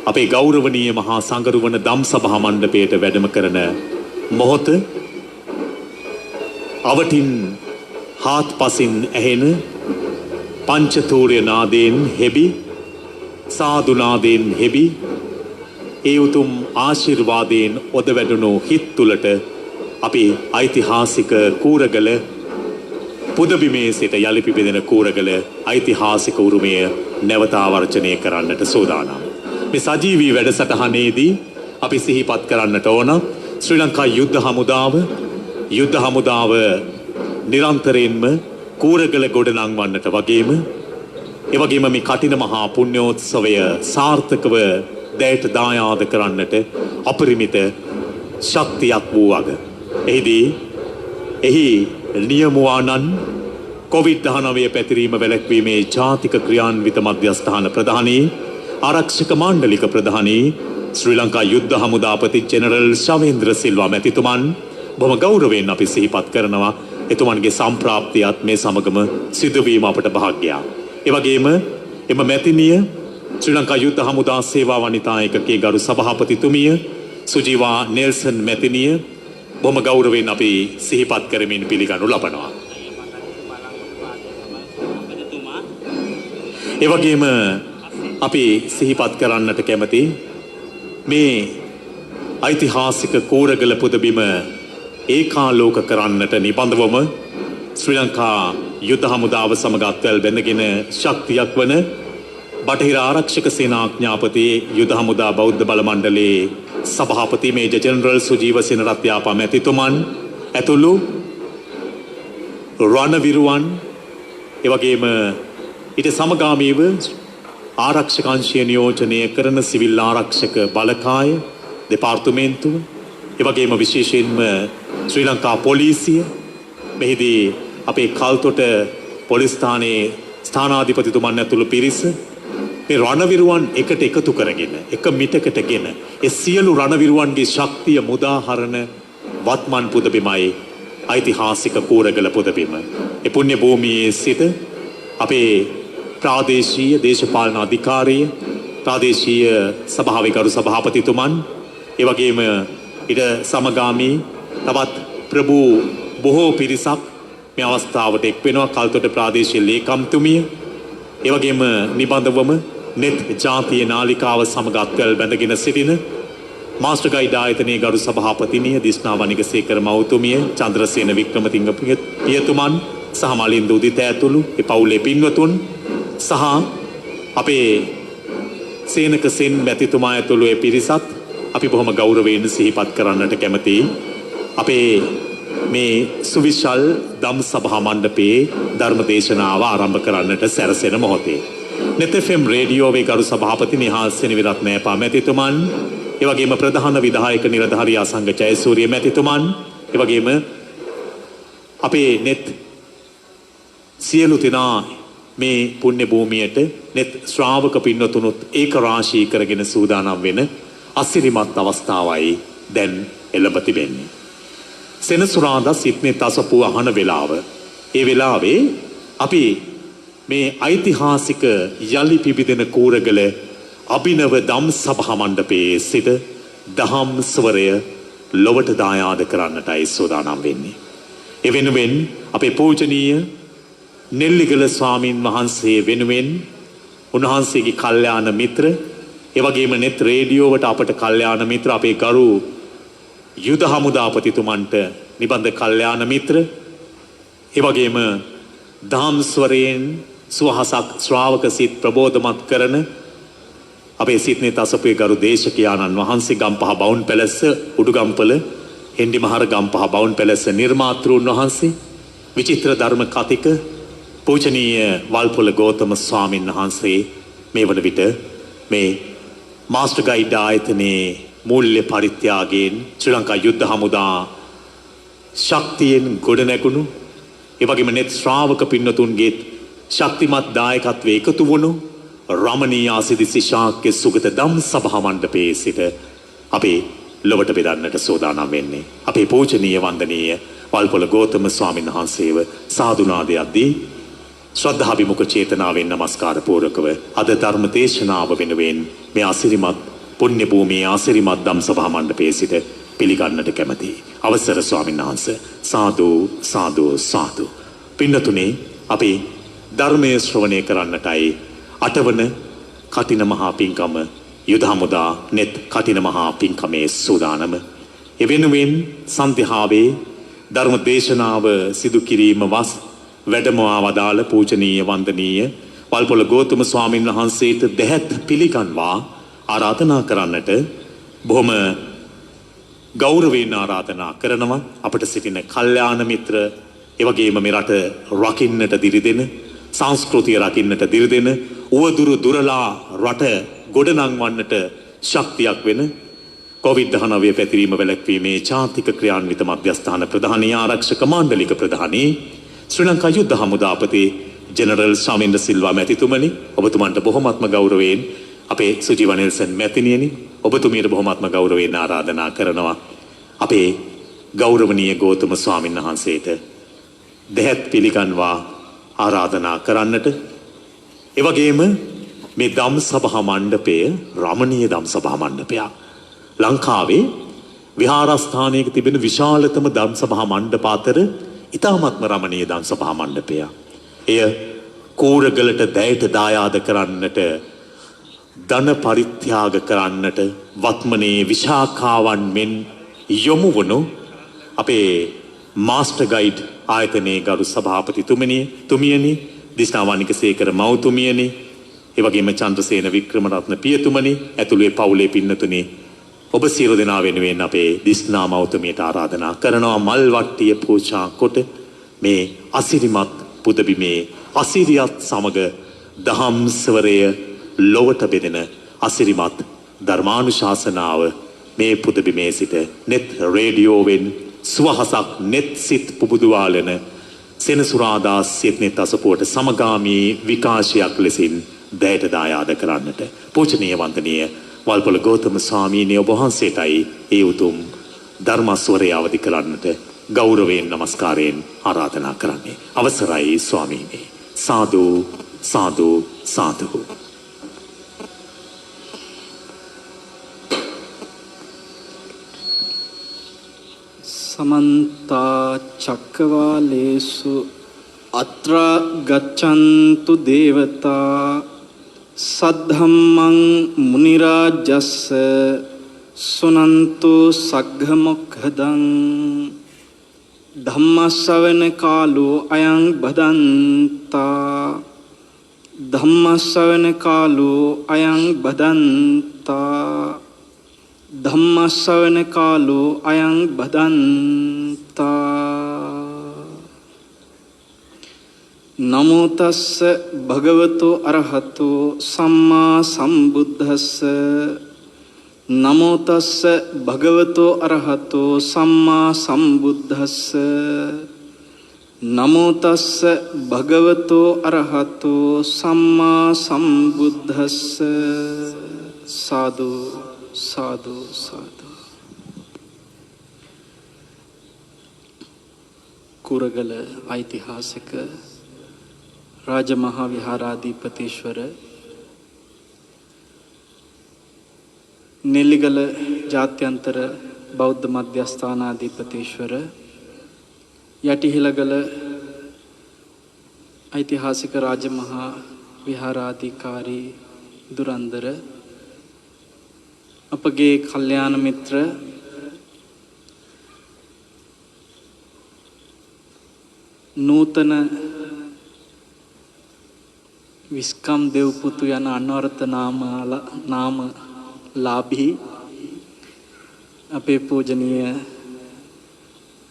අපේ ගෞරවනීය මහා සංඝරුවන දම් සභා මණ්ඩපයට වැඩම කරන මොහොත අවටින් හාත්පසින් ඇහෙන පංචතූර්ය නාදයෙන් හෙබි සාදු නාදයෙන් හෙබි ඒ උතුම් ආශිර්වාදයෙන් ඔද වැඩුණු හිත් තුලට අපි ඓතිහාසික කූරගල පුදබිමේ සිට යලි පිබෙදෙන කූරගල ඓතිහාසික උරුමය නැවත ආවර්ජනය කරන්නට සූදානම්. මේ සජීවී වැඩසටහනේදී අපි සිහිපත් කරන්නට ඕන ශ්‍රී ලංකා යුද්ධ හමුදාව නිරන්තරයෙන්ම කූරගල ගොඩනංවන්නට වගේම ඒ වගේම මේ කටින මහා පුණ්‍යෝත්සවය සාර්ථකව දැයට දායාද කරන්නට අපරිමිත ශක්තියක් වූ වග. එහි නියමුවානන් COVID-19 පැතිරීම වැළැක්වීමේ ජාතික ක්‍රියාන්විත මධ්‍යස්ථාන ප්‍රධානී ආරක්ෂක මණ්ඩලික ප්‍රධානී ශ්‍රී ලංකා යුද්ධ හමුදාපති ජෙනරල් ශවේන්ද්‍ර සිල්වා මැතිතුමන් බොහොම ගෞරවයෙන් අපි සිහිපත් කරනවා. එතුමන්ගේ සම්ප්‍රාප්තියත් මේ සමගම සිදුවීම අපට භාග්‍යයක්. ඒ වගේම එම මැතිනිය ශ්‍රී ලංකා යුද්ධ හමුදා සේවා වනිතා ඒකකයේ ගරු සභාපතිතුමිය සුජීවා නෙල්සන් මැතිනිය බොහොම ගෞරවයෙන් අපි සිහිපත් කරමින් පිළිගනු ලබනවා. ඒ වගේම අපි සිහිපත් කරන්නට කැමති මේ ඓතිහාසික කෝරගල පුදබිම ඒකාලෝක කරන්නට නිබඳවම ශ්‍රී ලංකා යුද්ධ හමුදාව සමග අත්වැල් බැඳගෙන ශක්තියක් වන බටහිර ආරක්ෂක සේනාඥාපති යුද හමුදා බෞද්ධ බල මණ්ඩලයේ සභාපති මේජර් ජෙනරල් සුජීව සෙනරත්යාපා මැතිතුමන් ඇතුළු රණවිරුවන් එවැගේම ඊට සමගාමීව ආරක්ෂක අංශය නියෝජනය කරන සිවිල් ආරක්ෂක බලකාය දෙපාර්තමේන්තුව එවැගේම විශේෂයෙන්ම ශ්‍රී ලංකා පොලිසිය මෙහිදී අපේ කල්තොට පොලිස් ස්ථානයේ ස්ථානාධිපතිතුමන් ඇතුළු පිරිස මේ රණවිරුවන් එකට එකතු කරගෙන එක මිටකටගෙන ඒ සියලු රණවිරුවන්ගේ ශක්තිය මුදාහරන වත්මන් පුදබිමයි ඓතිහාසික කෝරගල පුදබිම. ඒ පුණ්‍ය භූමියේ සිට අපේ ප්‍රාදේශීය දේශපාලන අධිකාරිය ප්‍රාදේශීය සභාවේ ගරු සභාපතිතුමන් ඒ වගේම ඊට සමගාමී තවත් ප්‍රභූ බොහෝ පිරිසක් මේ අවස්ථාවට එක් වෙනවා. කල්තොට ප්‍රාදේශීය ලේකම්තුමිය ඒ වගේම නිබඳවම නෙත් ජාතිය නාලිකාව සමග අත්වැල් බැඳගෙන සිටින මාස්ටර් ගයිඩ් ආයතනයේ ගරු සභාපතිනිය දිස්නා වනිගසේකර මව්තුමිය චන්ද්‍රසේන වික්‍රමසිංහ පියතුමන් සහ මලින්ද උදිත ඇතුළු ඒ පවුලේ පින්වතුන් සහ අපේ සේනක සෙන් මැතිතුමා ඇතුළු ඒ පිරිසත් අපි බොහොම ගෞරවයෙන් සිහිපත් කරන්නට කැමතියි. අපේ මේ සුවිශාල දම් සභා මණ්ඩපයේ ධර්ම දේශනාව ආරම්භ කරන්නට සැරසෙන මොහොතේ නෙත් FM රේඩියෝවේ ගරු සභාපති නිහාල් සෙනවිරත්න අපා මැතිතුමන් ඒ වගේම ප්‍රධාන විධායක නිලධාරී ආසංග ජයසූරිය මැතිතුමන් ඒ වගේම අපේ නෙත් සියලු දෙනා මේ පුණ්‍ය භූමියට නෙත් ශ්‍රාවක පින්වතුනුත් ඒක රාශී කරගෙන සූදානම් වෙන අසිරිමත් අවස්ථාවයි දැන් එළඹ තිබෙන්නේ. සෙනසුරාදා සිත්නේ තසපුව අහන වෙලාව. ඒ වෙලාවේ අපි මේ ඓතිහාසික යලි පිබිදෙන කූරගල අභිනව දම් සභා මණ්ඩපයේ සිට දහම් ස්වරය ලොවට දායාද කරන්නටයි සූදානම් වෙන්නේ. ඒ වෙනුවෙන් අපේ පූජනීය නෙල්ලිගල ස්වාමින් වහන්සේ වෙනුවෙන් උන්වහන්සේගේ කල්යාණ මිත්‍ර ඒ වගේම නෙත් රේඩියෝවට අපට කල්යාණ මිත්‍ර අපේ ගරු යුද හමුදාපතිතුමන්ට නිබඳ කල්යාණ මිත්‍ර ඒ වගේම දහම් ස්වරයෙන් සුවහසක් ශ්‍රාවක සිත් ප්‍රබෝධමත් කරන අපේ සිත්නේ තසපුවේ ගරු දේශකයාණන් වහන්සේ ගම්පහ බවුන් පැලැස්ස උඩුගම්පල හෙන්ඩි මහර ගම්පහ බවුන් පැලැස්ස නිර්මාතෘන් වහන්සේ විචිත්‍ර ධර්ම කතික පූජනීය වල්පොල ගෞතම ස්වාමින් වහන්සේ මේ වන විට මේ මාස්ටර් ගයිඩ් ආයතනයේ මූල්‍ය පරිත්‍යාගයෙන් ශ්‍රී ලංකා යුද්ධ හමුදා ශක්තියෙන් ගොඩනැගුණු ඒ වගේම නෙත් ශ්‍රාවක පින්වතුන්ගේ ශක්තිමත් දායකත්වයේ එකතු වුණු රමණීය ආසිදිසි ශාක්‍ය සුගත දම් සභා මණ්ඩපයේ සිට අපේ ලොවට බෙදන්නට සූදානම් වෙන්නේ. අපේ පූජනීය වන්දනීය වල්පොල ගෞතම ස්වාමීන් වහන්සේව සාදුනාදයක් දී ශ්‍රද්ධාභිමුඛ චේතනාවෙන් නමස්කාර පූර්වකව අද ධර්ම දේශනාව වෙනුවෙන් මේ අසිරිමත් පුණ්‍ය භූමියේ ආසිරිමත් දම් සභා මණ්ඩපයේ සිට පිළිගන්නට කැමැති. අවසර ස්වාමීන් වහන්සේ. සාදු සාදු සාදු. පින්නතුනේ අපි ධර්මයේ ශ්‍රවණය කරන්නටයි අටවන කටින මහා පින්කම යුද හමුදා net කටින මහා පින්කමේ සූදානම. එවෙනුවෙන් සන්ධ්‍යාවේ ධර්ම දේශනාව සිදු කිරීම වස් වැඩමවා වදාළ පූජනීය වන්දනීය වල්පොළ ගෞතම ස්වාමීන් වහන්සේට දෙහත් පිළිගන්වා ආරාධනා කරන්නට බොහොම ගෞරවයෙන් ආරාධනා කරනවා අපට සිටින කල්යාණ මිත්‍ර එවැගේම මේ රට රකින්නට දිරිදෙන සංස්කෘතිය රකින්නට දිරිදෙන උවදුරු දුරලා රට ගොඩනංවන්නට ශක්තියක් වෙන COVID-19 පැතිරීම වැළැක්වීමේ ජාතික ක්‍රියාන්විත මධ්‍යස්ථාන ප්‍රධානී ආරක්ෂක මණ්ඩලික ප්‍රධානී ශ්‍රී ලංකා යුද්ධ හමුදාපති ජෙනරල් ශාමින්ද්‍ර සිල්වා මැතිතුමනි ඔබතුමන්ට බොහොමත්ම ගෞරවයෙන් අපේ සුජීව නෙල්සන් මැතිණියනි ඔබතුමියට බොහොමත්ම ගෞරවයෙන් ආරාධනා කරනවා අපේ ගෞරවනීය ගෞතම ස්වාමීන් වහන්සේට දෙහත් පිළිගන්වා ආරාධනා කරන්නට එවැගේම මේ දම් සභා මණ්ඩපය රමණීය දම් සභා මණ්ඩපයක් ලංකාවේ විහාරස්ථානයක තිබෙන විශාලතම දම් සභා මණ්ඩප අතර ඉතාමත්ම රමණීය දම් සභා මණ්ඩපය. එය කූරගලට දැයට දායාද කරන්නට ධන පරිත්‍යාග කරන්නට වත්මනේ විශාඛාවන් මෙන් යොමු වුණු අපේ මාස්ටර් ගයිඩ් ආයතනයේ ගරු සභාපතිතුමනි තුමියනි දිස්නාවනික සේකර මව්තුමියනි එවැගේම චන්ද්‍රසේන වික්‍රමරත්න පියතුමනි ඇතුළුවේ පවුලේ පින්නතුනි ඔබ සියලු දෙනා වෙනුවෙන් අපේ දිස්නා මව්තුමියට ආරාධනා කරනවා මල් වට්ටිය පූජා කොට මේ අසිරිමත් පුදබිමේ අසිරියත් සමග දහම් ස්වරය ලොවට බෙදෙන අසිරිමත් ධර්මානුශාසනාව මේ පුදබිමේ සිට net රේඩියෝවෙන් සුවහසක් net සිත් පුබුදුවාලන සෙනසුරාදා සිත්නෙත් අසපුවට සමගාමී විකාශයක් ලෙසින් දැයට දායාද කරන්නට පූජනීය වන්දනීය වල්පොළ ගෞතම ස්වාමීන් වහන්සේටයි ඒ උතුම් ධර්මස්වරය අවදි කරන්නට ගෞරවයෙන් නමස්කාරයෙන් ආරාධනා කරන්නේ අවසරයි ස්වාමීනි සාදු සාදු සාදු समन्ता चक्रवालेषु अत्र गच्छन्तु देवता सद्धम्मं मुनिराजस्य सुनन्तु सग्घमुखदं धम्मश्रवण कालो अयं भदन्ता धम्मश्रवण कालो अयं भदन्ता धम्मश्रवण कालो अयं भदन्ता नमो तस्स भगवतो अरहतो सम्मा सम्बुद्धस्स नमो तस्स भगवतो अरहतो सम्मा सम्बुद्धस्स नमो तस्स भगवतो अरहतो सम्मा सम्बुद्धस्स साधु साधु साधु कुरगल ऐतिहासिक राजमहा विहाराधिपतीश्वर नेल्लिगल जात्यांतर बौद्ध मध्यस्थानाधिपतीश्वर यटिहिलगल ऐतिहासिक राजमहा विहाराधिकारी दुरंदर अपगे कल्याण मित्र नूतन विस्कम देवपुतु यन अनवर्थ नाम लाभी अपे पूजनीय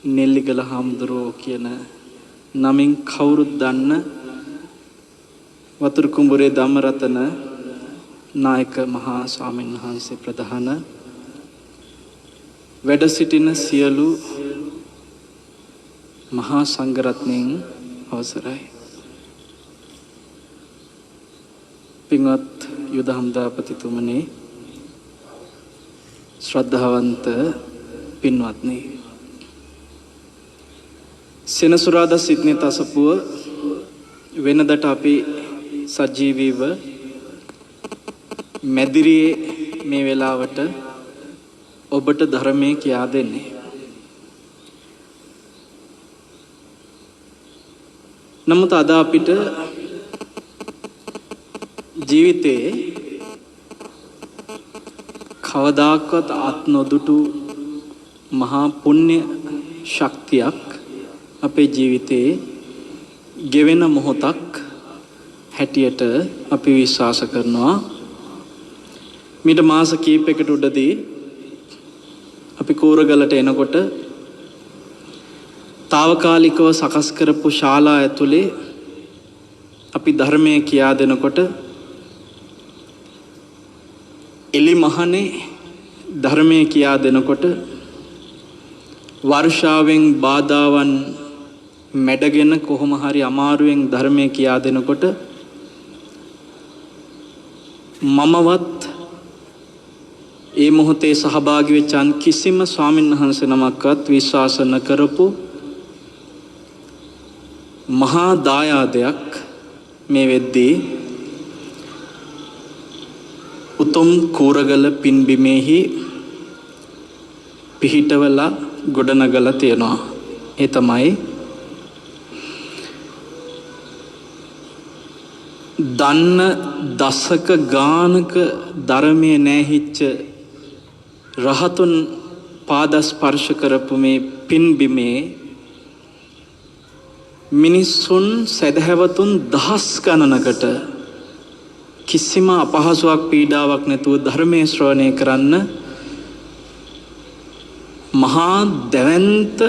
नेल्लिगल हाමුදුරුවෝ කියන නමින් කවුරුත් දන්න වතුරු කුඹුරේ ධම්මරතන නායක මහා ස්වාමීන් වහන්සේ ප්‍රධාන වැඩ සිටින සියලු මහා සංඝරත්නයන් අවසරයි පින්වත් යුද හමුදාපතිතුමනි ශ්‍රද්ධාවන්ත පින්වත්නි සෙනසුරාදා සිඩ්නි තසපුව වෙනදට අපි සජීවීව මැදිරියේ මේ වෙලාවට ඔබට ධර්මයේ කියා දෙන්නේ. නමුත් අද අපිට ජීවිතේ කවදාකවත් අත් නොදුටු මහා පුණ්‍ය ශක්තියක් අපේ ජීවිතේ ගෙවෙන මොහොතක් හැටියට අපි විශ්වාස කරනවා. මීට මාස කීපයකට උඩදී අපි කෝරගලට එනකොට తాවකාලිකව සකස් කරපු ශාලා ඇතුලේ අපි ධර්මයේ කියා දෙනකොට එලි මහනේ ධර්මයේ කියා දෙනකොට වර්ෂාවෙන් බාධාවන් මැඩගෙන කොහොම හරි අමාරුවෙන් ධර්මයේ කියා දෙනකොට මමවත් ඒ මොහොතේ සහභාගී වෙච්ච කිසිම ස්වාමීන් වහන්සේ නමක්වත් විශ්වාස නොකරපු මහා දායාදයක් මේ වෙද්දී උතුම් කෝරගල පින්බිමේහි පිහිටවලා ගොඩනගලා තියෙනවා. ඒ තමයි දන්න දසක ගානක ධර්මයේ නැහිච්ච රහතුන් පාද ස්පර්ශ කරපු මේ පින්බිමේ මිනිසුන් සදහැවතුන් දහස් ගණනකට කිසිම අපහසුාවක් පීඩාවක් නැතුව ධර්මයේ ශ්‍රවණය කරන්න මහා දැවැන්ත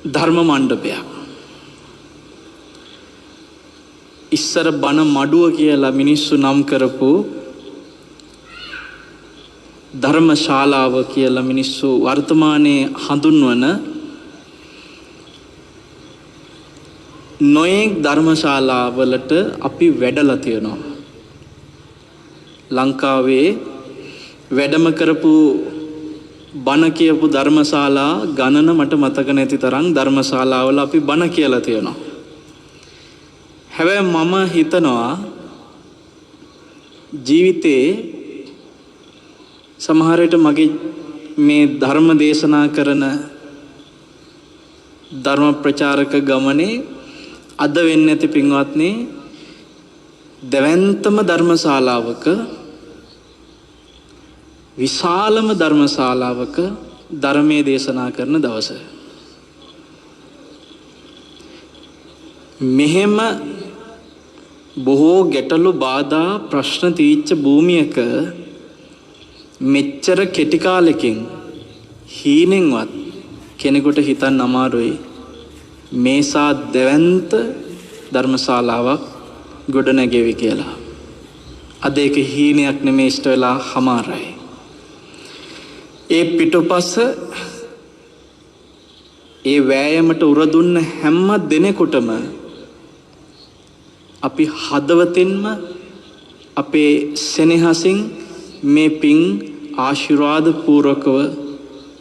ධර්ම මණ්ඩපයක්. ඉස්සර බණ මඩුව කියලා මිනිස්සු නම් කරපු ධර්මශාලාව කියලා මිනිස්සු වර්තමානයේ හඳුන්වන නොයෙක් ධර්මශාලාවලට අපි වැඩලා තියෙනවා. ලංකාවේ වැඩම කරපු බණ කියපු ධර්මශාලා ගණන මට මතක නැති තරම් ධර්මශාලාවල අපි බණ කියලා තියෙනවා. හැබැයි මම හිතනවා ජීවිතේ සමහර විට මගේ මේ ධර්ම දේශනා කරන ධර්ම ප්‍රචාරක ගමනේ අද වෙන්නේ නැති පින්වත්නි දෙවන්තම ධර්මශාලාවක විශාලම ධර්මශාලාවක ධර්මයේ දේශනා කරන දවස. මෙහෙම බොහෝ ගැටලු බාධා ප්‍රශ්න තීච්ච භූමියක මෙච්චර කෙටි කාලෙකින් හීනෙන්වත් කෙනෙකුට හිතන්න අමාරුයි මේසා දෙවන්ත ධර්මශාලාවක් ගොඩනැගෙවි කියලා. අද ඒක හීනයක් නෙමෙයි, ඉෂ්ට වෙලා හමාරයි. ඒ පිටුපස ඒ වෑයමට උරදුන්න හැම දිනෙකටම අපි හදවතින්ම අපේ සෙනෙහසින් මේ පින් ආශිර්වාද පූර්වකව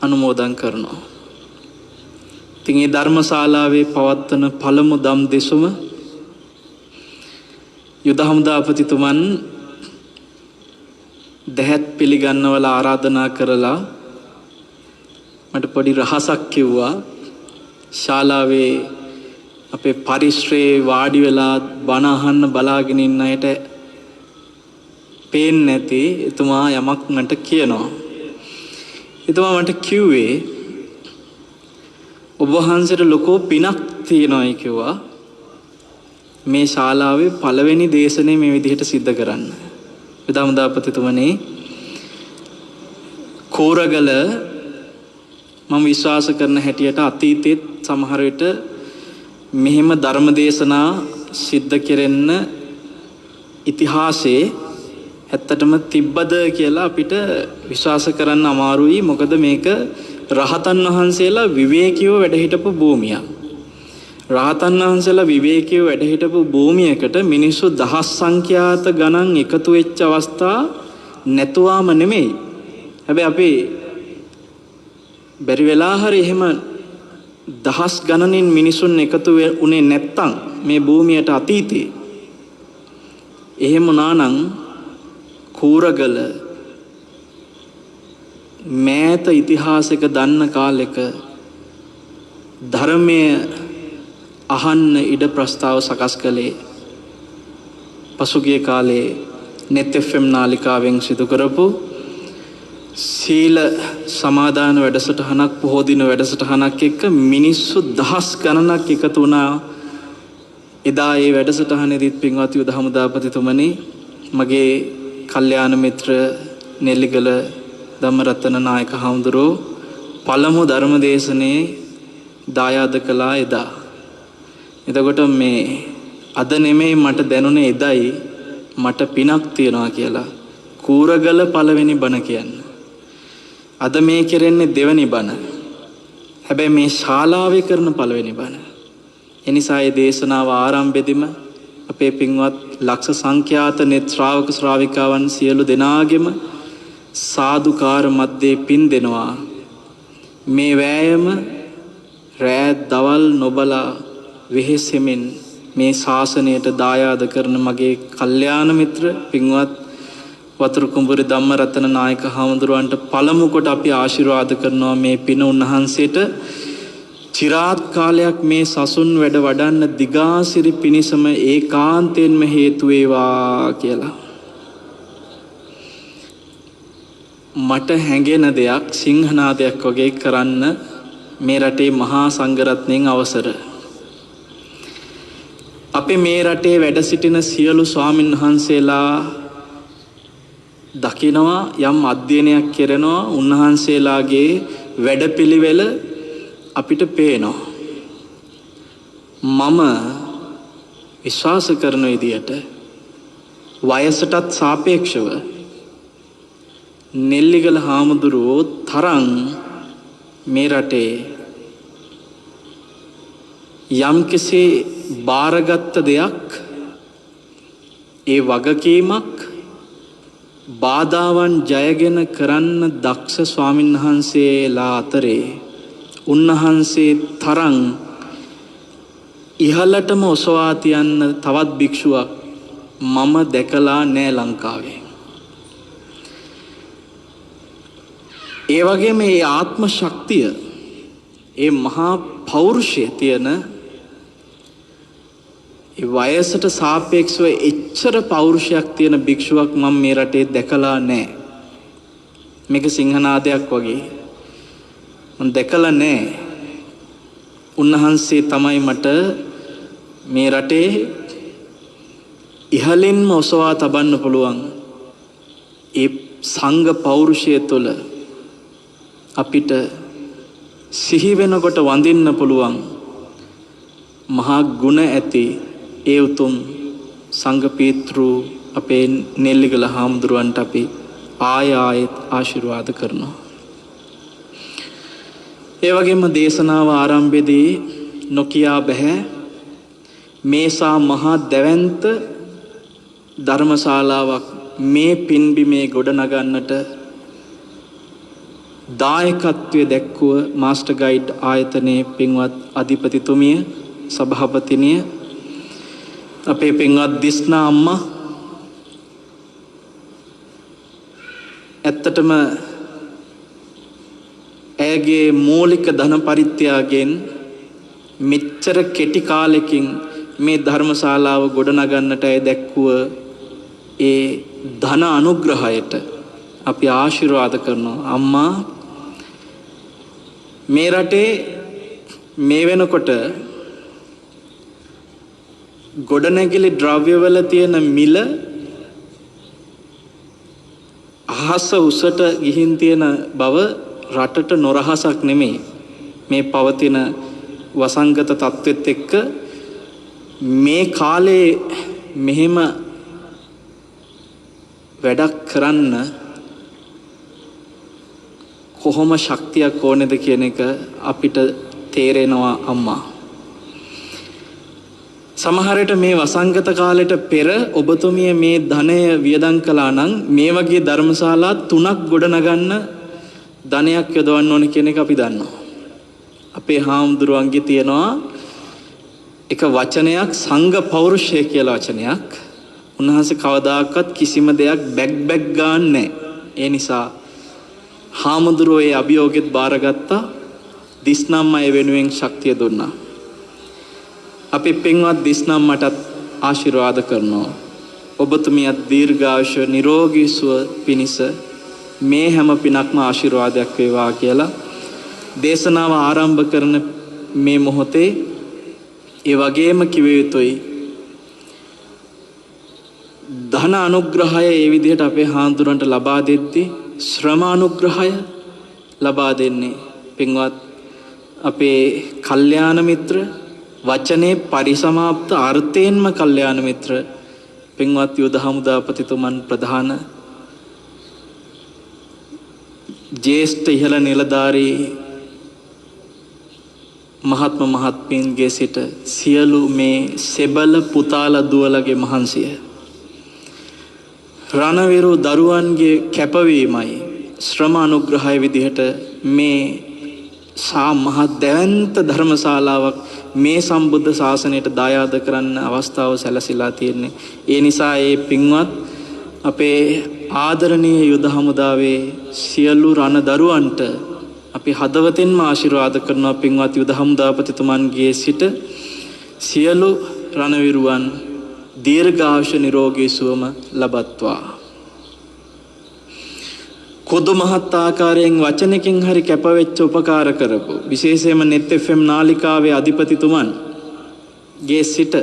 අනුමෝදන් කරනවා. ඉතින් මේ ධර්මශාලාවේ පවත්වන පළමු දම් දෙසුම යුද හමුදාපතිතුමන් දැහැත් පිළිගන්නවල ආරාධනා කරලා මට පොඩි රහසක් කිව්වා. ශාලාවේ අපේ පරිශ්‍රයේ වාඩි වෙලා බණ අහන්න බලාගෙන ඉන්න අයට පේන්නේ නැති එතුමා යමක් මට කියනවා. එතුමා මට කිව්වේ ඔබ වහන්සේට ලොකෝ පිනක් තියෙනවායි කිව්වා. මේ ශාලාවේ පළවෙනි දේශනේ මේ විදිහට සිද්ධ කරන්න. යුද හමුදාපතිතුමනි, කෝරගල මම විශ්වාස කරන හැටියට අතීතෙත් සමහර විට මෙහෙම ධර්ම දේශනා සිද්ධ කෙරෙන්න ඉතිහාසයේ ඇත්තටම තිබ්බද කියලා අපිට විශ්වාස කරන්න අමාරුයි. මොකද මේක රහතන් වහන්සේලා විවේකීව වැඩ හිටපු භූමියක්. රහතන් වහන්සේලා විවේකීව වැඩ හිටපු භූමියකට මිනිස්සු දහස් සංඛ්‍යාත ගණන් එකතු වෙච්ච අවස්ථා නැතුවම නෙමෙයි. හැබැයි අපි බැරි වෙලා හරි එහෙම දහස් ගණනින් මිනිසුන් එකතු වුණේ නැත්තම් මේ භූමියට අතීතේ එහෙම නානම් කූරගල මෑත ඉතිහාසයක දන්න කාලෙක ධර්මය අහන්න ඉඩ ප්‍රස්තාව සකස් කළේ පසුගිය කාලේ net fm නාලිකාවෙන් සිදු කරපු සීල සමාදාන වැඩසටහනක් පොහෝ දින වැඩසටහනක් එක්ක මිනිස්සු දහස් ගණනක් එකතු වුණා. එදා ඒ වැඩසටහනේදීත් පින්වත් යුද හමුදාපතිතුමනි, මගේ කල්යාණ මිත්‍ර නෙල්ලිගල ධම්මරතන නායක හාමුදුරුවෝ පළමු ධර්ම දේශනේ දායාද කළා එදා. එතකොට මේ අද නෙමෙයි මට දැනුනේ එදයි මට පිනක් තියනවා කියලා. කූරගල පළවෙනි බණ කියන්නේ. අද මේ කෙරෙන්නේ දෙවෙනි බණ. හැබැයි මේ ශාලාවේ කරන පළවෙනි බණ. එනිසා මේ දේශනාව ආරම්භෙදිම අපේ පින්වත් ලක්ෂ සංඛ්‍යාත net ශ්‍රාවක ශ්‍රාවිකාවන් සියලු දෙනාගෙම සාදුකාර මැද්දේ පින් දෙනවා. මේ වෑයම රෑ දවල් නොබලා වෙහෙසෙමින් මේ ශාසනයට දායාද කරන මගේ කල්යාණ මිත්‍ර පින්වත් වතුරු කුඹුරේ ධම්මරතන නායක හාමුදුරුවන්ට පළමු කොට අපි ආශිර්වාද කරනවා. මේ පින උන්වහන්සේට চিරාත් කාලයක් මේ සසුන් වැඩ වඩන්න දිගාසිරි පිණිසම ඒකාන්තයෙන්ම හේතු වේවා කියලා. මට හැඟෙන දෙයක් සිංහනාදයක් වගේ කරන්න මේ රටේ මහා සංඝරත්නයෙන් අවසර. අපේ මේ රටේ වැඩ සිටින සියලු ස්වාමින් වහන්සේලා දකිනවා, යම් අධ්‍යයනයක් කරනවා, උන්වහන්සේලාගේ වැඩපිළිවෙල අපිට පේනවා. මම විශ්වාස කරන විදියට වයසටත් සාපේක්ෂව නෙල්ලිගල හාමුදුරුවෝ තරම් මේ රටේ යම්කිසි බාරගත්ත දෙයක්, ඒ වගකීමක්, බාධාවන් ජයගෙන කරන්න දක්ෂ ස්වාමින් වහන්සේලා අතරේ උන්වහන්සේ තරම් ඉහළටම ඔසවා තියන්න තවත් භික්ෂුවක් මම දැකලා නෑ ලංකාවේ. ඒ වගේම මේ ආත්ම ශක්තිය, ඒ මහා පෞරුෂය තියෙන, ඒ වයසට සාපේක්ෂව එච්චර පෞරුෂයක් තියෙන භික්ෂුවක් මම මේ රටේ දැකලා නෑ. මේක සිංහනාදයක් වගේ මම දැකලා නෑ. උන්වහන්සේ තමයි මට මේ රටේ ඉහළින්ම ඔසවා තබන්න පුළුවන්. ඒ සංඝ පෞරුෂය තුළ අපිට සිහි වෙනකොට වඳින්න පුළුවන් මහා ගුණ ඇති ඒ උතුම් සංඝ පීතෘ අපේ නෙල්ලිගල හාමුදුරුවන්ට අපි ආයෙත් ආශිර්වාද කරනවා. ඒ වගේම දේශනාව ආරම්භයේදී නොකියා බෑ මේසා මහා දැවැන්ත ධර්මශාලාවක් මේ පින්බිමේ ගොඩනගන්නට දායකත්වයේ දැක්වුව මාස්ටර් ගයිඩ් ආයතනයේ පින්වත් අධිපතිතුමිය, සභාපතිනිය, අපේ පින්වත් දිස්නා අම්මා, ඇත්තටම ඇගේ මූලික ධන පරිත්‍යාගයෙන් මෙච්චර කෙටි කාලෙකින් මේ ධර්මශාලාව ගොඩනගන්නට ඇය දැක්වුව ඒ ධන අනුග්‍රහයට අපි ආශිර්වාද කරනවා. අම්මා, මේ රටේ මේ වෙනකොට ගොඩනැගිලි ද්‍රව්‍යවල තියෙන මිල අහස උසට ගිහින් තියෙන බව රටට නොරහසක් නෙමෙයි. මේ පවතින වසංගත තත්ත්වෙත් එක්ක මේ කාලේ මෙහෙම වැඩක් කරන්න කොහොම ශක්තියක් ඕනේද කියන එක අපිට තේරෙනවා අම්මා. සමහරට මේ වසංගත කාලෙට පෙර ඔබතුමිය මේ ධනය වියදම් කළා නම් මේ වගේ ධර්මශාලා 3ක් ගොඩනගන්න ධනයක් යොදවන්න ඕනේ කියන එක අපි දන්නවා. අපේ හාමුදුරුවන්ගේ තියෙනවා එක වචනයක්, සංඝ පෞරුෂය කියලා වචනයක්. උන්වහන්සේ කවදාකවත් කිසිම දෙයක් බැග් ගන්නෑ. ඒ නිසා හාමුදුරුවෝ ඒ අභියෝගෙත් බාරගත්තා. 39 අය වෙනුවෙන් ශක්තිය දුන්නා. අපි පින්වත් 39 මටත් ආශිර්වාද කරනවා. ඔබතුමියත් දීර්ඝායුෂ නිරෝගී සුව පිණිස මේ හැම පිනක්ම ආශිර්වාදයක් වේවා කියලා දේශනාව ආරම්භ කරන මේ මොහොතේ ඒ වගේම කිව යුතුයි ධන අනුග්‍රහය ඒ විදිහට අපේ හාමුදුරන්ට ලබා දෙද්දී ශ්‍රම අනුග්‍රහය ලබා දෙන්නේ පින්වත් අපේ කල්යාණ මිත්‍ර වචනේ පරිසමාප්ත අර්ථයෙන්ම කල්යාණ මිත්‍ර පින්වත් යුද හමුදාපතිතුමන් ප්‍රධාන ජේෂ්ඨ ඉහළ නිලධාරී මහත්ම මහත්මීන්ගේ සිට සියලු මේ සෙබල පුතාලා දුවලගේ මහන්සිය රණවිරු දරුවන්ගේ කැපවීමයි ශ්‍රම අනුග්‍රහය විදිහට මේ මහ දැවැන්ත ධර්මශාලාවක් මේ සම්බුද්ධ ශාසනයට දායාද කරන්න අවස්ථාව සැලසීලා තියෙන්නේ. ඒ නිසා ඒ පින්වත් අපේ ආදරණීය යුද හමුදාවේ සියලු රණ දරුවන්ට අපි හදවතින්ම ආශිර්වාද කරනවා. පින්වත් යුද හමුදාපතිතුමන්ගේ සිට සියලු රණවිරුවන් දීර්ඝායුෂ නිරෝගී සුවම ලබත්වා. කොදු මහත් ආකාරයෙන් වචනකින් හරි කැපවෙච්ච උපකාර කරපු විශේෂයෙන්ම net fm නාලිකාවේ අධිපතිතුමන් ගේ සිට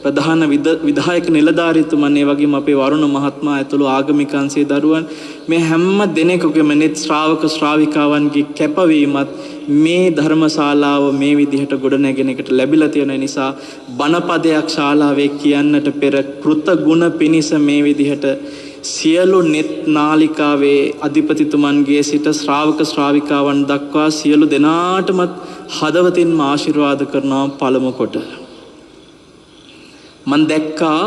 ප්‍රධාන විධායක නිලධාරීතුමන් ඒ වගේම අපේ වරුණ මහත්මයා ඇතුළු ආගමික අංශයේ දරුවන් මේ හැම දෙනෙකුගේම net ශ්‍රාවක ශ්‍රාවිකාවන්ගේ කැපවීමත් මේ ධර්මශාලාව මේ විදිහට ගොඩනැගෙන එකට ලැබිලා තියෙන නිසා බණපදයක් ශාලාවේ කියන්නට පෙර කෘතගුණ පිනිස මේ විදිහට සියලු net නාලිකාවේ අධිපතිතුමන්ගේ සිට ශ්‍රාවක ශ්‍රාවිකාවන් දක්වා සියලු දෙනාටම හදවතින්ම ආශිර්වාද කරනවා. පළමු කොට මන් දැක්කා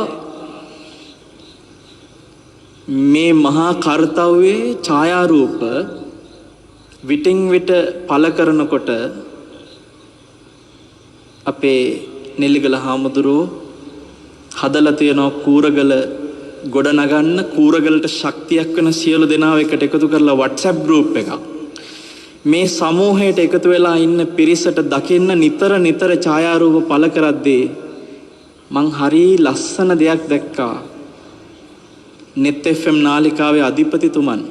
මේ මහා කාර්යයේ ඡායාරූප විටින් විට පළ කරනකොට අපේ නෙල්ලිගල හාමුදුරුවෝ හදලා තියෙන කූරගල ගොඩ නගන්න කූරගලට ශක්තියක් වෙන සියලු දෙනාව එකට එකතු කරලා WhatsApp group එකක් මේ සමූහයට එකතු වෙලා ඉන්න පිරිසට දකින්න නිතර ඡායාරූප පළ කරද්දී මං හරි ලස්සන දෙයක් දැක්කා. net fm නාලිකාවේ අධිපතිතුමන්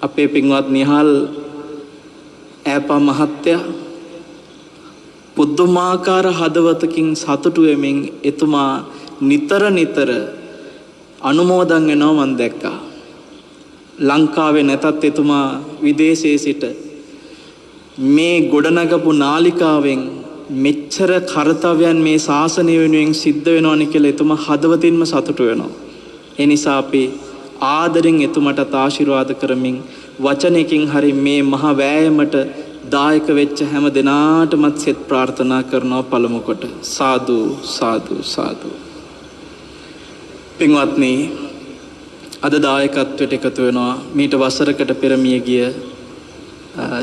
අපේ පින්වත් නිහාල් ඈපා මහත්තයා පුදුමාකාර හදවතකින් සතුටු වෙමින් එතුමා නිතර අනුමෝදන් වෙනවා මන් දැක්කා. ලංකාවේ නැතත් එතුමා විදේශයේ සිට මේ ගොඩනගපු නාලිකාවෙන් මෙච්චර කාර්යයන් මේ ශාසනය වෙනුවෙන් සිද්ධ වෙනවනේ කියලා එතුමා හදවතින්ම සතුටු වෙනවා. ඒ නිසා අපි ආදරෙන් එතුමට ආශිර්වාද කරමින් වචනයකින් හරි මේ මහ වෑයමට දායක වෙච්ච හැම දෙනාටමත් සෙත් ප්‍රාර්ථනා කරනවා. පළමු කොට සාදු සාදු සාදු. පින්වත්නි අද දායකත්වයට එකතු වෙනවා මීට වසරකට පෙර මිය ගිය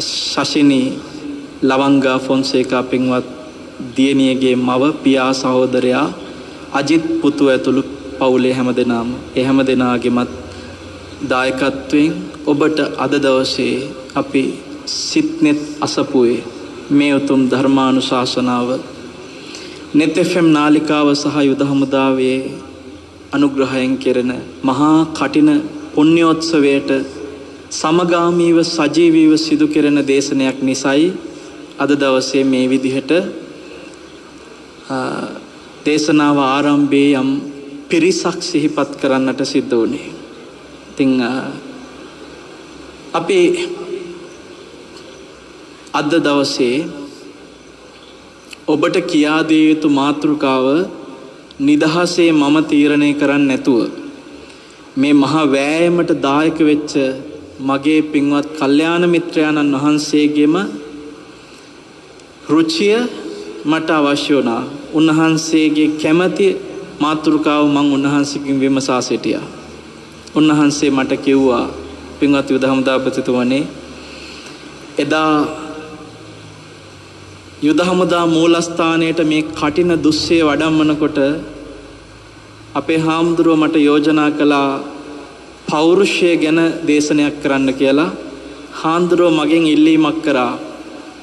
ශෂිනී ලවංගා ෆොන්සේකා පින්වත් දියණියගේ මව පියා සහෝදරයා අජිත් පුතු ඇතුළු පවුලේ හැමදෙනාම ඒ හැමදෙනාගේමත් දායකත්වයෙන් ඔබට අද දවසේ අපි සිත්නෙත් අසපුවේ මේ උතුම් ධර්මානුශාසනාව net fm නාලිකාව සහ යුද හමුදාවේ අනුග්‍රහයෙන් කෙරෙන මහා කටින පුණ්‍යෝත්සවයට සමගාමීව සජීවීව සිදු කෙරෙන දේශනයක් නිසායි අද දවසේ මේ විදිහට දේශනාව ආරම්භයේ යම් පිරිසක් සිහිපත් කරන්නට සිද්ධ වුණේ. ඉතින් අපි අද දවසේ ඔබට කියා දිය යුතු මාතෘකාව නිදහසේ මම තීරණය කරන්නේ නැතුව මේ මහා වෑයමට දායක වෙච්ච මගේ පින්වත් කල්යාණ මිත්‍රයාණන් වහන්සේගේම රුචිය මට අවශ්‍ය වුණා. උන්වහන්සේගේ කැමැති මාතෘකාව මම උන්වහන්සේගෙන් විමසා සිටියා. උන්වහන්සේ මට කිව්වා පින්වත් යුද හමුදාපතිතුමනි එදා යුද හමුදා මූලස්ථානයට මේ කටින දුස්සේ වඩම්මනකොට අපේ හාමුදුරුව මට යෝජනා කළා පෞරුෂය ගැන දේශනයක් කරන්න කියලා. හාන්දරෝ මගෙන් ඉල්ලීමක් කරා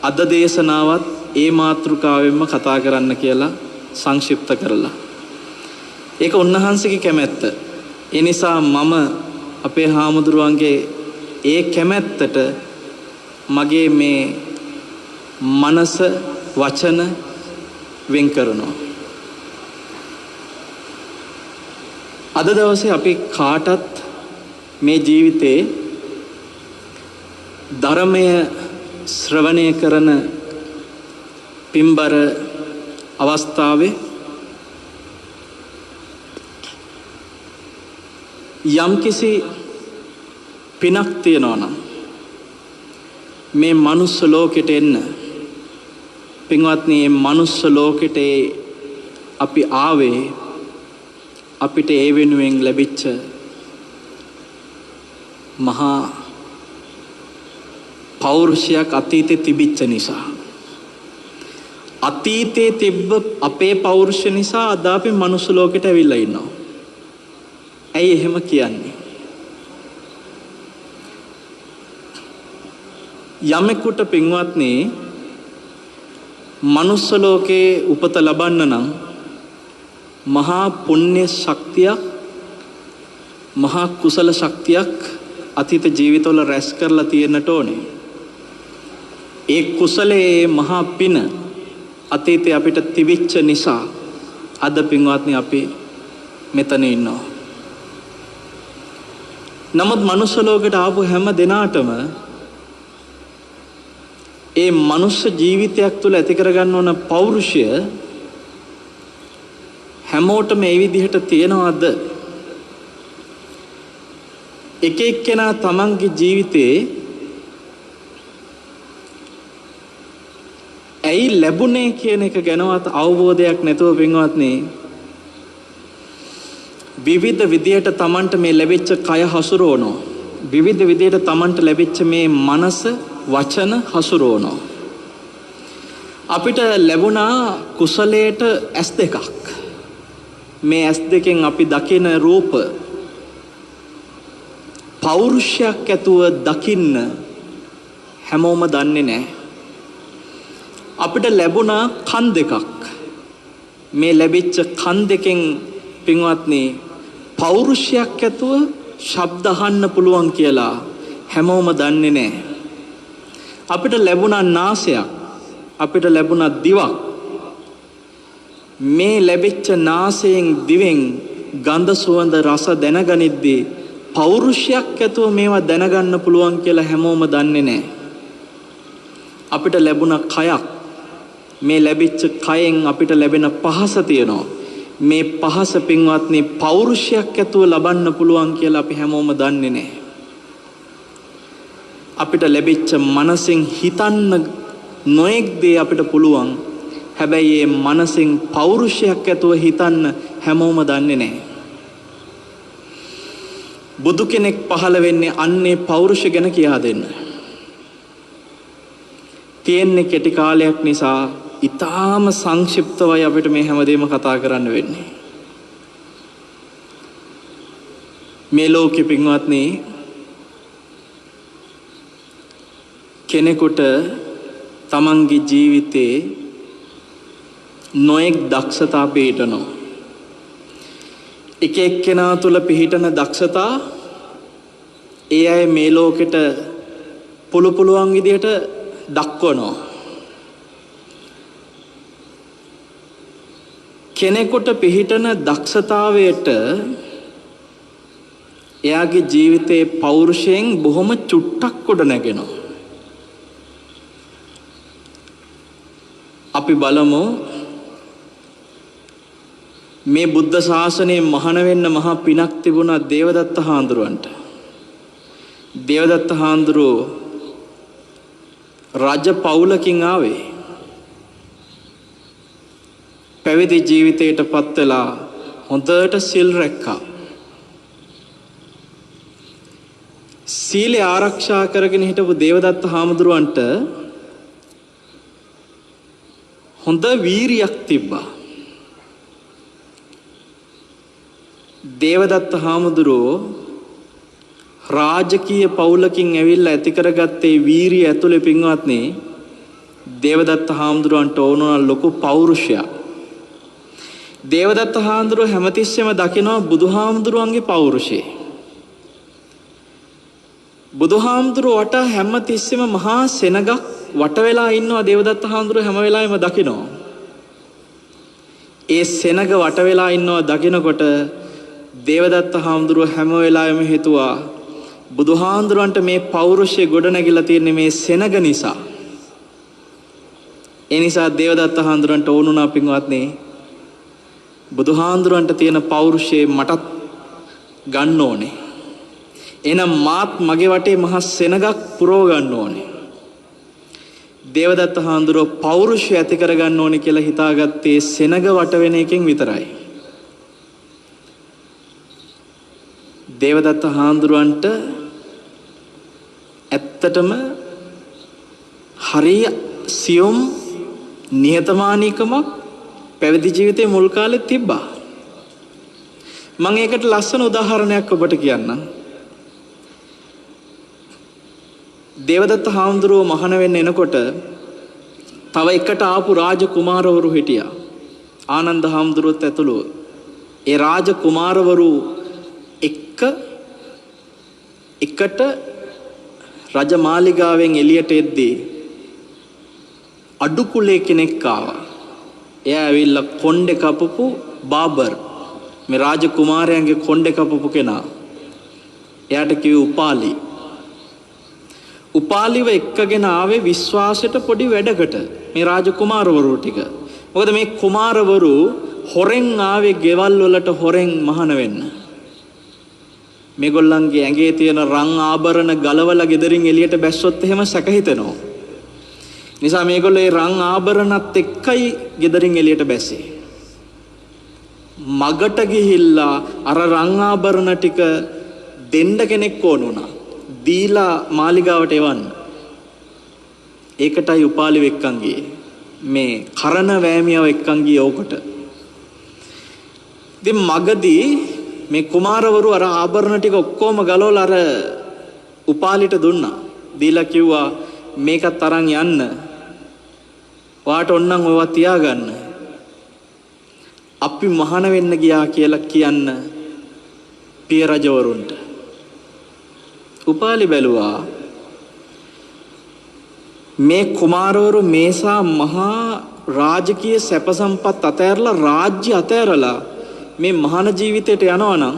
අද දේශනාවත් ඒ මාතෘකාවෙන්ම කතා කරන්න කියලා සංක්ෂිප්ත කරලා. ඒක උන්වහන්සේගේ කැමැත්ත. ඒ නිසා මම අපේ හාමුදුරුවන්ගේ ඒ කැමැත්තට මගේ මේ මනස වචන වෙන් කරනවා. අද දවසේ අපි කාටත් මේ ජීවිතේ ධර්මය ශ්‍රවණය කරන පින්බර අවස්ථාවේ යම්කිසි පිනක් තියනවා නම් මේ මනුස්ස ලෝකෙට එන්න පින්වත්නි මේ මනුස්ස ලෝකෙට අපි ආවේ අපිට ඒ වෙනුවෙන් ලැබිච්ච මහා පෞරුෂයක් අතීතේ තිබිච්ච නිසා අතීතේ තිබ්බ අපේ පෞරුෂ නිසා අද අපි මනුස්ස ලෝකෙට ඇවිල්ලා ඉන්නවා. ඇයි එහෙම කියන්නේ? යමෙකුට පින්වත්නි මනුස්ස ලෝකේ උපත ලබන්න නම් මහා පුණ්‍ය ශක්තියක් මහා කුසල ශක්තියක් අතීත ජීවිතවල රැස් කරලා තියෙන්නට ඕනේ. ඒ කුසලයේ මහා පින අතීතේ අපිට තිබිච්ච නිසා අද පින්වත්නි අපි මෙතන ඉන්නවා. නමුත් මනුස්ස ලෝකයට ආපු හැම දිනාටම ඒ මනුස්ස ජීවිතයක් තුළ ඇති කරගන්න ඕන පෞරුෂය හැමෝටම මේ විදිහට තියෙනවද? එක එක්කෙනා තමන්ගේ ජීවිතේ ඇයි ලැබුණේ කියන එක ගැනවත් අවබෝධයක් නැතුව පින්වත්නි විවිධ විදියට තමන්ට මේ ලැබිච්ච කය හසුරවනවා. විවිධ විදියට තමන්ට ලැබිච්ච මේ මනස වචන හසුරවනවා. අපිට ලැබුණා කුසලයට ඇස් දෙකක්. මේ ඇස් දෙකෙන් අපි දකින රූප පෞරුෂයක් ඇතුව දකින්න හැමෝම දන්නේ නැහැ. අපිට ලැබුණා කන් දෙකක්. මේ ලැබිච්ච කන් දෙකෙන් පින්වත්නි පෞරුෂයක් ඇතුව ශබ්ද අහන්න පුළුවන් කියලා හැමෝම දන්නේ නැහැ. අපිට ලැබුණා නාසයක්. අපිට ලැබුණා දිවක්. මේ ලැබිච්ච නාසයෙන් දිවෙන් ගන්ධ සුවඳ රස දැනගනිද්දී පෞරුෂයක් ඇතුව මේවා දැනගන්න පුළුවන් කියලා හැමෝම දන්නේ නැහැ. අපිට ලැබුණ කයක්. මේ ලැබිච්ච කයෙන් අපිට ලැබෙන පහස තියෙනවා. මේ පහස පින්වත්නි පෞරුෂයක් ඇතුව ලබන්න පුළුවන් කියලා අපි හැමෝම දන්නේ නැහැ. අපිට ලැබිච්ච මනසෙන් හිතන්න නොඑක් දේ අපිට පුළුවන්. හැබැයි මේ මනසෙන් පෞරුෂයක් ඇතුව හිතන්න හැමෝම දන්නේ නැහැ. බුදු කෙනෙක් පහළ වෙන්නේ අන්නේ පෞරුෂ ගැන කියා දෙන්න. තියෙන්නේ කෙටි කාලයක් නිසා ඊටාම සංක්ෂිප්තවයි අපිට මේ හැමදේම කතා කරන්න වෙන්නේ. මේ ලෝකෙ පින්වත්නි කෙනෙකුට තමන්ගේ ජීවිතේ නොඑක් දක්ෂතා පිහිටනවා. එක එක්කෙනා තුළ පිහිටන දක්ෂතා ඒ අය මේ ලෝකෙට පුළුවන් විදිහට දක්වනවා. කෙනෙකුට පිහිටන දක්ෂතාවයට එයාගේ ජීවිතයේ පෞරුෂයෙන් බොහොම චුට්ටක් කොට නැගෙනවා. අපි බලමු මේ බුද්ධ ශාසනයේ මහාන වෙන්න මහා පිනක් තිබුණා දේවදත්ත හාමුදුරුවන්ට. දේවදත්ත හාමුදුරුවෝ රජ පවුලකින් ආවේ. පැවිදි ජීවිතයට පත් වෙලා හොඳට සිල් රැක්කා. සීලය ආරක්ෂා කරගෙන හිටපු දේවදත්ත හාමුදුරුවන්ට හොඳ වීරියක් තිබ්බා. දේවදත්ත හාමුදුරුවෝ රාජකීය පවුලකින් ඇවිල්ලා ඇති කරගත්තේ වීරිය ඇතුලේ පින්වත්නි දේවදත්ත හාමුදුරුවන්ට ඕන ලොකු පෞරුෂයක්. දේවදත්ත හාමුදුරුව හැමතිස්සෙම දකිනවා බුදුහාමුදුරුවන්ගේ පෞරුෂය. බුදුහාමුදුරුව වටා හැමතිස්සෙම මහා සෙනගක් වට වෙලා ඉන්නවා දේවදත්ත හාමුදුරුව හැම වෙලාවෙම දකිනවා. ඒ සෙනග වට වෙලා ඉන්නවා දකිනකොට දේවදත්ත හාමුදුරුව හැම වෙලාවෙම හිතුවා බුදුහාමුදුරන්ට මේ පෞරුෂය ගොඩ නැගිලා තියෙන්නේ මේ සෙනග නිසා. ඒ නිසා දේවදත්ත හාමුදුරන්ට ඕනුණා පින්වත්නි බුදුහාමුදුරන්ට තියෙන පෞරුෂය මටත් ගන්න ඕනේ. එහෙනම් මාත් මගේ වටේ මහා සෙනගක් පුරව ගන්න ඕනේ. දේවදත්ත හාමුදුරුව පෞරුෂය ඇති කර ගන්න ඕනේ කියලා හිතාගත්තේ සෙනග වට වෙන එකෙන් විතරයි. දේවදත්ත හාමුදුරුවන්ට ඇත්තටම හරිය සියුම් නිහතමානීකමක් පැවිදි ජීවිතයේ මුල් කාලෙත් තිබ්බා. මම ඒකට ලස්සන උදාහරණයක් ඔබට කියන්නම්. දේවදත්ත හාමුදුරුව මහාන වෙන්න එනකොට තව එකට ආපු රාජකුමාරවරු හිටියා. ආනන්ද හාමුදුරුවොත් ඇතුළු ඒ රාජකුමාරවරු එකට රජමාලිගාවෙන් එළියට එද්දී අඩුකුලේ කෙනෙක් ආවා. එයා ඇවිල්ලා කොණ්ඩේ කපපු බාබර් මේ රාජකුමාරයන්ගේ කොණ්ඩේ කපපු කෙනා. එයාට කිව්වේ උපාලි. උපාලිව එක්කගෙන ආවේ විශ්වාසයට පොඩි වැඩකට මේ රාජකුමාරවරු ටික. මොකද මේ කුමාරවරු හොරෙන් ආවේ ගෙවල් වලට හොරෙන් මහාන වෙන්න. මේගොල්ලන්ගේ ඇඟේ තියෙන රන් ආභරණ ගලවලා ගෙදරින් එළියට බැස්සොත් එහෙම සැක හිතෙනවා. නිසා මේගොල්ලෝ ඒ රන් ආභරණත් එක්කයි ගෙදරින් එළියට බැස්සේ. මගට ගිහිල්ලා අර රන් ආභරණ ටික දෙන්න කෙනෙක් ඕන වුණා. දීලා මාලිගාවට එවන්න. ඒකටයි උපාලි වෙක්කන් ගියේ. මේ කරන වෑමියව එක්කන් ගියේ ඕකට. ඉතින් මගදී මේ කුමාරවරු අර ආභරණ ටික ඔක්කොම ගලවලා අර උපාලිට දුන්නා. දීලා කිව්වා මේකත් අරන් යන්න. ඔයාට ඕනනම් ඔයවා තියාගන්න. අපි මහාන වෙන්න ගියා කියලා කියන්න පිය රජවරුන්ට. උපාලි බැලුවා මේ කුමාරවරු මේසා මහා රාජකීය සැප සම්පත් අතෑරලා රාජ්‍ය අතෑරලා මේ මහාන ජීවිතයට යනවා නම්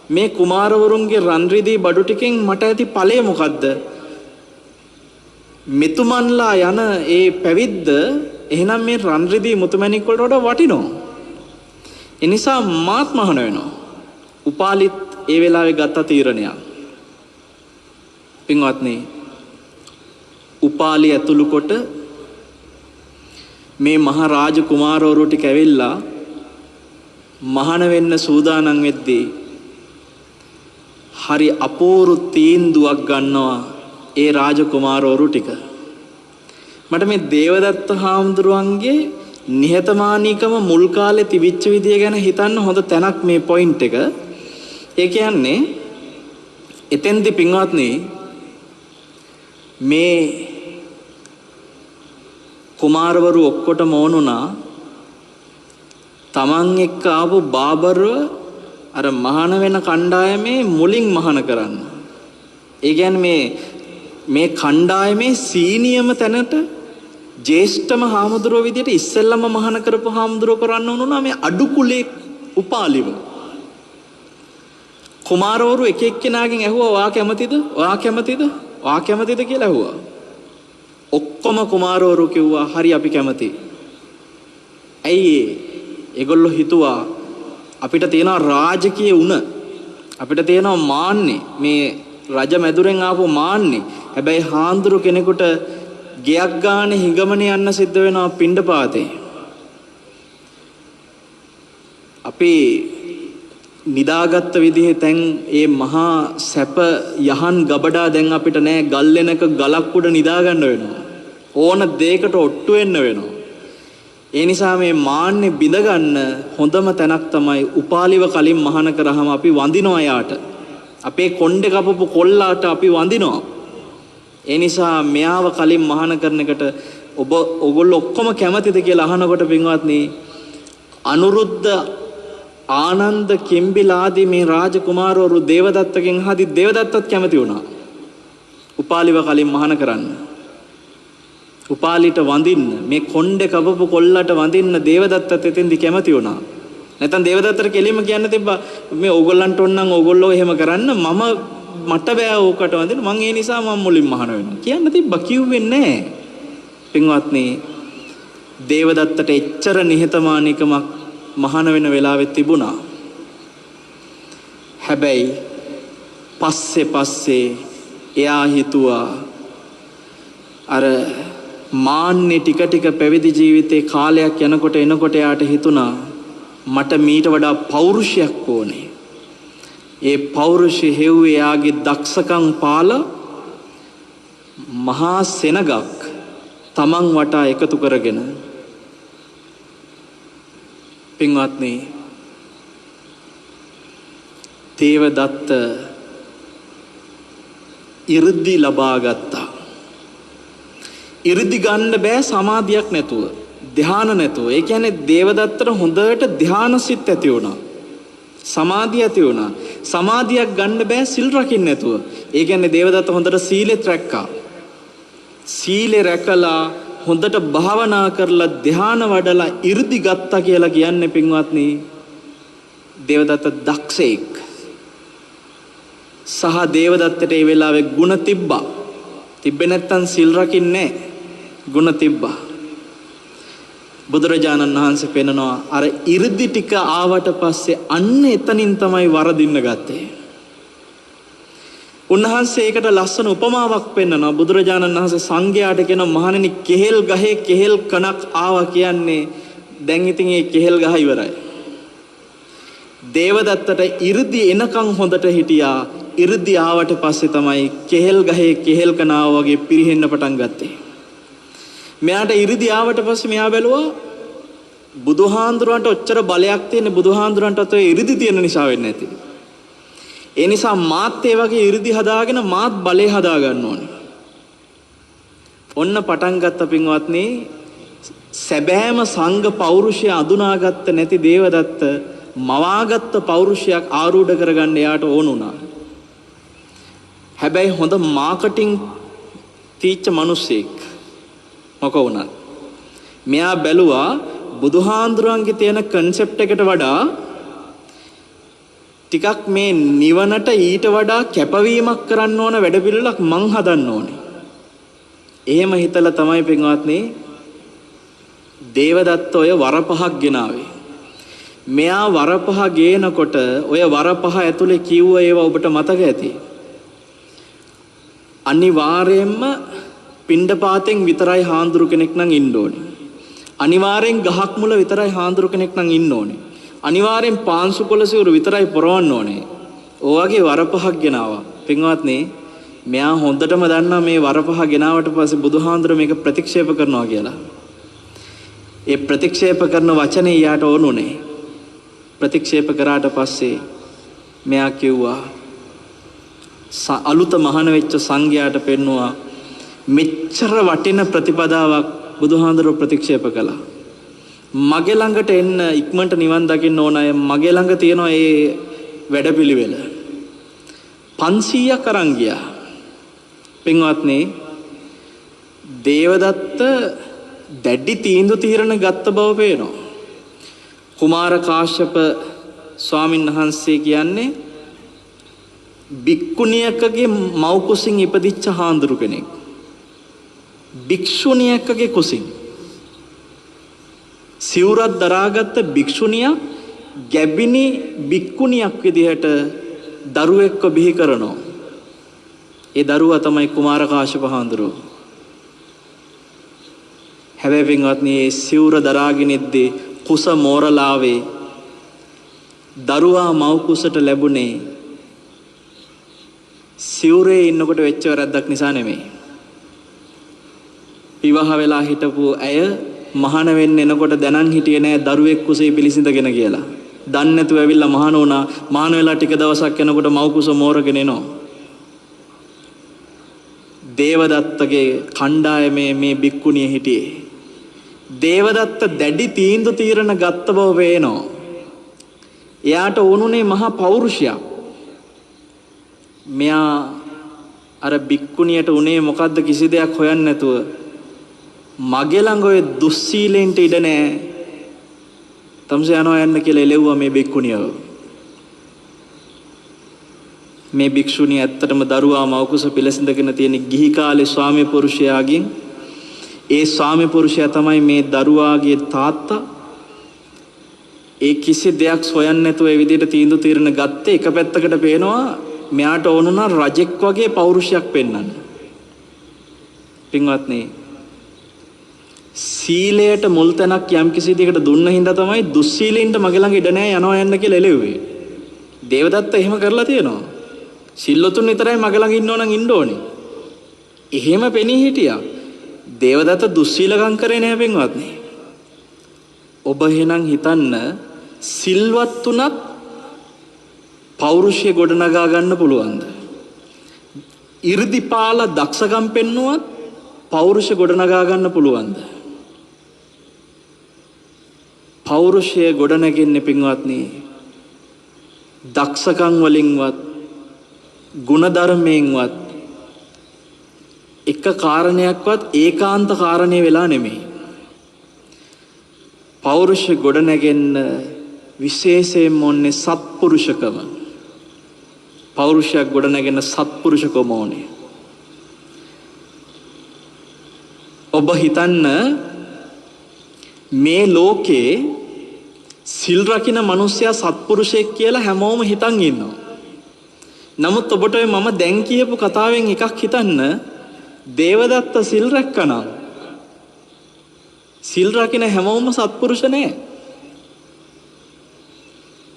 මේ කුමාරවරුන්ගේ රන් රිදී බඩු ටිකෙන් මට ඇති ඵලය මොකද්ද? මෙතුමන්ලා යන ඒ පැවිද්ද එහෙනම් මේ රන් රිදී මුතුමැණික් වලට වඩා වටිනවා. ඒ නිසා මාත් මහාන වෙනවා. උපාලිත් ඒ වෙලාවේ ගත්ත තීරණයක්. පින්වත්නි උපාලි ඇතුළු කොට මේ මහා රාජ කුමාරවරු ටික ඇවිල්ලා මහාන වෙන්න සූදානම් වෙද්දී හරි අපූර්ව තීන්දුවක් ගන්නවා ඒ රාජ කුමාරවරු ටික. මට මේ දේවදත්ත හාමුදුරුවන්ගේ නිහතමානීකම මුල් කාලේ තිබිච්ච විදිය ගැන හිතන්න හොඳ තැනක් මේ පොයින්ට් එක. ඒ කියන්නේ එතෙන්දි පින්වත්නි මේ කුමාරවරු ඔක්කොටම ඕනුණා තමන් එක්ක ආපු බාබරව අර මහාන වෙන කණ්ඩායමේ මුලින් මහාන කරන්න. ඒ කියන්නේ මේ කණ්ඩායමේ සීනියම තැනට ජේෂ්ඨම හාමුදුරුවෝ විදියට ඉස්සෙල්ලම මහාන කරපු හාමුදුරුවෝ කරන්න ඕනුණා මේ අඩු කුලේ උපාලිව. කුමාරවරු එක එක්කෙනාගෙන් ඇහුවා ඔයා කැමතිද? ඔයා කැමතිද? ඔයා කැමතිද කියලා ඇහුවා. ඔක්කොම කුමාරවරු කිව්වා හරි අපි කැමති. ඇයි ඒගොල්ලෝ හිතුවා අපිට තියෙනවා රාජකීය උණ. අපිට තියෙනවා මාන්නේ. මේ රජ මැදුරෙන් ආපු මාන්නේ. හැබැයි හාමුදුරු කෙනෙකුට ගෙයක් ගානේ හිඟමනේ යන්න සිද්ධ වෙනවා පිණ්ඩපාතේ. අපි නිදාගත්ත විදිහේ තැන් ඒ මහා සැප යහන් ගබඩා දැන් අපිට නෑ. ගල්ලෙනක ගලක් උඩ නිදා ගන්න වෙනවා. ඕන දෙයකට ඔට්ටු වෙන්න වෙනවා. ඒ නිසා මේ මාන්නේ බිඳ ගන්න හොඳම තැනක් තමයි උපාලිව කලින් මහාන කරාම අපි වඳිනවා යාට. අපේ කොණ්ඩේ කපපු කොල්ලාට අපි වඳිනවා. ඒ නිසා මෙයාව කලින් මහාන කරන එකට ඔගොල්ලෝ ඔක්කොම කැමතිද කියලා අහනකොට පින්වත්නි අනුරුද්ධ ආනන්ද කිම්බිලාදී මේ රාජකුමාරවරු දේවදත්තගෙන් අහදි දේවදත්තත් කැමති වුණා. උපාලිව කලින් මහාන කරන්න. උපාලිට වඳින්න මේ කොණ්ඩේ කපපු කොල්ලට වඳින්න දේවදත්තත් එතෙන්දි කැමති වුණා. නැත්නම් දේවදත්තට කෙලින්ම කියන්න තිබ්බා මේ ඕගොල්ලන්ට ඕනනම් ඕගොල්ලෝ එහෙම කරන්න මට බෑ ඕකට වඳින්න මං ඒ නිසා මම මුලින් මහාන වෙනවා කියන්න තිබ්බා කිව්වේ නැහැ. පින්වත්නි දේවදත්තට එච්චර නිහතමානීකමක් මහාන වෙන වෙලාවෙත් තිබුණා. හැබැයි පස්සේ එයා හිතුවා අර මාන්නේ ටික ටික පැවිදි ජීවිතේ කාලයක් යනකොට එනකොට එයාට හිතුණා මට මීට වඩා පෞරුෂයක් ඕනේ. ඒ පෞරුෂය හෙව්වේ එයාගේ දක්ෂකම් පාල මහා සෙනගක් තමන් වටා එකතු කරගෙන. පින්වත්නි දේවදත්ත 이르දි ලබා ගත්තා. 이르දි ගන්න බෑ සමාධියක් නැතුව, ධ්‍යාන නැතුව. ඒ කියන්නේ දේවදත්තට හොඳට ධ්‍යානසිත ඇති වුණා. සමාධිය ඇති වුණා. සමාධියක් ගන්න බෑ සිල් රකින්න නැතුව. ඒ කියන්නේ දේවදත්ත හොඳට සීලෙත් රැක්කා. සීලේ රැකලා හොඳට භාවනා කරලා ධ්‍යාන වඩලා 이르දි ගත්තා කියලා කියන්නේ පින්වත්නි දේවදත්ත දක්ෂයෙක්. සහ දේවදත්තට ඒ වෙලාවේ ಗುಣ තිබ්බා. තිබ්බේ නැත්තම් සිල් රකින්නේ ಗುಣ තිබ්බා. බුදුරජාණන් වහන්සේ පෙන්නනවා අර 이르දි ටික ආවට පස්සේ අන්න එතනින් තමයි වරදින්න ගත්තේ. උන්වහන්සේ ඒකට ලස්සන උපමාවක් පෙන්නනවා. බුදුරජාණන් වහන්සේ සංඝයාට කියන මහණෙනි කෙහෙල් ගහේ කෙහෙල් කණක් ආවා කියන්නේ දැන් ඉතින් ඒ කෙහෙල් ගහ ඉවරයි. දේවදත්තට 이르දි එනකන් හොඳට හිටියා. 이르දි ආවට පස්සේ තමයි කෙහෙල් ගහේ කෙහෙල් කණ ආවා වගේ පිරිහෙන්න පටන් ගත්තේ. මෙයාට 이르දි ආවට පස්සේ මෙයා බැලුවා බුදුහාඳුරන්ට ඔච්චර බලයක් තියෙන බුදුහාඳුරන්ටත් ඔය 이르දි තියෙන නිසා වෙන්නේ නැති. ඒ නිසා මාත් ඒ වගේ 이르දි හදාගෙන මාත් බලේ හදා ගන්න ඕනේ. ඔන්න පටන් ගත්ත පින්වත්නි සැබෑම සංඝ පෞරුෂය අඳුනාගත්ත නැති දේවදත්ත මවාගත්ත පෞරුෂයක් ආරූඪ කරගන්න එයාට ඕන වුණා. හැබැයි හොඳ මාකටිං තීච්ච මිනිස්සෙක් මොක වුණත් මෙයා බැලුවා බුදුහාඳුරන්ගේ තියෙන කන්සෙප්ට් එකට වඩා ටිකක් මේ නිවනට ඊට වඩා කැපවීමක් කරන්න ඕන වැඩපිළිවෙලක් මං හදන්න ඕනේ. එහෙම හිතලා තමයි පින්වත්නි දේවදත්ත ඔය වරපහක් ගෙනාවේ. මෙයා වරපහ ගේනකොට ඔය වරපහ ඇතුලේ කිව්ව ඒවා ඔබට මතක ඇති. අනිවාර්යයෙන්ම පිණ්ඩපාතෙන් විතරයි හාඳුරු කෙනෙක් නම් ඉන්න ඕනේ. අනිවාර්යෙන් ගහක් මුල විතරයි හාඳුරු කෙනෙක් නම් ඉන්න ඕනේ. අනිවාර්යෙන් පාංශු කොළ සිවුරු විතරයි පොරවන්න ඕනේ. ඔයගේ වරපහක් ගෙනාවා. පින්වත්නි මෙයා හොඳටම දන්නා මේ වරපහ ගෙනාවට පස්සේ බුදුහාඳුර මේක ප්‍රතික්ෂේප කරනවා කියලා. ඒ ප්‍රතික්ෂේප කරන වචනේ යාට ඕනුනේ. ප්‍රතික්ෂේප කරාට පස්සේ මෙයා කිව්වා අලුත මහාන වෙච්ච සංඝයාට පෙන්නවා මෙච්චර වටින ප්‍රතිපදාවක් බුදුහාඳුර ප්‍රතික්ෂේප කළා. මගේ ළඟට එන්න ඉක්මනට නිවන් දකින්න ඕන අය මගේ ළඟ තියෙනවා ඒ වැඩපිළිවෙල. 500ක් අරන් ගියා. පින්වත්නි දේවදත්ත දැඩි තීන්දුව తీරන ගත්ත බව පේනවා. කුමාර කාශ්‍යප ස්වාමීන් වහන්සේ කියන්නේ භික්ඛුණියකගේ මව් කුසින් ඉපදිච්ච හාඳුරු කෙනෙක්. භික්ෂුණියකගේ කුසින් සිවුරක් දරාගත්ත භික්ෂුණියක් ගැබිනි භික්ඛුණියක් විදිහට දරුවෙක්ව බිහි කරනවා. ඒ දරුවා තමයි කුමාර කාශ්‍යප හාමුදුරුවෝ. හැබැයි පින්වත්නි මේ සිවුර දරාගෙන ඉද්දී කුස මෝරලාවේ දරුවා මව් කුසට ලැබුණේ සිවුරේ ඉන්නකොට වෙච්ච වැරද්දක් නිසා නෙමෙයි. විවාහ වෙලා හිටපු ඇය මහාන වෙන්න එනකොට දැනන් හිටියේ නෑ දරුවෙක් කුසේ පිළිසිඳගෙන කියලා. දන්නේ නැතුව ඇවිල්ලා මහාන වුණා. මහාන වෙලා ටික දවසක් යනකොට මව්කුස මෝරගෙන එනවා. දේවදත්තගේ කණ්ඩායමේ මේ බික්කුණිය හිටියේ. දේවදත්ත දැඩි තීන්දුව తీරන ගත්ත බව පේනවා. එයාට ඕනුනේ මහා පෞරුෂයක්. මෙයා අර බික්කුණියට උනේ මොකද්ද කිසි දෙයක් හොයන්නේ නැතුව මගේ ළඟ ඔය දුස්සීලෙන්ට ඉඩ නැහැ. තමසේ යනවා යන්න කියලා එළෙව්වා මේ බික්කුණියව. මේ භික්ෂුණිය ඇත්තටම දරුවා මවකුස පිළිසිඳගෙන තියෙන ගිහි කාලේ ස්වාමි පුරුෂයාගෙන් ඒ ස්වාමි පුරුෂයා තමයි මේ දරුවාගේ තාත්තා. ඒ කිසි දෙයක් හොයන්නේ නැතුව ඒ විදිහට තීන්දුව తీරන ගත්තේ. එක පැත්තකට පේනවා මෙයාට ඕනුණා රජෙක් වගේ පෞරුෂයක් පෙන්වන්න. පින්වත්නි සීලයට මුල් තැනක් යම් කිසි දෙයකට දුන්න හින්දා තමයි දුස්සීලෙන්ට මගේ ළඟ ඉඩ නැහැ යනවා යන්න කියලා එළෙව්වේ. දේවදත්ත එහෙම කරලා තියෙනවා. සිල්ලොතුන් විතරයි මගේ ළඟ ඉන්න ඕන නම් ඉන්න ඕනේ. එහෙම පෙනී හිටියා. දේවදත්ත දුස්සීලකම් කරේ නැහැ පින්වත්නි. ඔබ එහෙනම් හිතන්න සිල්වත් තුනක් පෞරුෂය ගොඩනගා ගන්න පුළුවන්ද? 이르දිපාල දක්ෂකම් පෙන්නුවත් පෞරුෂය ගොඩනගා ගන්න පුළුවන්ද? පෞරුෂය ගොඩනගන්නේ පින්වත්නි දක්ෂකම් වලින්වත් ගුණධර්මයෙන්වත් එක කාරණයක්වත් ඒකාන්ත කාරණේ වෙලා නෙමෙයි. පෞරුෂය ගොඩනගෙන්න විශේෂයෙන්ම ඕනේ සත්පුරුෂකම. පෞරුෂයක් ගොඩනගෙන සත්පුරුෂකම ඕනේ. ඔබ හිතන්න මේ ලෝකේ සිල් රකින්න මිනිස්සයා සත්පුරුෂයෙක් කියලා හැමෝම හිතන් ඉන්නවා. නමුත් ඔබට මම දැන් කියපු කතාවෙන් එකක් හිතන්න. දේවදත්ත සිල් රැක්කනම් සිල් රකින්න හැමෝම සත්පුරුෂ නෑ.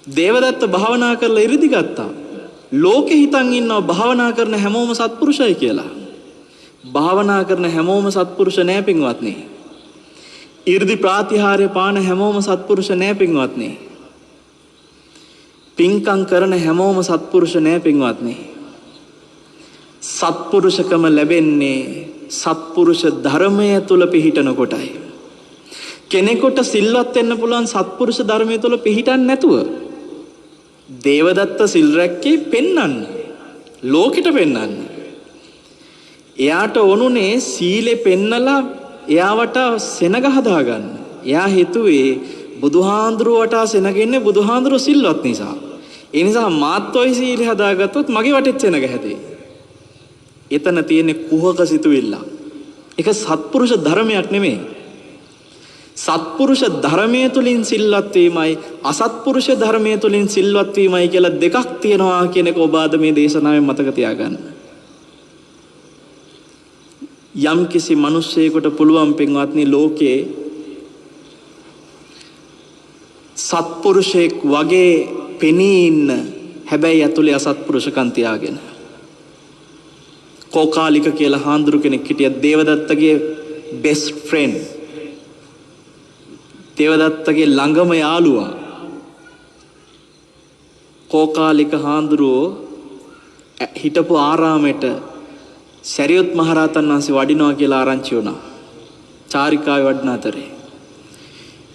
දේවදත්ත භාවනා කරලා ඉරිදි ගත්තා. ලෝකෙ හිතන් ඉන්නවා භාවනා කරන හැමෝම සත්පුරුෂයි කියලා. භාවනා කරන හැමෝම සත්පුරුෂ නෑ පින්වත්නි. 이르දි ප්‍රාතිහාර්ය පාන හැමෝම සත්පුරුෂ නෑ පින්වත්නි. පින්කම් කරන හැමෝම සත්පුරුෂ නෑ පින්වත්නි. සත්පුරුෂකම ලැබෙන්නේ සත්පුරුෂ ධර්මය තුල පිහිටන කොටයි. කෙනෙකුට සිල්වත් වෙන්න පුළුවන් සත්පුරුෂ ධර්මය තුල පිහිටන්නේ නැතුව. දේවදත්ත සිල් රැක්කේ පෙන්වන්න. ලෝකෙට පෙන්වන්න. එයාට ඕනුනේ සීලේ පෙන්නලා එයාවට සෙනග හදාගන්න. එයා හිතුවේ බුදුහාඳුරුවට සෙනගෙන්නේ බුදුහාඳුරු සිල්වත් නිසා. ඒ නිසා මාත් ඔය සීලේ හදාගත්තොත් මගේ වටෙත් සෙනග හැදේ. එතන තියෙන කුහක සිතුවිල්ල. ඒක සත්පුරුෂ ධර්මයක් නෙමෙයි. සත්පුරුෂ ධර්මයේ තුලින් සිල්වත් වීමයි අසත්පුරුෂ ධර්මයේ තුලින් සිල්වත් වීමයි කියලා දෙකක් තියෙනවා කියන එක ඔබ ආද මේ දේශනාවෙන් මතක තියාගන්න. යම් කිසි මිනිසෙකුට පුළුවන් පින්වත්නි ලෝකේ සත්පුරුෂයෙක් වගේ පෙනී ඉන්න හැබැයි ඇතුලේ අසත්පුරුෂකම් තියාගෙන. කෝකාලික කියලා හාමුදුරු කෙනෙක් හිටියා දේවදත්තගේ බෙස්ට් ෆ්‍රෙන්ඩ්. දේවදත්තගේ ළඟම යාළුවා. කෝකාලික හාමුදුරුවෝ හිටපු ආරාමෙට සරියුත් මහරහතන් වහන්සේ වඩිනවා කියලා ආරංචි වුණා. චාරිකාවේ වඩින අතරේ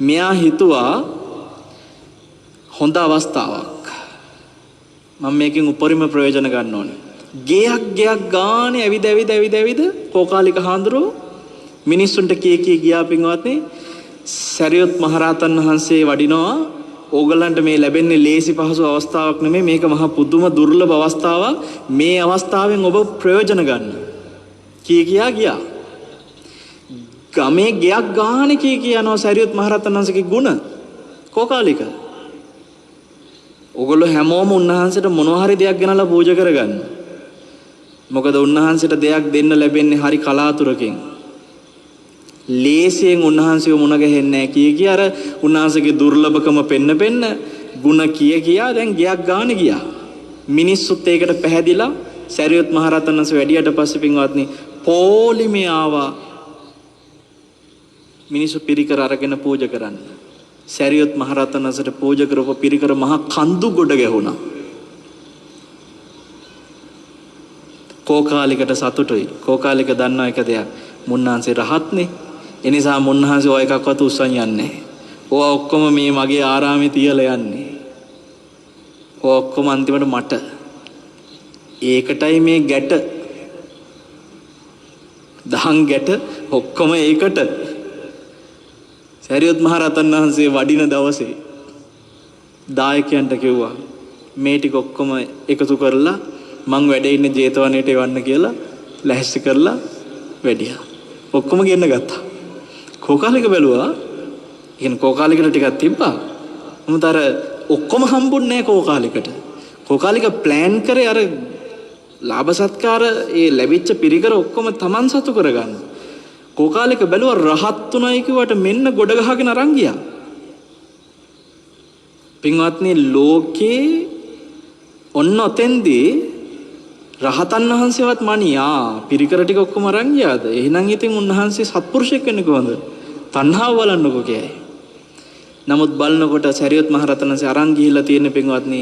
මෙයා හිතුවා හොඳ අවස්ථාවක්. මම මේකෙන් උපරිම ප්‍රයෝජන ගන්න ඕනේ. ගෙයක් ගානේ ඇවිද කෝකාලික හාමුදුරුවෝ මිනිස්සුන්ට කී ගියා පින්වත්නි සරියුත් මහරහතන් වහන්සේ වඩිනවා. ඕගලන්ට මේ ලැබෙන්නේ ලේසි පහසු අවස්ථාවක් නෙමෙයි. මේක මහා පුදුම දුර්ලභ අවස්ථාවක්. මේ අවස්ථාවෙන් ඔබ ප්‍රයෝජන ගන්න. ගියා. ගමේ ගෙයක් ගානේ කියනවා සරියුත් මහරහතන් වහන්සේගේ ගුණ. කෝකාලික. ඕගොල්ලෝ හැමෝම උන්වහන්සේට මොනවා හරි දෙයක් ගෙනලා පූජා කරගන්න. මොකද උන්වහන්සේට දෙයක් දෙන්න ලැබෙන්නේ හරි කලාතුරකින්. ලේසියෙන් උන්වහන්සේව මුණ ගැහෙන්නේ නැහැ අර උන්වහන්සේගේ දුර්ලභකම පෙන්න ಗುಣ කියා දැන් ගියක් ගානේ ගියා. මිනිස්සුත් ඒකට පැහැදිලා සරියුත් මහරහතන් වහන්සේ වැඩියට පස්සේ පින්වත්නි පොලිමේ ආවා මිනිස්සු පිරිකර අරගෙන පූජා කරන්න. සැරියොත් මහරහතන් වහන්සේට පූජා කරපු පිරිකර මහා කඳු ගොඩ ගැහුණා. කෝකාලිකට සතුටුයි. කෝකාලික දන්නා එක දෙයක්. මුන්නාන්සේ රහත්නේ. ඒ නිසා මුන්නාන්සේ ඔය එකක්වත් උස්සන් යන්නේ නැහැ. ඕවා ඔක්කොම මේ මගේ ආරාමේ තියලා යන්නේ. ඕවා ඔක්කොම අන්තිමට මට. ඒකටයි මේ ගැට. දහං ගැට ඔක්කොම ඒකට. සරියුත් මහරහතන් වහන්සේ වඩින දවසේ දායකයන්ට කිව්වා මේ ටික ඔක්කොම එකතු කරලා මං වැඩ ඉන්න ජේතවනයේට එවන්න කියලා ලැහැස්ති කරලා වැඩියා. ඔක්කොම ගෙන්න ගත්තා. කෝකාලික බැලුවා. ඉතින් කෝකාලිකට ටිකක් තිබ්බා. මොකද අර ඔක්කොම හම්බුන්නේ නැහැ කෝකාලිකට. කෝකාලික ප්ලෑන් කරේ අර ලාභ සත්කාර ඒ ලැබිච්ච පිරිකර ඔක්කොම Taman සතු කරගන්න. කෝකාලික බැලුවා රහත් තුනයි කිව්වට මෙන්න ගොඩ ගහගෙන අරන් ගියා. පින්වත්නි ලෝකේ ඔන්න ඔතෙන්දී රහතන් වහන්සේවත් මනියා පිරිකර ටික ඔක්කොම අරන් ගියාද? එහෙනම් ඉතින් උන්වහන්සේ සත්පුරුෂයෙක් වෙන්නේ කොහොමද? තණ්හාව බලන්නකෝ කියයි. නමුත් බලනකොට සරියුත් මහරහතන් වහන්සේ අරන් ගිහිල්ලා තියෙන පින්වත්නි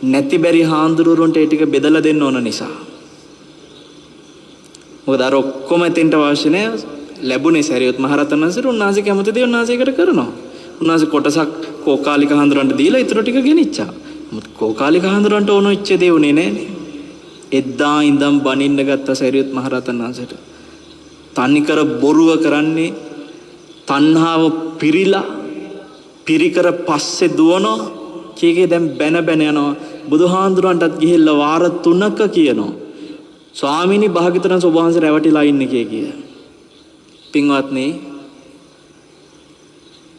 නැති බැරි හාමුදුරුවන්ට ඒ ටික බෙදලා දෙන්න ඕන නිසා. මොකද අර ඔක්කොම එතෙන්ට අවශ්‍ය නැහැ. ලැබුණේ සරියුත් මහරහතන් වහන්සේට උන්වහන්සේ කැමති දේ උන්වහන්සේකට කරනවා. උන්වහන්සේ කොටසක් කෝකාලික හාමුදුරන්ට දීලා ඊටු ටික ගෙනිච්චා. මොකද කෝකාලික හාමුදුරන්ට ඕන ඉච්ච දේ උනේ නැහනේ. එදා ඉඳන් බනින්න ගත්ත සරියුත් මහරහතන් වහන්සේට. තනිකර බොරුව කරන්නේ තණ්හාව පිරිලා පිරිකර පස්සේ දුවනවා. කීකේ දැන් බැන බැන යනවා. බුදුහාඳුරන්ටත් ගිහිල්ලා වාර 3ක කියනවා. ස්වාමීනි භාග්‍යවතුන් ඔබ වහන්සේ රැවටිලා ඉන්නේ කිය. පින්වත්නි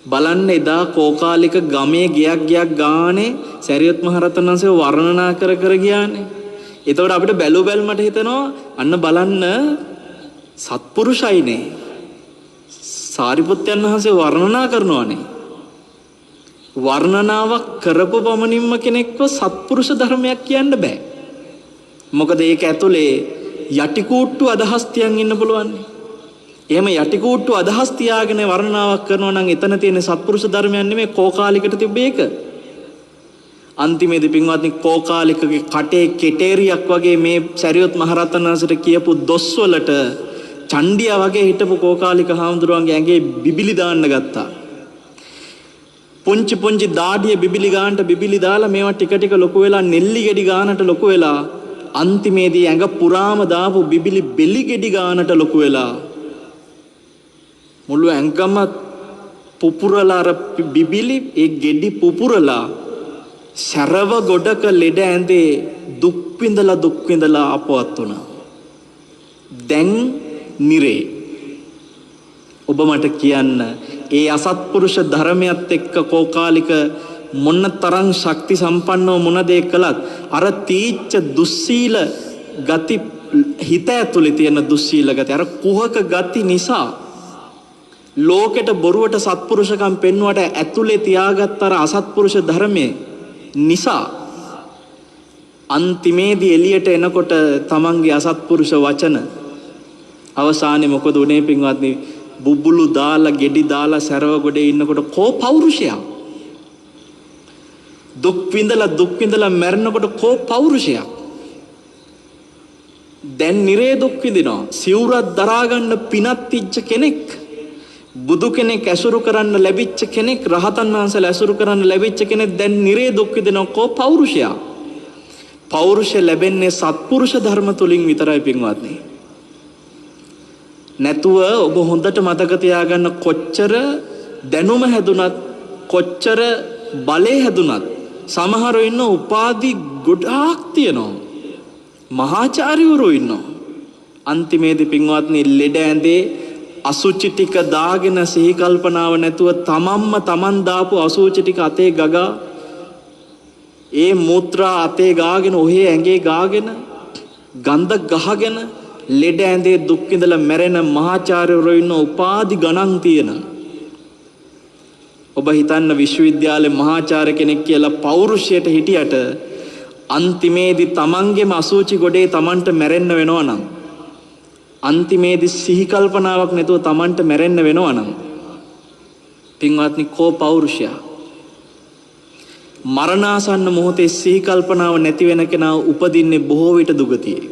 බලන්න එදා කෝකාලික ගමේ ගියක් ගානේ සරියුත් මහරහතන් වහන්සේ වර්ණනා කර කර ගියානේ. එතකොට අපිට බැලු බැලමට හිතෙනවා අන්න බලන්න සත්පුරුෂයිනේ. සාරිපුත්යන් වහන්සේ වර්ණනා කරනවානේ. වර්ණනාවක් කරපු පමණින්ම කෙනෙක්ව සත්පුරුෂ ධර්මයක් කියන්න බෑ. මොකද ඒක ඇතුලේ යටිකූට්ටු අදහස් තියන් ඉන්න පුළුවන්. එහෙම යටිකූට්ටු අදහස් තියාගෙන වර්ණනාවක් කරනවා නම් එතන තියෙන සත්පුරුෂ ධර්මයක් නෙමෙයි කෝකාලිකට තිබ්බේ ඒක. අන්තිමේදී පින්වත්නි කෝකාලිකගේ කටේ කෙටේරියක් වගේ මේ සරියුත් මහරහතන් වහන්සේට කියපු දොස් වලට චණ්ඩියා වගේ හිටපු කෝකාලික හාමුදුරුවන්ගේ ඇඟේ බිබිලි දාන්න ගත්තා. පුංචි දාඩිය බිබිලි ගානට බිබිලි දාලා මේවා ටික ටික ලොකු වෙලා නෙල්ලි ගෙඩි ගානට ලොකු වෙලා අන්තිමේදී ඇඟ පුරාම දාපු බිබිලි බෙලි ගෙඩි ගානට ලොකු වෙලා මුළු ඇඟම පුපුරලා අර බිබිලි ඒ ගෙඩි පුපුරලා සරව ගොඩක ලෙඩ ඇඳේ දුක් විඳලා අපවත් වුණා. දැන් නිරේ ඔබ මට කියන්න ඒ අසත්පුරුෂ ධර්මයත් එක්ක කෝකාලික මොන තරම් ශක්ති සම්පන්නව මොන දේ කළත් අර තීච්ඡ දුස්සීල ගති හිත ඇතුලේ තියෙන දුස්සීල ගති අර කුහක ගති නිසා ලෝකෙට බොරුවට සත්පුරුෂකම් පෙන්වුවට ඇතුලේ තියාගත්ත අර අසත්පුරුෂ ධර්මයේ නිසා අන්තිමේදී එළියට එනකොට තමන්ගේ අසත්පුරුෂ වචන අවසානයේ මොකද උනේ පින්වත්නි බුබුලු දාලා ගෙඩි දාලා සරව ගොඩේ ඉන්නකොට කෝ පෞරුෂයා දුක් විඳලා මැරෙනකොට කෝ පෞරුෂයා දැන් නිරේ දුක් විඳිනවා සිවුරක් දරා ගන්න පිනත් තිච්ච කෙනෙක් බුදු කෙනෙක් ඇසුරු කරන්න ලැබිච්ච කෙනෙක් රහතන් වහන්සේලා ඇසුරු කරන්න ලැබිච්ච කෙනෙක් දැන් නිරේ දුක් විඳිනවා කෝ පෞරුෂයා පෞරුෂය ලැබෙන්නේ සත්පුරුෂ ධර්ම තුලින් විතරයි පින්වත්නි නැතුව ඔබ හොඳට මතක තියාගන්න කොච්චර දැනුම හැදුනත් කොච්චර බලේ හැදුනත් සමහරව ඉන්න උපාධි ගොඩාක් තියෙනවා මහාචාර්යවරු ඉන්නවා අන්තිමේදී පින්වත්නි ලෙඩ ඇඳේ අසුචි ටික දාගෙන සිහි කල්පනාව නැතුව තමන් දාපු අසුචි ටික අතේ ගගා ඒ මුත්‍රා අතේ ගාගෙන ඔහේ ඇඟේ ගාගෙන ගඳ ගහගෙන ලෙඩ ඇඳේ දුක් විඳලා මැරෙන මහාචාර්යවරු ඉන්න උපාධි ගණන් තියෙන ඔබ හිතන්න විශ්වවිද්‍යාලේ මහාචාර්ය කෙනෙක් කියලා පෞරුෂයට හිටියට අන්තිමේදී තමන්ගේම අසුචි ගොඩේ තමන්ට මැරෙන්න වෙනවා නම් අන්තිමේදී සිහි කල්පනාවක් නැතුව තමන්ට මැරෙන්න වෙනවා නම් පින්වත්නි කෝ පෞරුෂයා මරණාසන්න මොහොතේ සිහි කල්පනාව නැති වෙන කෙනා උපදින්නේ බොහෝ විට දුගතියේ.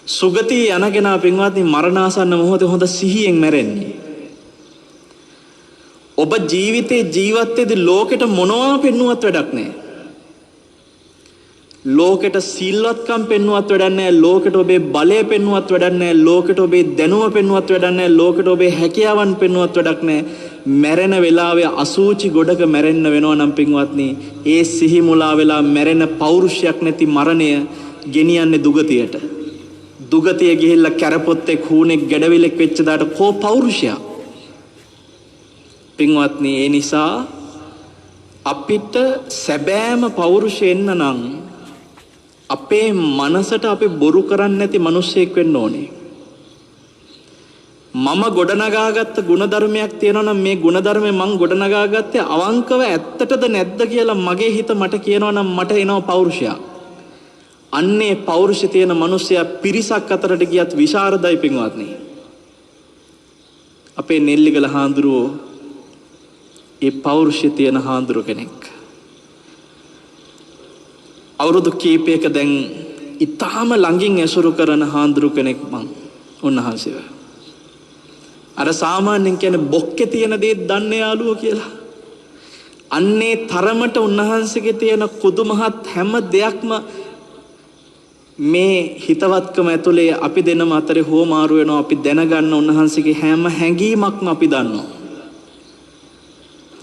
සුගතිය යන කෙනා පින්වත්නි මරණාසන්න මොහොතේ හොඳ සිහියෙන් මැරෙන්නේ. ඔබ ජීවිතේ ජීවත් වෙද්දී ලෝකෙට මොනවා පෙන්නුවත් වැඩක් නැහැ. ලෝකෙට සිල්වත්කම් පෙන්නුවත් වැඩක් නැහැ. ලෝකෙට ඔබේ බලය පෙන්නුවත් වැඩක් නැහැ. ලෝකෙට ඔබේ දැනුම පෙන්නුවත් වැඩක් නැහැ. ලෝකෙට ඔබේ හැකියාවන් පෙන්නුවත් වැඩක් නැහැ. මැරෙන වෙලාවේ අසූචි ගොඩක මැරෙන්න වෙනවා නම් පින්වත්නි ඒ සිහි මුලා වෙලා මැරෙන පෞරුෂයක් නැති මරණය ගෙනියන්නේ දුගතියට. දුගතිය ගිහිල්ලා කැරපොත්තෙක් හුණෙක් ගැඩවිලෙක් වෙච්ච දාට කෝ පෞරුෂය. පින්වත්නි ඒ නිසා අපිට සැබෑම පෞරුෂය එන්න නම් අපේ මනසට අපි බොරු කරන්නේ නැති මිනිසෙක් වෙන්න ඕනේ. මම ගොඩනගාගත්ත ಗುಣධර්මයක් තියෙනවා නම් මේ ಗುಣධර්මය මං ගොඩනගාගත්තේ අවංකව ඇත්තටද නැද්ද කියලා මගේ හිත මට කියනවා නම් මට එනවා පෞරුෂය. අන්නේ පෞරුෂය තියෙන මිනිසයා පිරිසක් අතරට ගියත් විශාරදයි පින්වත්නි. අපේ නෙල්ලිගල හාඳුරුවෝ ඒ පෞරුෂය තියෙන හාඳුරු කෙනෙක්. අවුරුදු කීපයක දැන් ඊටාම ළඟින් ඇසුරු කරන හාඳුරු කෙනෙක් මං උන්වහන්සේව. අර සාමාන්‍යයෙන් කියන්නේ බොක්කේ තියෙන දේ දන්නේ යාළුවෝ කියලා. අන්නේ තරමට උන්වහන්සේගේ තියෙන කුදුමහත් හැම දෙයක්ම මේ හිතවත්කම ඇතුලේ අපි දෙනම අතරේ හෝමාරු වෙනවා. අපි දැනගන්න උන්වහන්සේගේ හැම හැඟීමක්ම අපි දන්නවා.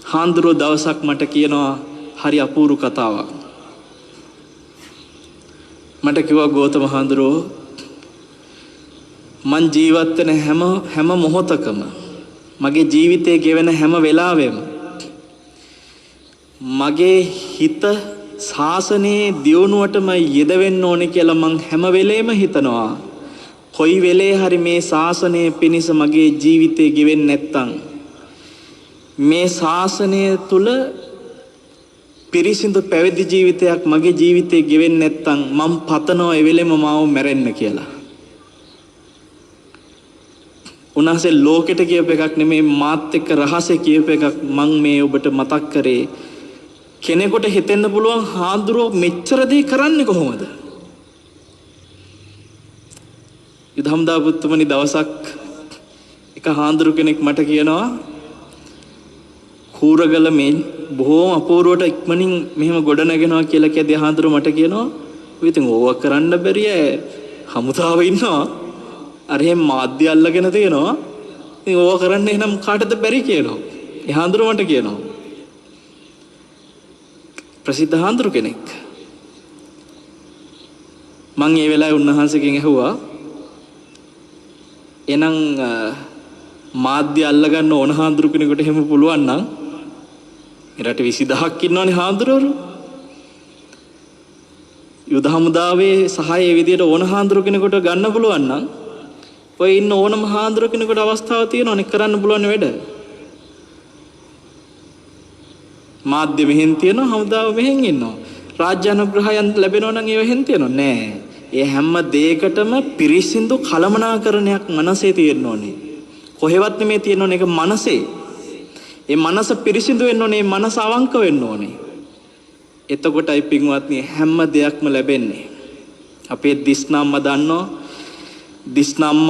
හාඳුරු දවසක් මට කියනවා හරි අපූර්ව කතාවක්. මට කිව්වා ගෞතම හාඳුරෝ මං ජීවත් වෙන හැම මොහොතකම මගේ ජීවිතයේ ගෙවෙන හැම වෙලාවෙම මගේ හිත ශාසනයේ දියුණුවටම යෙදවෙන්න ඕනේ කියලා මං හැම වෙලේම හිතනවා. කොයි වෙලේ හරි මේ ශාසනය පිණිස මගේ ජීවිතේ ගෙවෙන්නේ නැත්තම් මේ ශාසනය තුල පිරිසිදු පැවිදි ජීවිතයක් මගේ ජීවිතේ ගෙවෙන්නේ නැත්තම් මම පතනවා ඒ වෙලෙම මාව මැරෙන්න කියලා. උන්වහන්සේ ලෝකෙට කියප එකක් නෙමෙයි මාත් එක්ක රහසේ කියප එකක් මං මේ ඔබට මතක් කරේ. කෙනෙකුට හිතෙන්න පුළුවන් හාඳුරෝ මෙච්චර දේ කරන්නේ කොහොමද? යුදහම්දා පුත්තුමනි දවසක් එක හාඳුරු කෙනෙක් මට කියනවා කූරගල මේ බොහෝම අපූර්වට ඉක්මනින් මෙහෙම ගොඩ නැගෙනවා කියලා කියදී හාඳුරු මට කියනවා ඔය ඉතින් ඕවා කරන්න බැරිය හමුදාව ඉන්නවා අර එහෙම මාධ්‍ය අල්ලගෙන තියෙනවා ඉතින් ඕවා කරන්න එහෙනම් කාටද බැරි කියනවා ඒ හාඳුරු මට කියනවා ප්‍රසිද්ධ හාඳුරු කෙනෙක් මං ඒ වෙලාවේ උන්වහන්සේගෙන් ඇහුවා එහෙනම් මාධ්‍ය අල්ලගන්න ඕන හාඳුරු කෙනෙකුට එහෙම පුළුවන් නම් රට 20000ක් ඉන්නවනේ හාඳුරුවරු යුද හමුදාවේ සහාය ඒ විදියට ඕන හාඳුරු කෙනෙකුට ගන්න පුළුවන් නම් ඔය ඉන්න ඕනම හාඳුරු කෙනෙකුට අවස්ථාව තියෙනවනේ කරන්න පුළුවන් වැඩ මාධ්‍ය මෙහෙන් තියෙනවා හමුදාව මෙහෙන් ඉන්නවා රාජ්‍ය අනුග්‍රහයන් ලැබෙනවා නම් ඒව හෙන් තියෙනවා නෑ ඒ හැම දෙයකටම පිරිසිදු කලමනාකරණයක් මනසේ තියෙන්න ඕනේ කොහෙවත් නෙමෙයි තියෙන්න ඕනේ ඒක මනසේ ඒ මනස පිරිසිදු වෙන්න ඕනේ මනස අවංක වෙන්න ඕනේ එතකොටයි පින්වත්නි හැම දෙයක්ම ලැබෙන්නේ අපේ දිස්නම්ම දන්නෝ දිස්නම්ම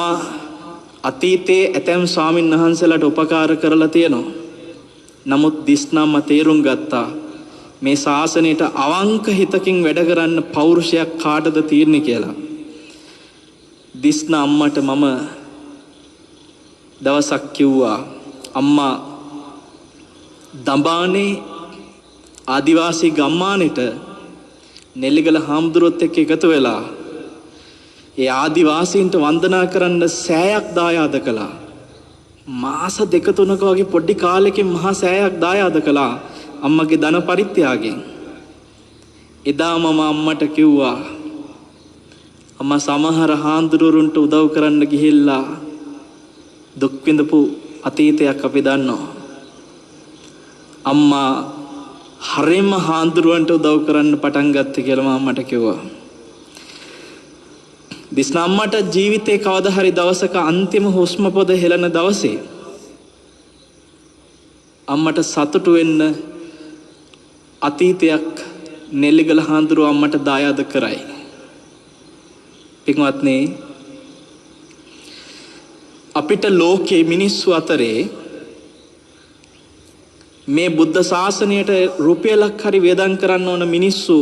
අතීතයේ ඇතැම් ස්වාමීන් වහන්සේලාට උපකාර කරලා තියෙනවා නමුත් දිස්නම්ම තේරුම් ගත්තා මේ ශාසනයට අවංක හිතකින් වැඩ කරන්න පෞරුෂයක් කාටද තියෙන්නේ කියලා දිස්නම්මට මම දවසක් කිව්වා අම්මා දඹානේ ආදිවාසී ගම්මානෙට නෙල්ලිගල හාමුදුරුවොත් එක්ක එකතු වෙලා ඒ ආදිවාසීන්ට වන්දනා කරන්න සෑයක් දායාද කළා මාස 2-3ක වගේ පොඩි කාලෙකින් මහා සෑයක් දායාද කළා අම්මගේ ධන පරිත්‍යාගයෙන් එදා මම අම්මට කිව්වා අම්මා සමහර හාමුදුරුවන්ට උදව් කරන්න ගිහිල්ලා දුක් විඳපු අතීතයක් අපි දන්නවා අම්මා හරිම හාමුදුරුවන්ට උදව් කරන්න පටන් ගත්තේ කියලා මම අම්මට කිව්වා දිස්නම්මට ජීවිතේ කවදා හරි දවසක අන්තිම හුස්ම පොද හෙලන දවසේ අම්මට සතුටු වෙන්න අතීතයක් නෙල්ලිගල හාමුදුරුවෝ අම්මට දායාද කරයි. පින්වත්නි, අපිට ලෝකයේ මිනිස්සු අතරේ මේ බුද්ධ ශාසනයට රුපියලක් හරි වේදම් කරන්න ඕන මිනිස්සු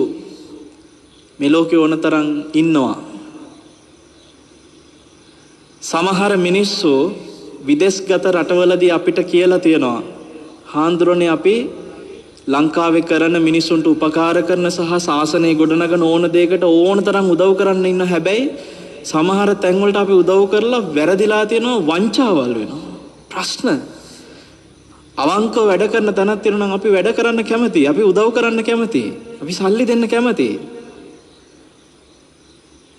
මේ ලෝකේ ඕන තරම් ඉන්නවා. සමහර මිනිස්සු විදේශගත රටවලදී අපිට කියලා තියෙනවා, හාමුදුරනේ අපි ලංකාවේ කරන මිනිසුන්ට උපකාර කරන සහ ශාසනය ගොඩනගන ඕන දෙයකට ඕන තරම් උදව් කරන්න ඉන්න. හැබැයි සමහර තැන්වලට අපි උදව් කරලා වැරදිලා තියෙනවා, වංචාවල් වෙනවා. ප්‍රශ්න අවංකව වැඩ කරන තැනක් තියෙනවා නම් අපි වැඩ කරන්න කැමතියි, අපි උදව් කරන්න කැමතියි, අපි සල්ලි දෙන්න කැමතියි.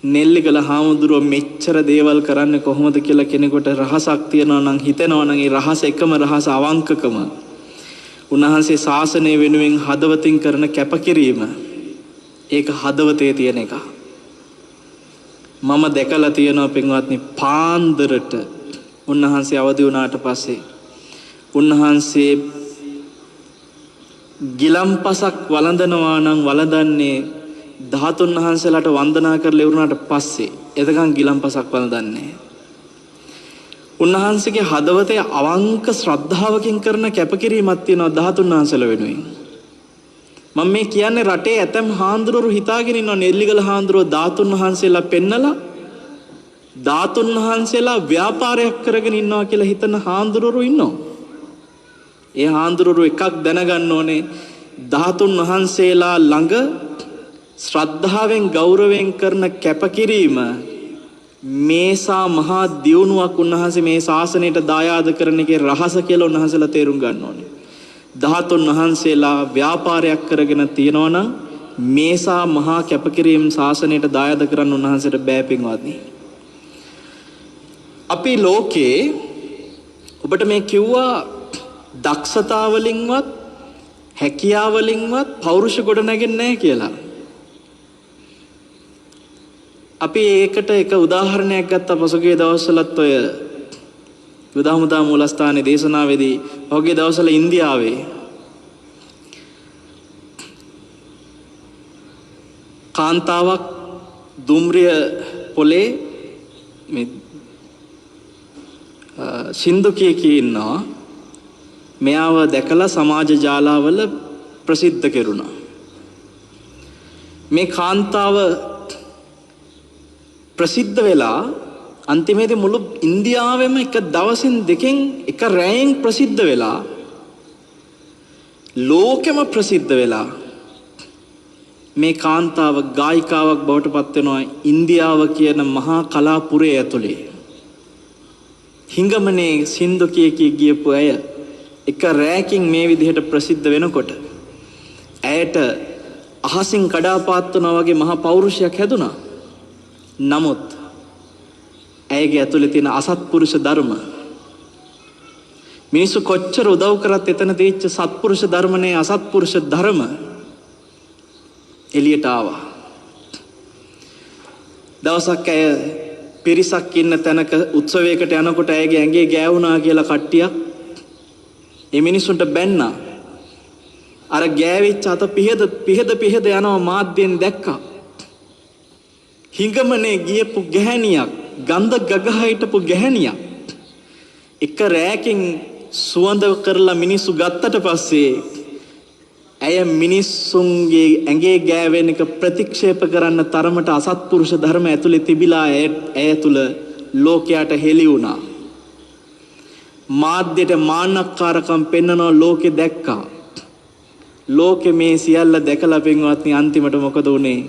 නෙල්ලිගල හාමුදුරුවෝ මෙච්චර දේවල් කරන්නේ කොහොමද කියලා කෙනෙකුට රහසක් තියෙනවා නම් හිතෙනවා නම් ඒ රහස එකම රහස අවංකකම. උන්වහන්සේ ශාසනය වෙනුවෙන් හදවතින් කරන කැපකිරීම, ඒක හදවතේ තියෙන එක. මම දැකලා තියෙනවා පින්වත්නි, පාන්දරට උන්වහන්සේ අවදි වුණාට පස්සේ උන්වහන්සේ ගිලම්පසක් වළඳනවා නම් වළඳන්නේ ධාතුන් වහන්සේලාට වන්දනා කරලා ඉවරනාට පස්සේ. එතකන් ගිලම්පසක් වළඳන්නේ. උන්වහන්සේගේ හදවතේ අවංක ශ්‍රද්ධාවකින් කරන කැපකිරීමක් තියෙනවා ධාතුන් වහන්සේලා වෙනුවෙන්. මම මේ කියන්නේ රටේ ඇතම් හාමුදුරුවෝ හිතාගෙන ඉන්නවා නෙල්ලිගල හාමුදුරුවෝ ධාතුන් වහන්සේලා පෙන්නලා ධාතුන් වහන්සේලා ව්‍යාපාරයක් කරගෙන ඉන්නවා කියලා හිතන හාමුදුරුවෝ ඉන්නවා. ඒ හාමුදුරුවෝ එකක් දැනගන්න ඕනේ, ධාතුන් වහන්සේලා ළඟ ශ්‍රද්ධාවෙන් ගෞරවයෙන් කරන කැපකිරීම මේසා මහා දියුණුවක් උන්වහන්සේ මේ ශාසනයට දායාද කරන එකේ රහස කියලා උන්වහන්සේලා තේරුම් ගන්න ඕනේ. ධාතුන් වහන්සේලා ව්‍යාපාරයක් කරගෙන තියනවා නම් මේසා මහා කැපකිරීම ශාසනයට දායාද කරන්න උන්වහන්සේට බෑ පින්වත්නි. අපි ලෝකේ ඔබට මේ කිව්වා දක්ෂතාවලින්වත් හැකියාවලින්වත් පෞරුෂ ගොඩ නැගෙන්නේ නැහැ කියලා. අපි ඒකට එක උදාහරණයක් ගත්තා පසුගිය දවස්වලත් ඔය යුදහමුදා මූලස්ථානයේ දේශනාවේදී පහුගිය දවස්වල ඉන්දියාවේ කාන්තාවක් දුම්රිය පොලේ මේ සින්දු කී ඉන්නවා. මෙයාව දැකලා සමාජ ජාලාවල ප්‍රසිද්ධ කෙරුණා. මේ කාන්තාව ප්‍රසිද්ධ වෙලා අන්තිමේදී මුළු ඉන්දියාවෙම එක දවසින් දෙකෙන් එක රැයෙන් ප්‍රසිද්ධ වෙලා ලෝකෙම ප්‍රසිද්ධ වෙලා මේ කාන්තාව ගායිකාවක් බවට පත් වෙනවා ඉන්දියාව කියන මහා කලාපුරය ඇතුලේ. හිඟමනේ සින්දු කී ගියපු අය එක රැයකින් මේ විදිහට ප්‍රසිද්ධ වෙනකොට ඇයට අහසින් කඩාපාත් වුණා වගේ මහා පෞරුෂයක් හැදුනා. නමුත් ඇයගේ ඇතුලේ තියෙන අසත්පුරුෂ ධර්ම මිනිස්සු කොච්චර උදව් කරත් එතන තියෙච්ච සත්පුරුෂ ධර්මනේ අසත්පුරුෂ ධර්ම එළියට ආවා. දවසක් ඇය පිරිසක් ඉන්න තැනක උත්සවයකට යනකොට ඇයගේ ඇඟේ ගෑවුණා කියලා කට්ටියක් ඒ මිනිස්සුන්ට බැන්නා. අර ගෑවිච්ච අත පිහද යනවා මාධ්‍යෙන් දැක්කා. හිඟමනේ ගියපු ගැහණියක්, ගඳ ගගහ හිටපු ගැහණියක් එක රැයකින් සුවඳ කරලා මිනිස්සු ගත්තට පස්සේ ඇය මිනිස්සුන්ගේ ඇඟේ ගෑවෙන එක ප්‍රතික්ෂේප කරන්න තරමට අසත්පුරුෂ ධර්ම ඇතුලේ තිබිලා ඇය තුල ලෝකයට හෙළි වුණා. මාධ්‍යට මාන්නක්කාරකම් පෙන්නනවා ලෝකෙ දැක්කා. ලෝකෙ මේ සියල්ල දැකලා පින්වත්නි අන්තිමට මොකද වුනේ?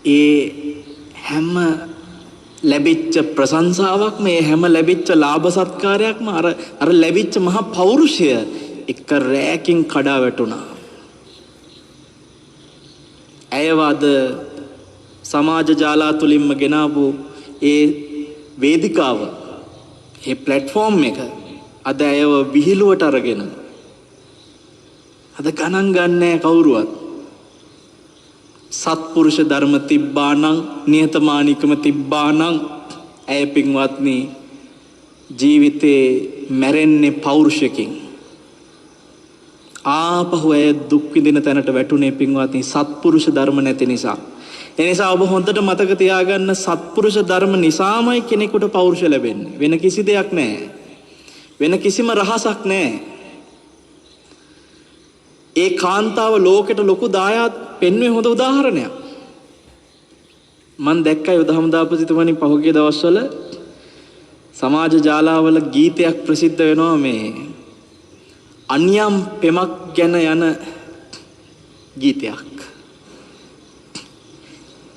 ඒ හැම ලැබිච්ච ප්‍රශංසාවක්ම, මේ හැම ලැබිච්ච ලාභ සත්කාරයක්ම අර ලැබිච්ච මහා පෞරුෂය එක රැයකින් කඩා වැටුණා. ඇයවද සමාජ ජාලා තුලින්ම ගෙනාවු ඒ වේදිකාව, ඒ ප්ලැට්ෆෝම් එක අද ඇයව විහිළුවට අරගෙන අද ගණන් ගන්නෑ කවුරුවත්. සත්පුරුෂ ධර්ම තිබ්බානම්, නිහතමානීකම තිබ්බානම් ඇය පින්වත්නි ජීවිතේ මැරෙන්නේ පෞරුෂකින්. ආපහු ඇය දුක් විඳින තැනට වැටුනේ පින්වත්නි සත්පුරුෂ ධර්ම නැති නිසා. ඒ නිසා ඔබ හොඳට මතක තියාගන්න සත්පුරුෂ ධර්ම නිසාමයි කෙනෙකුට පෞරුෂ ලැබෙන්නේ. වෙන කිසි දෙයක් නැහැ. වෙන කිසිම රහසක් නැහැ. ඒ කාන්තාව ලෝකෙට ලොකු දායාද පෙන්වුවේ හොඳ උදාහරණයක්. මම දැක්කයි උදහමදාපතිතුමනි පහුගිය දවස්වල සමාජ ජාලාවල ගීතයක් ප්‍රසිද්ධ වෙනවා මේ අන්‍යම් පෙමක් ගැන යන ගීතයක්.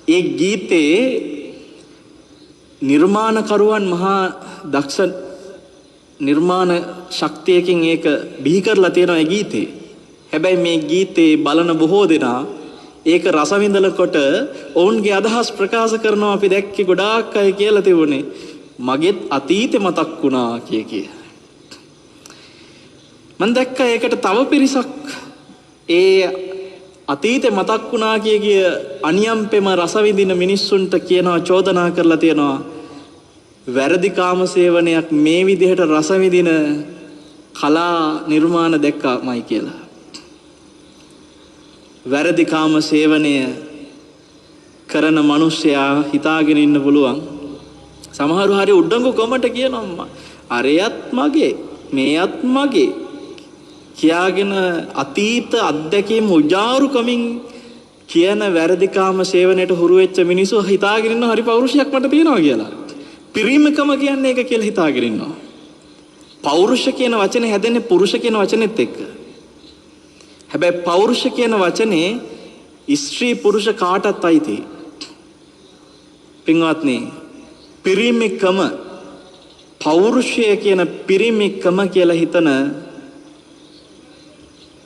ඒ ගීතේ නිර්මාණකරුවන් මහා දක්ෂ නිර්මාණ ශක්තියකින් ඒක බිහි කරලා තියෙනවා ඒ ගීතේ. හැබැයි මේ ගීතේ බලන බොහෝ දෙනා ඒක රස විඳනකොට ඔවුන්ගේ අදහස් ප්‍රකාශ කරනවා අපි දැක්කේ ගොඩාක් අය කියලා තිබුණේ මගෙත් අතීතේ මතක් වුණා කිය. මම දැක්කා ඒකට තව පිරිසක් ඒ අතීතේ මතක් වුණා කිය අනියම්පෙම රස විඳින මිනිස්සුන්ට කියනවා චෝදනා කරලා තියෙනවා වැරදි කාම සේවනයක් මේ විදිහට රස විඳින කලා නිර්මාණ දැක්කාමයි කියලා. වැරදි කාම සේවනය කරන මිනිස්සයා හිතාගෙන ඉන්න පුළුවන් සමහරු හරි උඩඟු කොමට කියනවා අරයත් මගේ මේත් මගේ කියාගෙන අතීත අත්දැකීම් උජාරුකමින් කියන වැරදි කාම සේවනයට හුරු වෙච්ච මිනිස්සු හිතාගෙන ඉන්න හරි පෞරුෂයක් මට තියෙනවා කියලා. පිරිමකම කියන්නේ ඒක කියලා හිතාගෙන ඉන්නවා. පෞරුෂ කියන වචනේ හැදෙන්නේ පුරුෂ කියන වචනේත් එක්ක. හැබැයි පෞරුෂ කියන වචනේ ස්ත්‍රී පුරුෂ කාටත් අයිති. පින්වත්නි පිරිමිකම පෞරුෂය කියන පිරිමිකම කියලා හිතන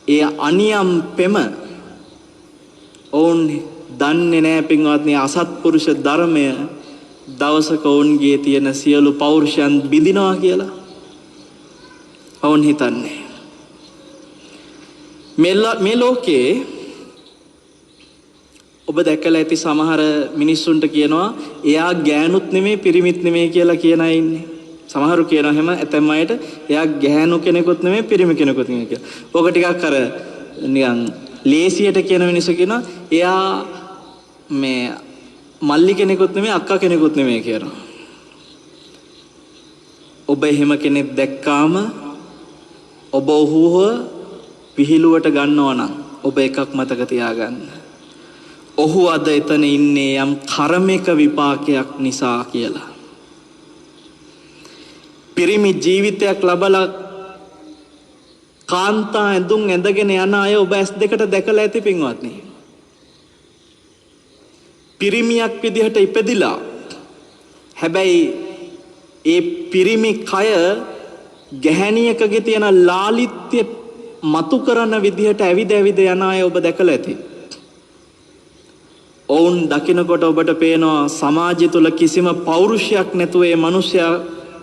ඒ අනියම් පෙම ඔවුන් දන්නේ නැහැ පින්වත්නි අසත්පුරුෂ ධර්මය දවසක ඔවුන්ගේ තියෙන සියලු පෞරුෂයන් බිඳිනවා කියලා. ඔවුන් හිතන්නේ මේ ලෝකේ ඔබ දැකලා ඇති සමහර මිනිස්සුන්ට කියනවා එයා ගෑනුත් නෙමෙයි පිරිමිත් නෙමෙයි කියලා කියන අය ඉන්නේ. සමහරු කියනවා හැම ඇතැම් අයට එයා ගෑනු කෙනෙකුත් නෙමෙයි පිරිමි කෙනෙකුත් නෙමෙයි කියලා. ඕක ටිකක් අර නිකන් ලේසියට කියන මිනිස්සු කියනවා එයා මේ මල්ලි කෙනෙකුත් නෙමෙයි අක්කා කෙනෙකුත් නෙමෙයි කියනවා. ඔබ එහෙම කෙනෙක් දැක්කාම ඔබ ඔහුව විහිළුවට ගන්නවා නම් ඔබ එකක් මතක තියාගන්න. ඔහු අද එතන ඉන්නේ යම් කර්මික විපාකයක් නිසා කියලා. පිරිමි ජීවිතයක් ලබලා කාන්තා ඇඳුම් ඇඳගෙන යන අය ඔබ ඇස් දෙකට දැකලා ඇති පින්වත්නි. පිරිමියක් විදිහට ඉපදිලා හැබැයි ඒ පිරිමි කය ගැහැණියකගේ තියෙන ලාලිත්‍ය මතු කරන විදිහට ඇවිද යන අය ඔබ දැකලා ඇති. ඔවුන් දකිනකොට ඔබට පේනවා සමාජය තුළ කිසිම පෞරුෂයක් නැතුව ඒ මිනිසයා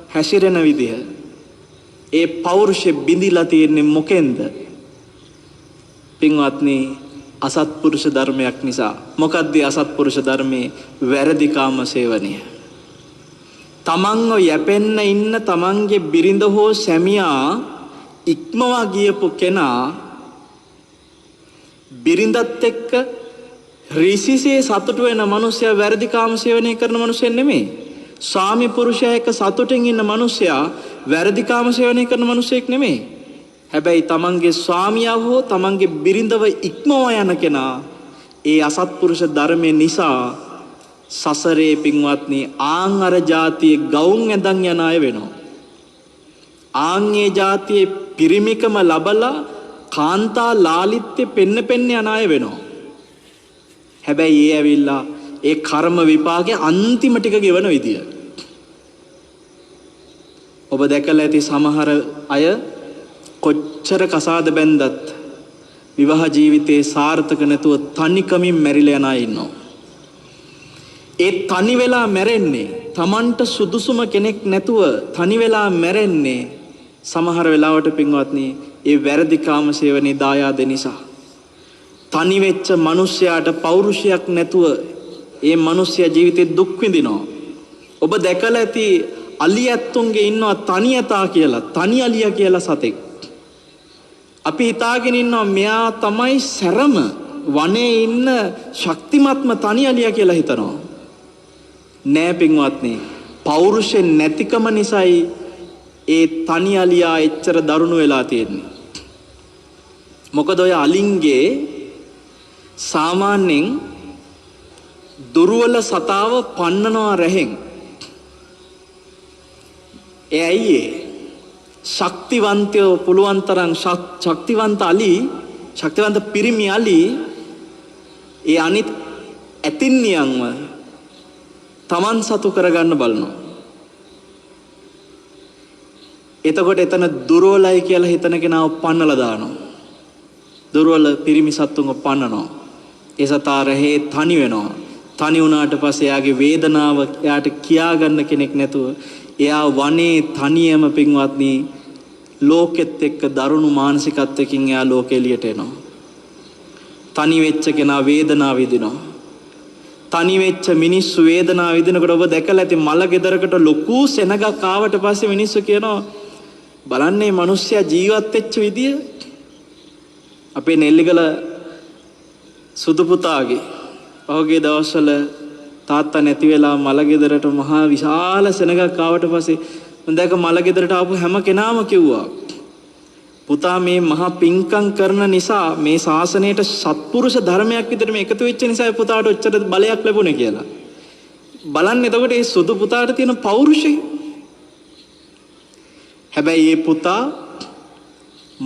හැසිරෙන විදිහ. ඒ පෞරුෂය බිඳිලා තියෙන්නේ මොකෙන්ද? පින්වත්නි අසත්පුරුෂ ධර්මයක් නිසා. මොකද්ද අසත්පුරුෂ ධර්මයේ? වැරදි කාම සේවනය. තමන්ව යැපෙන්න ඉන්න තමන්ගේ බිරිඳ හෝ සැමියා ඉක්මවා ගියපු කෙනා බිරිඳත් එක්ක රිසිසේ සතුටු වෙන මිනිසයා වැරදි කාම සේවනය කරන මිනිසෙක් නෙමෙයි. ස්වාමි පුරුෂයා එක්ක සතුටින් ඉන්න මිනිසයා වැරදි කාම සේවනය කරන මිනිසෙක් නෙමෙයි. හැබැයි තමන්ගේ ස්වාමියා හෝ තමන්ගේ බිරිඳව ඉක්මවා යන කෙනා ඒ අසත්පුරුෂ ධර්මයේ නිසා සසරේ පින්වත්නි ආන් අර જાතියේ ගවුම් ඇඳන් යන අය වෙනවා. ආන්ගේ જાතියේ පිරිමිකම ලබලා කාන්තා ලාලිත්‍ය පෙන්න යන අය වෙනවා. හැබැයි ඒ ඇවිල්ලා ඒ කර්ම විපාකේ අන්තිම ටික ගෙවන විදිය. ඔබ දැකලා ඇති සමහර අය කොච්චර කසාද බැන්දත් විවාහ ජීවිතේ සාර්ථක නැතුව තනිකමින් මැරිලා යන අය ඉන්නවා. ඒ තනි වෙලා මැරෙන්නේ Tamanට සුදුසුම කෙනෙක් නැතුව තනි වෙලා මැරෙන්නේ සමහර වෙලාවට පින්වත්නි ඒ වැරදි කාම සේවනයේ දායාද නිසා. තනි වෙච්ච මිනිසයාට පෞරුෂයක් නැතුව ඒ මිනිසයා ජීවිතේ දුක් විඳිනවා. ඔබ දැකලා ඇති අලියැත්තුන්ගේ ඉන්නවා තනියතා කියලා, තනි අලියා කියලා සතෙක්. අපි හිතාගෙන ඉන්නවා මෙයා තමයි සැරම වනේ ඉන්න ශක්තිමත්ම තනියලියා කියලා හිතනවා. නෑ පින්වත්නි, පෞරුෂෙන් නැතිකම නිසායි ඒ තනියලියා එච්චර දරුණු වෙලා තියෙන්නේ. මොකද ඔය අලින්ගේ සාමාන්‍යයෙන් දුර්වල සතාව පන්නනවා රැහෙන්. ඒ ඇයි ශක්තිවන්තයෝ පුළුවන් තරම් ශක්තිවන්ත අලි, ශක්තිවන්ත පිරිමි අලි ඒ අනිත් ඇතින්නියන්ව තමන් සතු කරගන්න බලනවා. එතකොට එතන දුර්වලයි කියලා හිතන කෙනාව පන්නලා දානවා. දුර්වල පිරිමි සත්තුන්ව පන්නනවා. ඒ සතා රැහේ තනි වෙනවා. තනි වුණාට පස්සේ එයාගේ වේදනාව එයාට කියා ගන්න කෙනෙක් නැතුව එයා වනේ තනියම පින්වත්නි ලෝකෙත් එක්ක දරුණු මානසිකත්වයකින් එයා ලෝකෙ එළියට එනවා. තනි වෙච්ච කෙනා වේදනාව විඳිනවා. තනි වෙච්ච මිනිස්සු වේදනාව විඳිනකොට ඔබ දැකලා ඇති මල ගෙදරකට ලොකු සෙනගක් ආවට පස්සේ මිනිස්සු කියනවා බලන්නේ මිනිස්සයා ජීවත් වෙච්ච විදිය. අපේ නෙල්ලිගල සුදු පුතාගේ ඔහුගේ දවස්වල තාත්තා නැති වෙලා මල ගෙදරට මහා විශාල සෙනගක් ආවට පස්සේ මම දැක මල ගෙදරට ආපු හැම කෙනාම කිව්වා පුතා මේ මහා පිංකම් කරන නිසා මේ ශාසනයට සත්පුරුෂ ධර්මයක් විදිහට මේ එකතු වෙච්ච නිසා පුතාට ඔච්චර බලයක් ලැබුණේ කියලා. බලන්න එතකොට මේ සුදු පුතාට තියෙන පෞරුෂය. හැබැයි මේ පුතා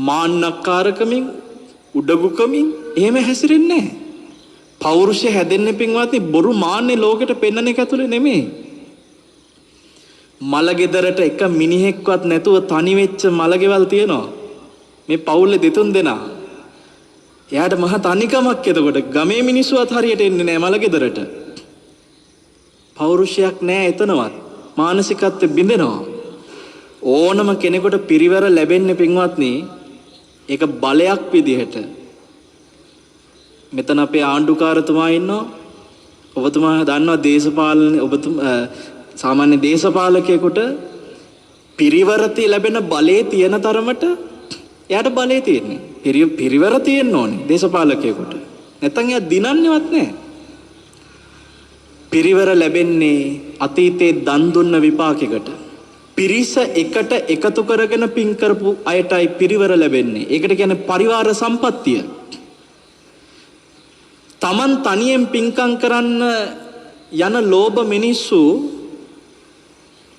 මාන්නකාරකමින් උඩගුකමින් එහෙම හැසිරෙන්නේ නැහැ. පෞරුෂය හැදෙන්නේ පින්වත්නි බොරු මාන්නේ ලෝකෙට පෙන්නන එක ඇතුලේ නෙමෙයි. මලගෙදරට එක මිනිහෙක්වත් නැතුව තනි වෙච්ච මලගෙවල් තියෙනවා. මේ පවුලේ දෙතුන් දෙනා. එයාට මහ තනිකමක් එතකොට ගමේ මිනිස්සුවත් හරියට එන්නේ නැහැ මලගෙදරට. පෞරුෂයක් නැහැ එතනවත්. මානසිකත්වෙ බිඳෙනවා. ඕනම කෙනෙකුට පිරිවර ලැබෙන්නේ පින්වත්නි ඒක බලයක් විදිහට. මෙතන අපේ ආණ්ඩුකාරතුමා ඉන්නවා. ඔබතුමා දන්නවා දේශපාලන සාමාන්‍ය දේශපාලකයෙකුට පිරිවරති ලැබෙන බලේ තියෙන තරමට එයාට බලේ තියෙන්නේ. පිරිවර තියෙන්න ඕනේ දේශපාලකයෙකුට. නැත්නම් එයා දිනන්නේවත් නැහැ. පිරිවර ලැබෙන්නේ අතීතයේ දන් දුන්න විපාකයකට. පිරිස එකට එකතු කරගෙන පින් කරපු අයටයි පිරිවර ලැබෙන්නේ. ඒකට කියන්නේ පරිවාර සම්පත්තිය. තමන් තනියෙන් පින්කම් කරන්න යන ලෝභ මිනිස්සු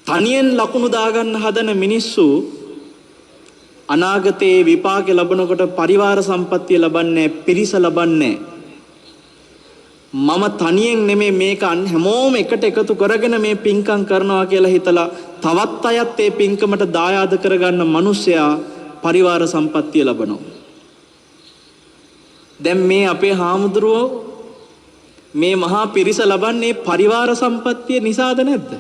තනියෙන් ලකුණු දාගන්න හදන මිනිස්සු අනාගතයේ විපාක ලැබනකොට පරිවාර සම්පත්තිය ලබන්නේ පිරිස ලබන්නේ. මම තනියෙන් නෙමෙයි මේක හැමෝම එකට එකතු කරගෙන මේ පින්කම් කරනවා කියලා හිතලා තවත් අයත් මේ පින්කමට දායාද කරගන්න මිනිසයා පරිවාර සම්පත්තිය ලබනවා. දැන් මේ අපේ හාමුදුරුවෝ මේ මහා පිරිස ලබන්නේ පරිවාර සම්පත්තිය නිසාද නැද්ද?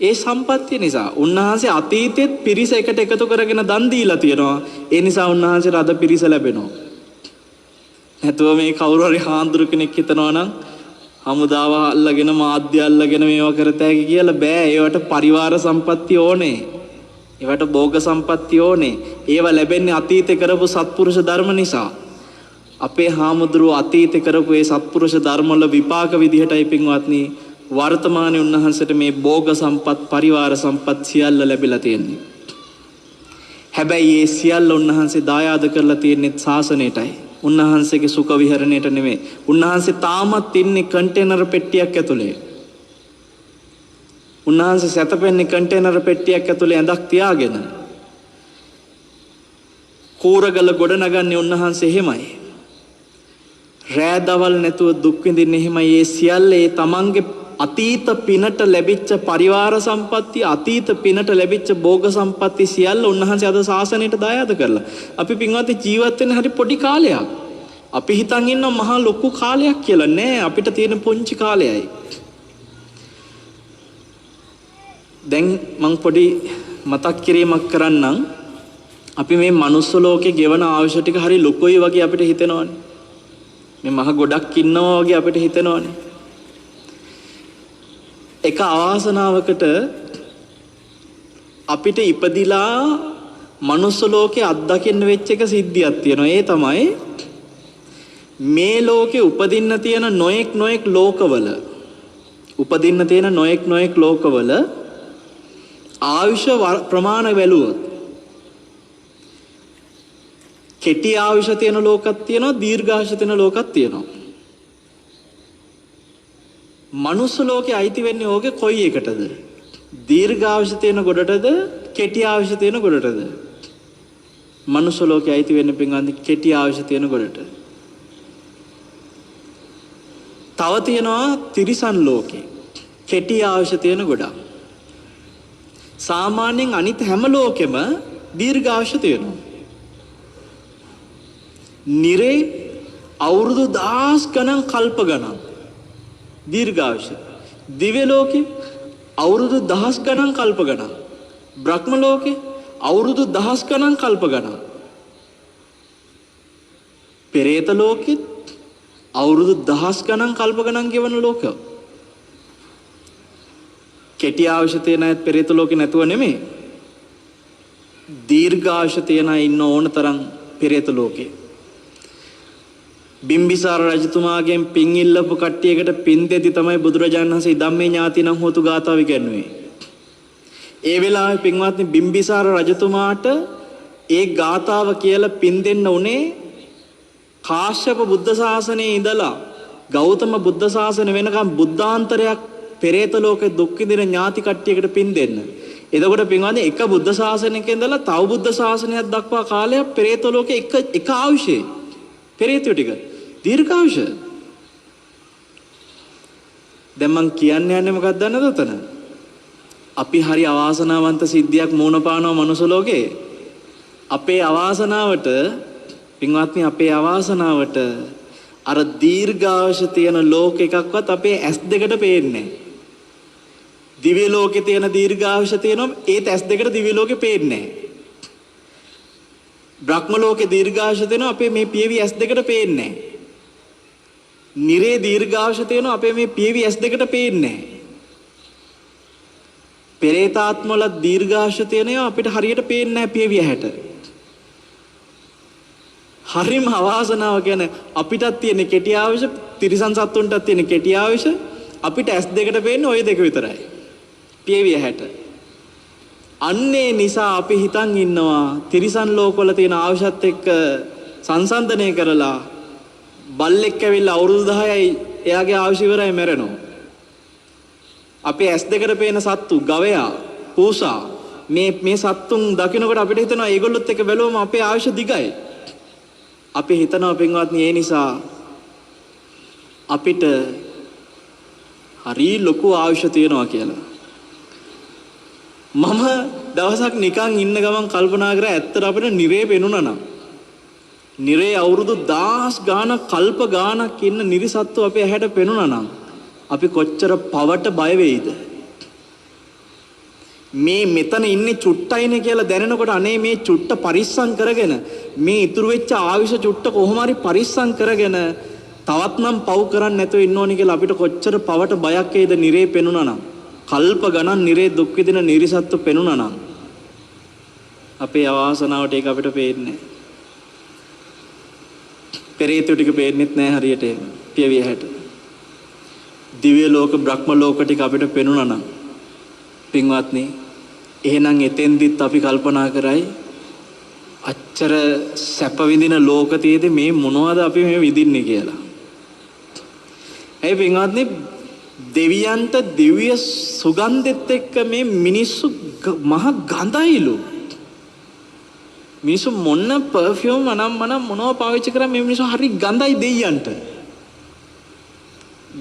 ඒ සම්පත්තිය නිසා. උන්වහන්සේ අතීතෙත් පිරිස එකට එකතු කරගෙන දන් දීලා තියෙනවා. ඒ නිසා උන්වහන්සේට අද පිරිස ලැබෙනවා. නැතුව මේ කවුරු හරි හාමුදුරු කෙනෙක් හිතනවා නම් හමුදාව අල්ලගෙන මාධ්‍ය අල්ලගෙන මේවා කරතෑකි කියලා බෑ. ඒවට පරිවාර සම්පත්තිය ඕනේ. ඒවට භෝග සම්පත්තිය ඕනේ. ඒවා ලැබෙන්නේ අතීතේ කරපු සත්පුරුෂ ධර්ම නිසා. අපේ හාමුදුරුව අතීතේ කරපු ඒ සත්පුරුෂ ධර්මවල විපාක විදිහටයි පින්වත්නි වර්තමානයේ උන්වහන්සේට මේ භෝග සම්පත් පරිවාර සම්පත් සියල්ල ලැබිලා තියෙන්නේ. හැබැයි මේ සියල්ල උන්වහන්සේ දායාද කරලා තියෙන්නේ ශාසනයටයි. උන්වහන්සේගේ සුඛ විහරණයට නෙමෙයි. උන්වහන්සේ තාමත් ඉන්නේ කන්ටේනර් පෙට්ටියක් ඇතුලේ. උන්වහන්සේ සැතපෙන්නේ කන්ටේනර් පෙට්ටියක් ඇතුලේ ඇඳක් තියාගෙන. කූරගල ගොඩ නගන්නේ උන්වහන්සේ එහෙමයි. රෑ දවල් නැතුව දුක් විඳින්නේ එහෙමයි. ඒ සියල්ල ඒ තමන්ගේ අතීත පිනට ලැබිච්ච පරිවාර සම්පත්තිය අතීත පිනට ලැබිච්ච භෝග සම්පත්ති සියල්ල උන්වහන්සේ අද ශාසනයට දායාද කරලා. අපි පින්වත් ජීවත් වෙන්න හරි පොඩි කාලයක්. අපි හිතන් ඉන්නවා මහා ලොකු කාලයක් කියලා. නෑ, අපිට තියෙන පුංචි කාලයයි. දැන් මං පොඩි මතක් කිරීමක් කරන්නම්. අපි මේ මනුස්ස ලෝකේ ගෙවන ආයුෂ ටික හරි ලොකුයි වගේ අපිට හිතෙනවනේ. මේ මහ ගොඩක් ඉන්නවා වගේ අපිට හිතෙනවනේ. එක අවාසනාවකට අපිට ඉපදිලා මනුස්ස ලෝකේ අත්දකින්න වෙච්ච එක සිද්ධියක් තියෙනවා. ඒ තමයි මේ ලෝකේ උපදින්න තියෙන නොඑක් ලෝකවල උපදින්න තියෙන නොඑක් ලෝකවල ආයුෂ ප්‍රමාණ බැලුවොත් කෙටි ආයුෂ තියෙන ලෝකයක් තියෙනවා, දීර්ඝායුෂ තියෙන ලෝකයක් තියෙනවා. මනුස්ස ලෝකේ අයිති වෙන්නේ ඕකේ කොයි එකටද? දීර්ඝායුෂ තියෙන ගොඩටද, කෙටි ආයුෂ තියෙන ගොඩටද? මනුස්ස ලෝකේ අයිති වෙන්නේ පින්වන්දි කෙටි ආයුෂ තියෙන ගොඩට. තව තියෙනවා තිරිසන් ලෝකේ කෙටි ආයුෂ තියෙන ගොඩක්. සාමාන්‍යයෙන් අනිත් හැම ලෝකෙම දීර්ඝායුෂ තියෙනවා. නිරේ අවුරුදු 1000 ගණන් කල්ප ගණන් දීර්ඝායුෂ. දිව්‍ය ලෝකේ අවුරුදු 1000 ගණන් කල්ප ගණන්. බ්‍රහ්ම ලෝකේ අවුරුදු 1000 ගණන් කල්ප ගණන්. පෙරේත ලෝකෙත් අවුරුදු 1000 ගණන් කල්ප ගණන් ගෙවන ලෝක. කෙටි ආයුෂ තියෙන අයත් පෙරේත ලෝකේ නැතුව නෙමෙයි. දීර්ඝායුෂ තියෙන අය ඉන්න ඕන තරම් පෙරේත ලෝකේ. බිම්බිසාර රජතුමාගෙන් පින් ඉල්ලපු කට්ටියකට පින් දෙති තමයි බුදුරජාණන් වහන්සේ ධම්මේ ඥාතිනම් හොතු ගාථාව ඉගෙනුවේ. ඒ වෙලාවේ පින්වත්නි බිම්බිසාර රජතුමාට ඒ ගාථාව කියලා පින් දෙන්න උනේ කාශ්‍යප බුද්ධ ශාසනයේ ඉඳලා ගෞතම බුද්ධ ශාසනය වෙනකම් බුද්ධාන්තරයක් පෙරේත ලෝකේ දුක් විඳින ඥාති කට්ටියකට පින් දෙන්න. එතකොට පින්වත්නි එක බුද්ධ ශාසනයක ඉඳලා තව බුද්ධ ශාසනයක් දක්වා කාලයක් පෙරේත ලෝකේ එක ආයුෂේ පෙරේතයෝ ටික දීර්ඝායුෂ. දැන් මං කියන්න යන්නේ මොකක්ද දන්නද උතන? අපි හරි අවාසනාවන්ත සිද්ධියක් මුණ පානවා මනුස්ස ලෝකේ. අපේ අවාසනාවට පින්වත්නි අපේ අවාසනාවට අර දීර්ඝායුෂ තියෙන ලෝක එකක්වත් අපේ ඇස් දෙකට පේන්නේ නැහැ. දිව්‍ය ලෝකේ තියෙන දීර්ඝායුෂ තියෙනවා ඒත් ඇස් දෙකට දිව්‍ය ලෝකේ පේන්නේ නැහැ. බ්‍රහ්ම ලෝකේ දීර්ඝායුෂ තියෙනවා අපේ මේ පියවි ඇස් දෙකට පේන්නේ නැහැ. නිරේ දීර්ඝායුෂ තියෙනවා අපේ මේ පියවි ඇස් දෙකට පේන්නේ නැහැ. පෙරේතාත්මවල දීර්ඝායුෂ තියෙනවා අපිට හරියට පේන්නේ නැහැ පියවි ඇහැට. හරිම අවාසනාව කියන්නේ අපිටත් තියෙන කෙටි ආයුෂ, තිරිසන් සත්තුන්ටත් තියෙන කෙටි ආයුෂ අපිට ඇස් දෙකට පේන්නේ ওই දෙක විතරයි. පියවි ඇහැට. අන්නේ නිසා අපි හිතන් ඉන්නවා තිරිසන් ලෝකවල තියෙන ආයුෂත් එක්ක සංසන්දනය කරලා බල්ලෙක් ඇවිල්ලා අවුරුදු 10යි එයාගේ ආයුෂ ඉවරයි මැරෙනවා. අපේ ඇස් දෙකට පේන සත්තු, ගවයා, පූසා මේ සත්තුන් දකින්නකොට අපිට හිතෙනවා ඒගොල්ලොත් එක්ක බැලුවම අපේ ආයුෂ දිගයි. අපි හිතනවා පින්වත්නි ඒ නිසා අපිට හරි ලොකු ආයුෂ තියෙනවා කියලා. මම දවසක් නිකන් ඉන්න ගමන් කල්පනා කරා ඇත්තට අපිට නිරේ පෙනුණා නම් නිරේ අවුරුදු 1000 ගාණක් කල්ප ගාණක් ඉන්න නිරිසත්තු අපේ ඇහැට පෙනුණා නම් අපි කොච්චර පවට බය වෙයිද? මේ මෙතන ඉන්නේ චුට්ටයිනේ කියලා දැනෙනකොට අනේ මේ චුට්ට පරිස්සම් කරගෙන මේ ඉතුරු වෙච්ච ආවිෂ චුට්ට කොහොම හරි පරිස්සම් කරගෙන තවත් නම් පව් කරන්නේ නැතුව ඉන්න ඕනි කියලා අපිට කොච්චර පවට බයක් එයිද නිරේ පෙනුණා නම්? කල්ප ගණන් නිරේ දුක් විඳින නිරිසත්තු පෙනුණා නම් අපේ අවාසනාවට ඒක අපිට පේන්නේ නැහැ. පෙරේතෝ ටික පේන්නෙත් නැහැ හරියට පියවි ඇහැට. දිව්‍ය ලෝක බ්‍රහ්ම ලෝක ටික අපිට පෙනුණා නම් පින්වත්නි එහෙනම් එතෙන්දිත් අපි කල්පනා කරයි අච්චර සැප විඳින ලෝක තියේදී මේ මොනවද අපි මේ විඳින්නේ කියලා. ඒ පින්වත්නි දෙවියන්ට දිව්‍ය සුගන්ධෙත් එක්ක මේ මිනිස්සු මහ ගඳයිලු. මිනිස්සු මොන පර්ෆියුම් මනම් මොනව පාවිච්චි කරා මේ මිනිස්සු හරි ගඳයි දෙයියන්ට.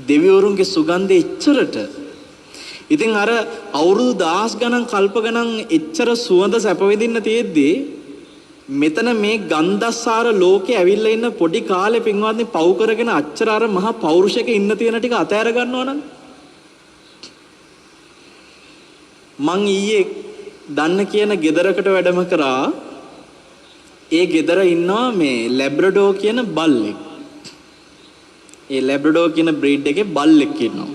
දෙවිවරුන්ගේ සුගන්ධය එච්චරට. ඉතින් අර අවුරුදු 1000 ගණන් කල්ප ගණන් එච්චර සුවඳ සැප විඳින්න තියෙද්දී මෙතන මේ ගන්ධස්සාර ලෝකේ ඇවිල්ලා ඉන්න පොඩි කාලේ පින්වත්නි පව් කරගෙන අච්චර අර මහා පෞරුෂයක ඉන්න තියෙන ටික අතෑර ගන්නවා නම් මං ඊයේ දන්න කියන ගෙදරකට වැඩම කරා. ඒ ගෙදර ඉන්නවා මේ ලැබ්‍රඩෝ කියන බල්ලෙක්. ඒ ලැබ්‍රඩෝ කියන බ්‍රීඩ් එකේ බල්ලෙක් ඉන්නවා.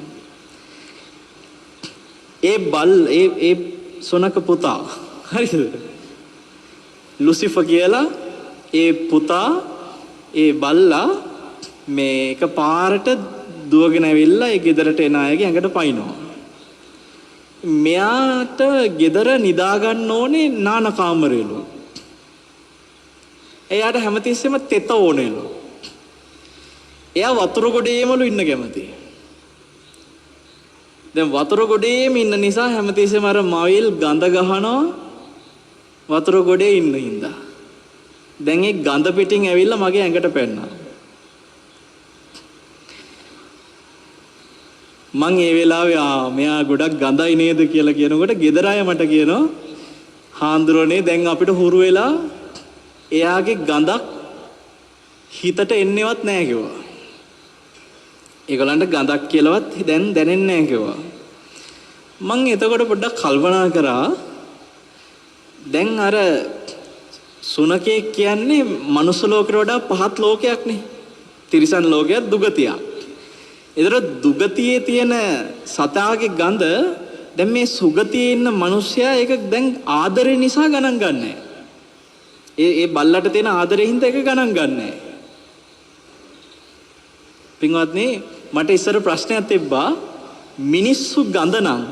ඒ සොනක පුතා හරිද? ලුසිෆර් කියලා ඒ පුතා ඒ බල්ලා මේ එක පාරට දුවගෙන ඇවිල්ලා ඒ ගෙදරට එන අයගේ ඇඟට පයින්නවා. මෙයාට ගෙදර නිදා ගන්න ඕනේ නාන කාමරේලු. එයාට හැමතිස්සෙම තෙත ඕනේලු. එයා වතුර ගොඩේමලු ඉන්න කැමති. දැන් වතුර ගොඩේම ඉන්න නිසා හැමතිස්සෙම අර මවිල් ගඳ ගහනවා වතුර ගොඩේ ඉන්න හින්දා. දැන් ඒ ගඳ පිටින් ඇවිල්ලා මගේ ඇඟට පැන්නා. මං ඒ වෙලාවේ මෙයා ගොඩක් ගඳයි නේද කියලා කියනකොට ගෙදර අය මට කියනවා හාන්දුරනේ දැන් අපිට හුරු වෙලා එයාගේ ගඳක් හිතට එන්නේවත් නැහැ කිව්වා. ඒගොල්ලන්ට ගඳක් කියලාවත් දැන් දැනෙන්නේ නැහැ කිව්වා. මං එතකොට පොඩ්ඩක් කල්පනා කරා දැන් අර සුනකේ කියන්නේ මනුස්ස ලෝකයට වඩා පහත් ලෝකයක් නේ. තිරිසන් ලෝකයක් දුගතියක්. ඒතර දුගතියේ තියෙන සතාගේ ගඳ දැන් මේ සුගතියේ ඉන්න මිනිස්සයා ඒක දැන් ආදරේ නිසා ගණන් ගන්නෑ. ඒ බල්ලට තියෙන ආදරේ හින්දා ඒක ගණන් ගන්නෑ. පින්වත්නි මට ඉස්සර ප්‍රශ්නයක් තිබ්බා මිනිස්සු ගඳ නම්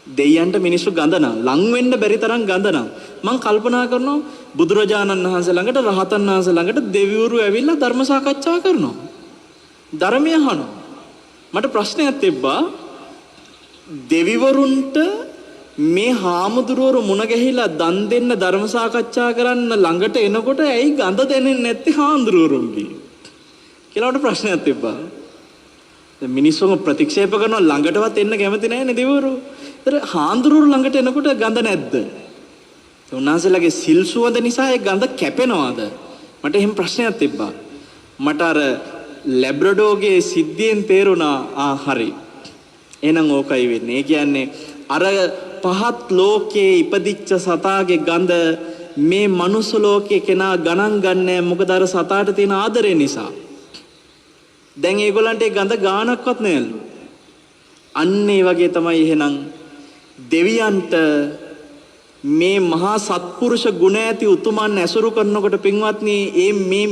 දෙයයන්ට මිනිස්සු ගඳ නම් ලං වෙන්න බැරි තරම් ගඳ නම් මං කල්පනා කරනවා බුදුරජාණන් වහන්සේ ළඟට රහතන් වහන්සේ ළඟට දෙවිවරු ඇවිල්ලා ධර්ම සාකච්ඡා කරනවා. ධර්මය අහනවා. මට ප්‍රශ්නයක් තිබ්බා දෙවිවරුන්ට මේ හාමුදුරුවරු මුණ ගැහිලා දන් දෙන්න ධර්ම සාකච්ඡා කරන්න ළඟට එනකොට ඇයි ගඳ දැනෙන්නේ නැත්තේ හාමුදුරුවරුන්ගේ කියලා මට ප්‍රශ්නයක් තිබ්බා. දැන් මිනිස්සුම ප්‍රතික්ෂේප කරනවා ළඟටවත් එන්න කැමති නැහැ නේ දෙවිවරු. ඒතර හාමුදුරුවරු ළඟට එනකොට ගඳ නැද්ද? උන්වහන්සේලාගේ සිල් සුවඳ නිසා ඒ ගඳ කැපෙනවද? මට එහෙම ප්‍රශ්නයක් තිබ්බා. මට අර ලැබ්‍රඩෝගේ සිද්ධියෙන් තේරුණා හරි. එහෙනම් ඕකයි වෙන්නේ. ඒ කියන්නේ අර පහත් ලෝකයේ ඉපදිච්ච සතාගේ ගඳ මේ මනුස්ස ලෝකේ කෙනා ගණන් ගන්නෑ මොකද අර සතාට තියෙන ආදරය නිසා. දැන් ඒගොල්ලන්ට ඒ ගඳ ගානක්වත් නෑලු. අන්න ඒ වගේ තමයි එහෙනම් දෙවියන්ට මේ මහා සත්පුරුෂ ගුණ ඇති උතුමන් ඇසුරු කරනකොට පින්වත්නි මේ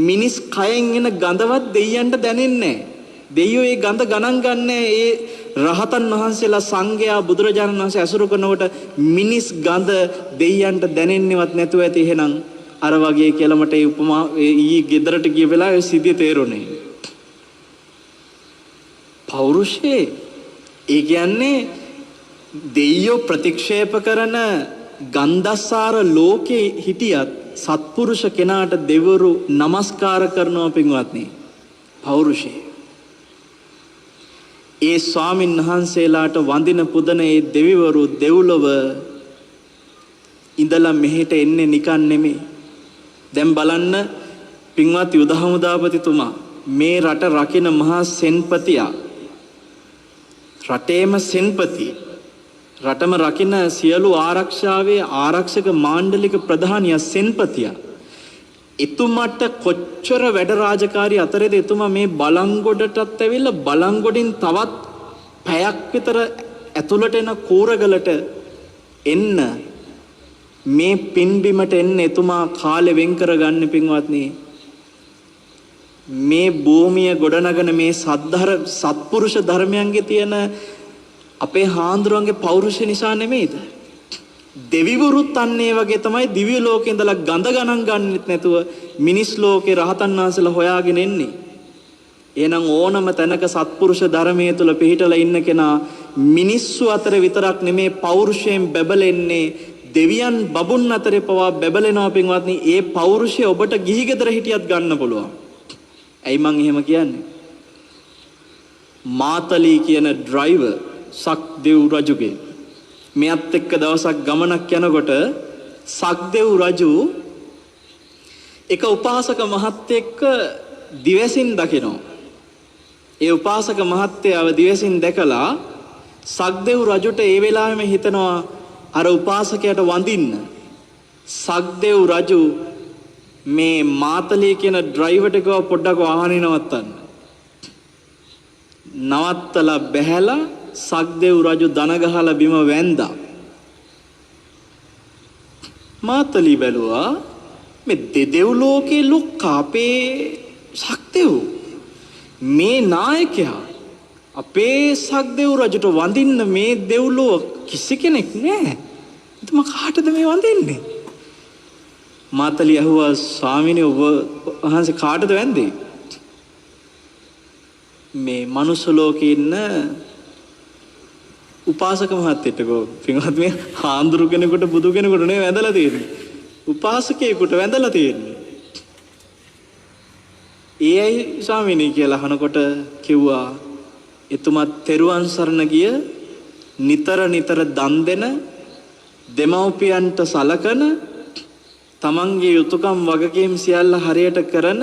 මිනිස් කයෙන් එන ගඳවත් දෙයයන්ට දැනෙන්නේ නැහැ. දෙයියෝ ඒ ගඳ ගණන් ගන්නෑ. ඒ රහතන් වහන්සේලා සංඝයා බුදුරජාණන් වහන්සේ ඇසුරු කරනකොට මිනිස් ගඳ දෙයයන්ට දැනෙන්නේවත් නැතුව ඇති. එහෙනම් අර වගේ කියලා මට ඒ උපමා ඊ ගෙදරට ගිය වෙලාවේ සිද්ධිය තේරුණේ. පෞරුෂේ ඒ කියන්නේ දෙයියෝ ප්‍රතික්ෂේප කරන ගන්ධස්සාර ලෝකේ හිටියත් සත්පුරුෂ කෙනාට දෙවරු নমස්කාර කරනවා පින්වත්නි. පෞරුෂේ ඒ ස්වාමින් වහන්සේලාට වඳින පුදන ඒ දෙවිවරු දෙව්ලොව ඉඳලා මෙහෙට එන්නේ නිකන් නෙමෙයි. දැන් බලන්න පින්වත් යුද හමුදාපතිතුමා මේ රට රකින මහා සෙන්පතියා රටේම සෙන්පති රටම රකින සියලු ආරක්ෂාවේ ආරක්ෂක මාණ්ඩලික ප්‍රධානියා සෙන්පතියා එතුමාට කොච්චර වැඩ රාජකාරී අතරේද එතුමා මේ බලංගොඩටත් ඇවිල්ලා බලංගොඩින් තවත් පැයක් විතර ඇතුළට එන කූරගලට එන්න මේ පින්බිමට එන්න එතුමා කාලෙ වෙන් කරගන්න පින්වත්නි මේ භූමිය ගොඩනගන මේ සත්පුරුෂ ධර්මයන්ගේ තියෙන අපේ හාමුදුරුවන්ගේ පෞරුෂය නිසා නෙමෙයිද? දෙවිවරුත් අන්නේ වගේ තමයි දිව්‍ය ලෝකේ ඉඳලා ගඳ ගණන් ගන්නෙත් නැතුව මිනිස් ලෝකේ රහතන් වහන්සේලා හොයාගෙන එන්නේ. එහෙනම් ඕනම තැනක සත්පුරුෂ ධර්මයේ තුල පිහිටලා ඉන්න කෙනා මිනිස්සු අතර විතරක් නෙමේ පෞරුෂයෙන් බැබලෙන්නේ දෙවියන් බබුන් අතරේ පවා බැබලෙනවා පින්වත්නි. ඒ පෞරුෂය ඔබට ගිහි ගෙදර හිටියත් ගන්න පුළුවන්. ඇයි මං එහෙම කියන්නේ? මාතලී කියන ඩ්‍රයිවර් සක්දෙව් රජුගේ මෙයත් එක්ක දවසක් ගමනක් යනකොට සක්දෙව් රජු එක උපාසක මහත්තයෙක් දිවසින් දකිනවා. ඒ උපාසක මහත්තයාව දිවසින් දැකලා සක්දෙව් රජුට ඒ වෙලාවෙම හිතනවා අර උපාසකයාට වඳින්න. සක්දෙව් රජු මේ මාතලී කියන ඩ්‍රයිවර්ට ගිහුවා පොඩ්ඩක් වාහනේ නවත්තන්න. නවත්තලා බැහැලා සක්දෙව් රජු දන ගහලා බිම වැන්දා. මාතලි බැලුවා මේ දෙදෙව් ලෝකේ ලොක්කා අපේ සක්දෙව් මේ නායකයා අපේ සක්දෙව් රජුට වඳින්න මේ දෙව්ලොව කිසි කෙනෙක් නැහැ. ඉතින් කාටද මේ වඳින්නේ? මාතලි අහුවා ස්වාමීනි ඔබ වහන්සේ කාටද වැඳේ? මේ මනුස්ස ලෝකේ ඉන්න උපාසක මහත්තයට ගෝ පින්වත් මේ හාමුදුරු කෙනෙකුට බුදු කෙනෙකුට නෙවෙයි වැඳලා තියෙන්නේ. උපාසකයෙකුට වැඳලා තියෙන්නේ. ඒයි ස්වාමීනි කියලා අහනකොට කිව්වා එතුමා තෙරුවන් සරණ ගිය නිතර නිතර දන් දෙන දෙමව්පියන්ට සලකන තමන්ගේ යුතුයකම් වගකීම් සියල්ල හරියට කරන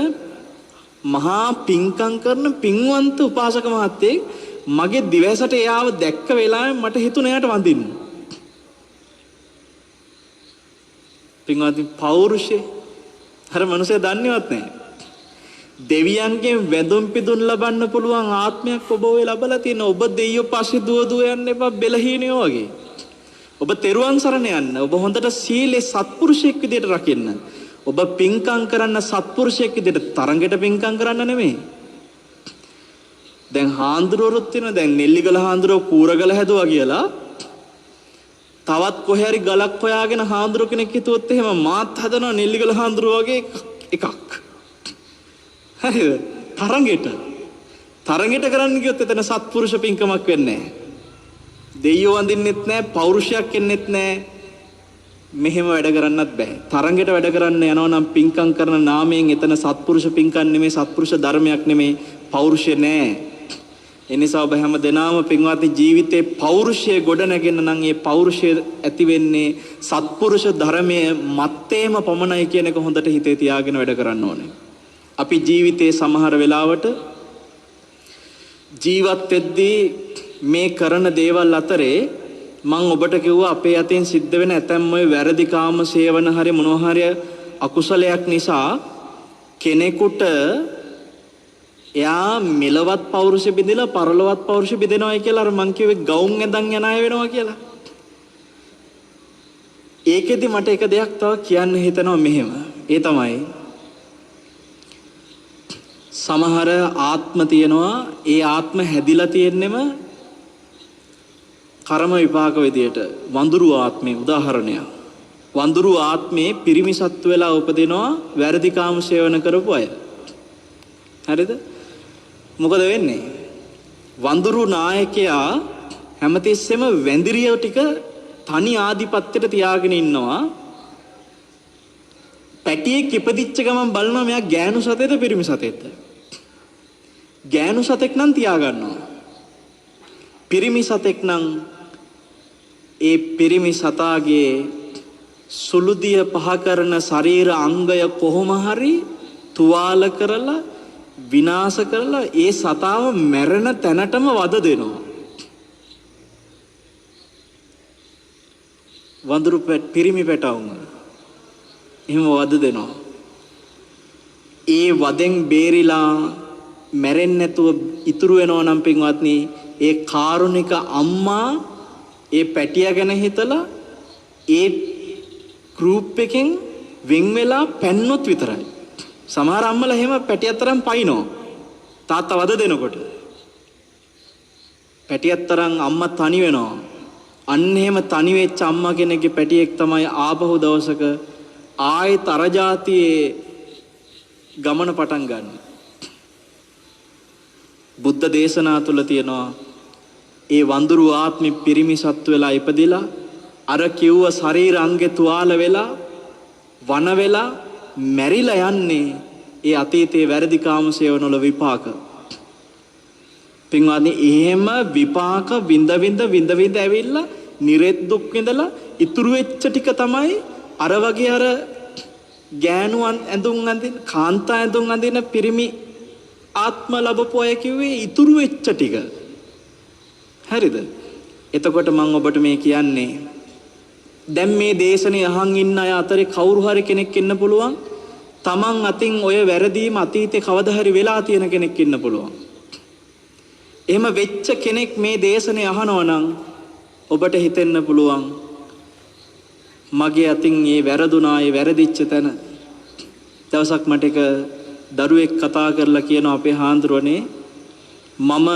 මහා පිංකම් කරන පින්වන්ත උපාසක මහත්තයෙක් මගේ දිවැසට එයාව දැක්ක වෙලාවෙ මට හිතුණා එයාට වඳින්න. පින්වත්නි පෞරුෂේ අර මනුස්සයා දන්නේවත් නැහැ. දෙවියන්ගෙන් වැඳුම් පිදුම් ලබන්න පුළුවන් ආත්මයක් ඔබ ඔය ලබලා තියෙන. ඔබ දෙයියෝ පස්සේ දුව යන්න එපා බෙලහීනියෝ වගේ. ඔබ තෙරුවන් සරණ යන්න. ඔබ හොඳට සීලේ සත්පුරුෂයෙක් විදියට රකින්න. ඔබ පින්කම් කරන්න සත්පුරුෂයෙක් විදියට තරඟට පින්කම් කරන්න නෙමෙයි. දැන් හාන්දුරුවරුත් වෙනවා. දැන් නෙල්ලිගල හාන්දුරුව කූරගල හැදුවා කියලා තවත් කොහේ හරි ගලක් හොයාගෙන හාන්දුරුව කෙනෙක් හිතුවොත් එහෙම මාත් හදනවා නෙල්ලිගල හාන්දුරුව වගේ එකක්. හරිද? තරඟෙට කරන්න ගියොත් එතන සත්පුරුෂ පින්කමක් වෙන්නේ නැහැ. දෙයියෝ වඳින්නෙත් නැහැ, පෞරුෂයක් එන්නෙත් නැහැ. මෙහෙම වැඩ කරන්නත් බෑ. තරඟෙට වැඩ කරන්න යනවා නම් පින්කම් කරන නාමයෙන් එතන සත්පුරුෂ පින්කම් නෙමෙයි, සත්පුරුෂ ධර්මයක් නෙමෙයි, පෞරුෂය නැහැ. ඒ නිසා ඔබ හැම දෙනාම පින්වත්නි ජීවිතේ පෞරුෂය ගොඩ නැගෙන නම් ඒ පෞරුෂය ඇති වෙන්නේ සත්පුරුෂ ධර්මයේ මත්තේම පමණයි කියන එක හොඳට හිතේ තියාගෙන වැඩ කරන්න ඕනේ. අපි ජීවිතේ සමහර වෙලාවට ජීවත් වෙද්දී මේ කරන දේවල් අතරේ මම ඔබට කිව්වා අපේ අතෙන් සිද්ධ වෙන ඇතැම් ඔය වැරදි කාම සේවන හරි මොනවා හරි අකුසලයක් නිසා කෙනෙකුට එයා මෙලවත් පෞරුෂ බෙදලා පරලොවත් පෞරුෂ බෙදෙනවායි කියලා අර මං කිව්වේ ගවුම් ඇඳන් යන අය වෙනවා කියලා. ඒකෙදි මට එක දෙයක් තව කියන්න හිතෙනවා මෙහෙම. ඒ තමයි සමහර ආත්ම තියෙනවා. ඒ ආත්ම හැදිලා තියෙන්නෙම කර්ම විපාක විදියට. වඳුරු ආත්මේ උදාහරණයක්. වඳුරු ආත්මේ පිරිමි සත්තු වෙලා උපදිනවා වැරදි කාම සේවන කරපු අය. හරිද? මොකද වෙන්නේ? වඳුරු නායකයා හැමතිස්සෙම වැඳිරිය ටික තනි ආධිපත්‍යයට තියාගෙන ඉන්නවා. පැටියෙක් ඉපදිච්ච ගමන් බලනවා මෙයා ගෑනු සතේද පිරිමි සතේද? ගෑනු සතෙක් නම් තියාගන්නවා. පිරිමි සතෙක් නම් ඒ පිරිමි සතාගේ සුළුදිය පහ කරන ශරීර අංගය කොහොම හරි තුවාල කරලා විනාශ කරලා ඒ සතාව මැරෙන තැනටම වද දෙනවා. වඳුරු පිරිමි පැටවුම එහෙම වද දෙනවා. ඒ වදෙන් බේරිලා මැරෙන්නේ නැතුව ඉතුරු වෙනවා නම් පින්වත්නි ඒ කාරුණික අම්මා ඒ පැටියා ගැන හිතලා ඒ ගෲප් එකෙන් වෙන් වෙලා පැන්නොත් විතරයි. සමහර අම්මලා එහෙම පැටියතරම් පයින්නවා තාත්තා වද දෙනකොට. පැටියතරම් අම්මා තනි වෙනවා. අන්න එහෙම තනි වෙච්ච අම්මා කෙනෙක්ගේ පැටියෙක් තමයි ආපහු දවසක ආයෙත් අර જાතියේ ගමන පටන් ගන්න. බුද්ධ දේශනා තුල තියෙනවා ඒ වඳුරු ආත්මෙ පිරිමි සත්තු වෙලා ඉපදිලා අර කිව්ව ශරීර අංගෙ තුවාල වෙලා වන වෙලා මැරිලා යන්නේ ඒ අතීතයේ වැරදි කාම සේවන වල විපාක. පින්වත්නි එහෙම විපාක විඳ විඳ ඇවිල්ලා නිරෙත් දුක් විඳලා ඉතුරු වෙච්ච ටික තමයි අර වගේ අර ගෑනුවන් ඇඳුම් අඳින කාන්තා ඇඳුම් අඳින පිරිමි ආත්ම ලැබපු අය කිව්වේ ඉතුරු වෙච්ච ටික. හරිද? එතකොට මම ඔබට මේ කියන්නේ දැන් මේ දේශනේ අහන් ඉන්න අය අතරේ කවුරු හරි කෙනෙක් ඉන්න පුළුවන් තමන් අතින් ඔය වැරදීම අතීතේ කවදා හරි වෙලා තියෙන කෙනෙක් ඉන්න පුළුවන්. එහෙම වෙච්ච කෙනෙක් මේ දේශනේ අහනවා නම් ඔබට හිතෙන්න පුළුවන් මගේ අතින් ඒ වැරදුනා ඒ වැරදිච්ච තැන දවසක් මට එක දරුවෙක් කතා කරලා කියන අපේ හාමුදුරනේ මම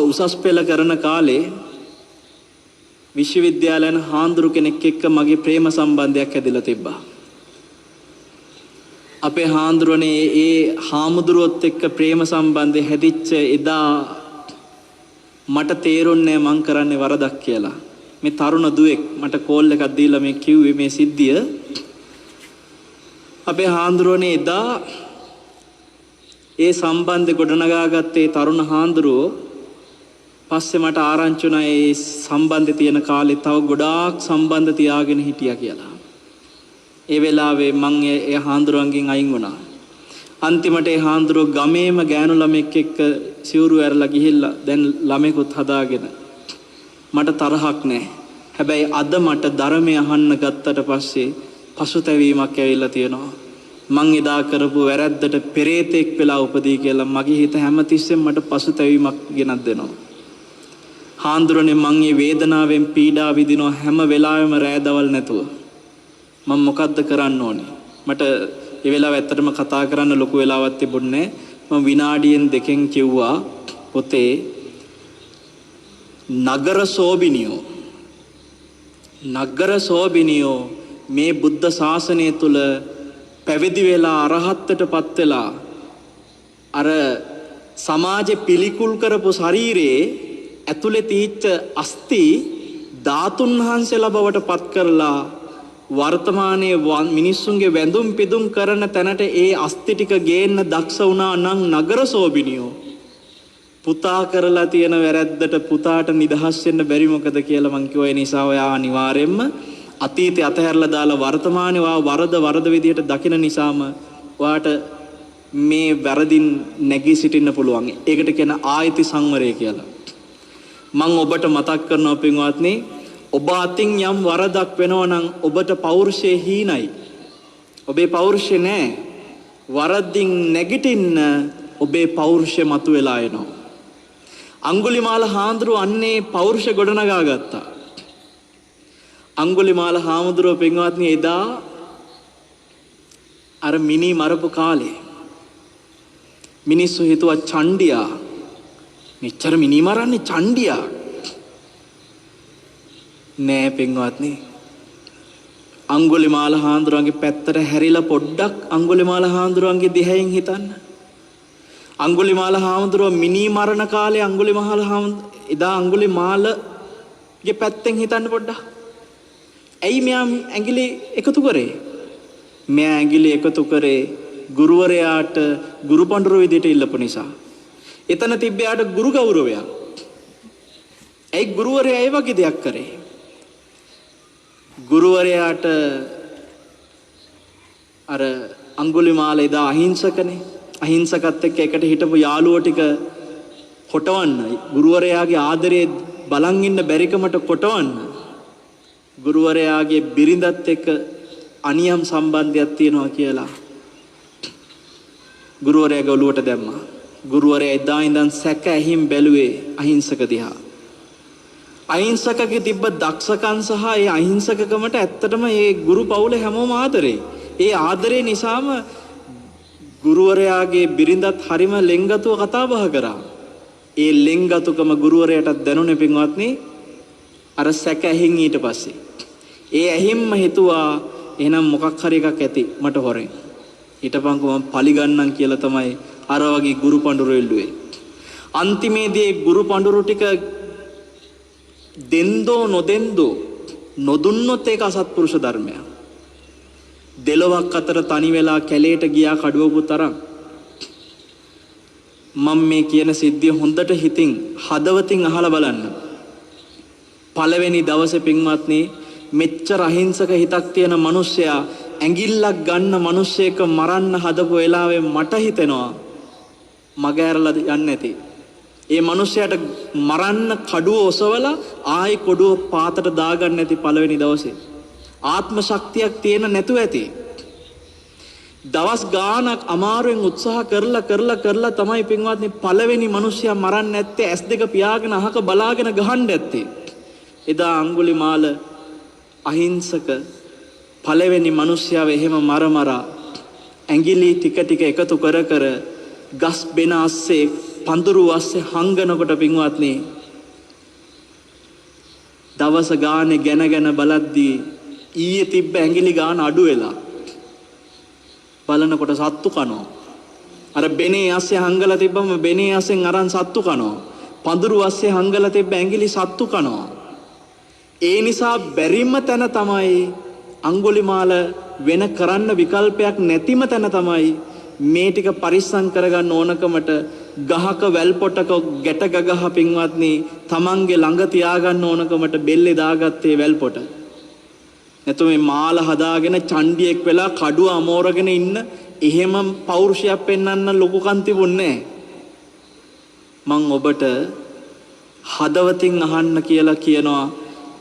උසස් පෙළ කරන කාලේ විශ්වවිද්‍යාලයන හාමුදුරු කෙනෙක් එක්ක මගේ ප්‍රේම සම්බන්ධයක් ඇදිලා තිබ්බා. අපේ හාමුදුරනේ ඒ හාමුදුරුවොත් එක්ක ප්‍රේම සම්බන්ධය හැදිච්ච එදා මට තේරුන්නේ මං කරන්නේ වරදක් කියලා. මේ තරුණ දුවෙක් මට කෝල් එකක් දීලා මේ කිව්වේ මේ සිද්ධිය. අපේ හාමුදුරනේ එදා ඒ සම්බන්ධය ගොඩනගාගත්තේ තරුණ හාමුදුරුවෝ පස්සේ මට ආරංචි වුණා ඒ සම්බන්ධය තියෙන කාලේ තව ගොඩාක් සම්බන්ධ තියාගෙන හිටියා කියලා. ඒ වෙලාවේ මං ඒ හාමුදුරුවන්ගෙන් අයින් වුණා. අන්තිමට ඒ හාමුදුරුවෝ ගමේම ගෑනු ළමෙක් එක්ක සිවුරු ඇරලා ගිහිල්ලා දැන් ළමෙකුත් හදාගෙන මට තරහක් නැහැ. හැබැයි අද මට ධර්මය අහන්න ගත්තට පස්සේ පසුතැවීමක් ඇවිල්ලා තියෙනවා. මං එදා කරපු වැරද්දට පෙරේතෙක් වෙලා උපදී කියලා මගේ හිත හැමතිස්සෙම මට පසුතැවීමක් ගෙනත් දෙනවා. හාමුදුරනේ මං මේ වේදනාවෙන් පීඩා විඳිනවා හැම වෙලාවෙම රෑ දවල් නැතුව. මම මොකද්ද කරන්න ඕනේ? මට ඒ වෙලාව ඇත්තටම කතා කරන්න ලොකු වෙලාවක් තිබුණේ නැහැ. මම විනාඩියෙන් දෙකෙන් කිව්වා පොතේ නගර සෝබිනියෝ මේ බුද්ධ ශාසනය තුල පැවිදි වෙලා අරහත්ත්වයටපත් වෙලා අර සමාජෙ පිළිකුල් කරපු ශරීරයේ ඇතුලේ තීච්ච අස්ති ධාතුන් වහන්සේලා බවට පත් කරලා වර්තමානයේ මිනිස්සුන්ගේ වැඳුම් පිදුම් කරන තැනට ඒ අස්ති ටික ගේන්න දක්ෂ වුණා නම් නගර සෝබිනියෝ පුතා කරලා තියෙන වැරද්දට පුතාට නිදහස් වෙන්න බැරි මොකද කියලා මං කිව්වා. ඒ නිසා ඔයා අනිවාර්යයෙන්ම අතීතේ අතහැරලා දාලා වර්තමානයේ වරද විදියට දකින නිසාම ඔයාට මේ වැරදින් නැගී සිටින්න පුළුවන්. ඒකට කියන ආයති සංවරය කියලා. මං ඔබට මතක් කරනවා පින්වත්නි, ඔබ අතින් යම් වරදක් වෙනවා නම් ඔබට පෞරුෂය හීනයි. ඔබේ පෞරුෂය නැහැ. වරදින් නැගිටින්න ඔබේ පෞරුෂය මතුවලා එනවා. අඟුලිමාල හාමුදුරුව අන්නේ පෞරුෂ ගොඩනගා ගත්තා. අඟුලිමාල හාමුදුරුව පින්වත්නි එදා අර මිනි මරපු කාලේ මිනිස්සු හිතුවා චණ්ඩියා මෙච්චර මිනි මරන්නේ චණ්ඩියා නෑ පින්වත්නි. අඟුලිමාල හාමුදුරුවන්ගේ පැත්තට හැරිලා පොඩ්ඩක් අඟුලිමාල හාමුදුරුවන්ගේ දිහයෙන් හිතන්න. අඟුලිමාල හාමුදුරුව මිනි මරණ කාලේ එදා අඟුලිමාලගේ පැත්තෙන් හිතන්න පොඩ්ඩක්. ඇයි මෙයා ඇඟිලි එකතු කරේ? මෙයා ඇඟිලි එකතු කරේ ගුරුවරයාට ගුරු පඬුරු විදියට ඉල්ලපු නිසා. එතන තිබ්බයාට ගුරු ගෞරවයක්. ඇයි ගුරුවරයා ඒ වගේ දෙයක් කරේ? ගුරුවරයාට අර අඟුලිමාල එදා අහිංසකනේ. අහිංසකත් එක්ක එකට හිටපු යාළුවෝ ටික කොටවන්න, ගුරුවරයාගේ ආදරේ බලන් ඉන්න බැරිකමට කොටවන්න, ගුරුවරයාගේ බිරිඳත් එක්ක අනියම් සම්බන්ධයක් තියෙනවා කියලා ගුරුවරයාගේ ඔළුවට දැම්මා. ගුරුවරයා එදා ඉඳන් සැක ඇහිම් බැලුවේ අහිංසක දිහා. අහිංසකගේ තිබ්බ දක්ෂකම් සහ ඒ අහිංසකකමට ඇත්තටම ඒ ගුරු පවුල හැමෝම ආදරේ. ඒ ආදරේ නිසාම ගුරුවරයාගේ බිරිඳත් හරිම ලෙන්ගතුව කතා බහ කරා. ඒ ලෙන්ගතුකම ගුරුවරයාටත් දැනුනේ පින්වත්නි අර සැක ඇහින් ඊට පස්සේ. ඒ ඇහිම්ම හිතුවා එහෙනම් මොකක් හරි එකක් ඇති මට හොරෙන්. හිටපන්කෝ මම පලිගන්නම් කියලා තමයි අර වගේ ගුරු පඬුරු එල්ලුවේ. අන්තිමේදී ගුරු පඬුරු ටික දෙන්දෝ නොදුන්නොත් ඒක අසත්පුරුෂ ධර්මයක්. දෙලොවක් අතර තනි වෙලා කැලේට ගියා කඩුවපු තරම්. මම මේ කියන සිද්ධිය හොඳට හිතින් හදවතින් අහලා බලන්න. පළවෙනි දවසේ පින්වත්නි මෙච්චර අහිංසක හිතක් තියෙන මිනිස්සයා ඇඟිල්ලක් ගන්න මිනිස්සෙක් මරන්න හදපු වෙලාවේ මට හිතෙනවා මග ඇරලා යන්නේ නැති. ඒ මිනිස්සයාට මරන්න කඩුව ඔසවලා ආයි කොඩුව පාතට දාගන්න නැති පළවෙනි දවසේ. ආත්ම ශක්තියක් තියෙන නැතුව ඇති. දවස් ගානක් අමාරුවෙන් උත්සාහ කරලා තමයි පින්වත්නි පළවෙනි මිනිස්සයා මරන්නේ නැත්තේ. ඇස් දෙක පියාගෙන අහක බලාගෙන ගහන්න ඇත්තේ. එදා අංගුලිමාල අහිංසක පළවෙනි මිනිස්යාව එහෙම මරමරා ඇඟිලි ටික ටික එකතු කර කර ගස් බෙන අස්සේ පඳුරු අස්සේ හංගනකොට පින්වත්නි දවස ගානේ ගැන බලද්දී ඊයේ තිබ්බ ඇඟිලි ගාන අඩු වෙලා බලනකොට සත්තු කනවා. අර බෙනේ අස්සේ හංගලා තිබ්බම බෙනේ අස්සෙන් අරන් සත්තු කනවා. පඳුරු අස්සේ හංගලා තිබ්බ ඇඟිලි සත්තු කනවා. ඒ නිසා බැරිම තැන තමයි අංගුලිමාල වෙන කරන්න විකල්පයක් නැතිම තැන තමයි මේ ටික පරිස්සම් කරගන්න ඕනකමට ගහක වැල් පොටක ගැට ගගහ පින්වත්නි තමන්ගේ ළඟ තියාගන්න ඕනකමට බෙල්ලේ දාගත්තේ වැල් පොට. නැතු මේ මාල හදාගෙන චණ්ඩියෙක් වෙලා කඩුව අමෝරගෙන ඉන්න එහෙම පෞරුෂයක් පෙන්වන්න ලොකුකම් තිබුණේ මං ඔබට හදවතින් අහන්න කියලා කියනවා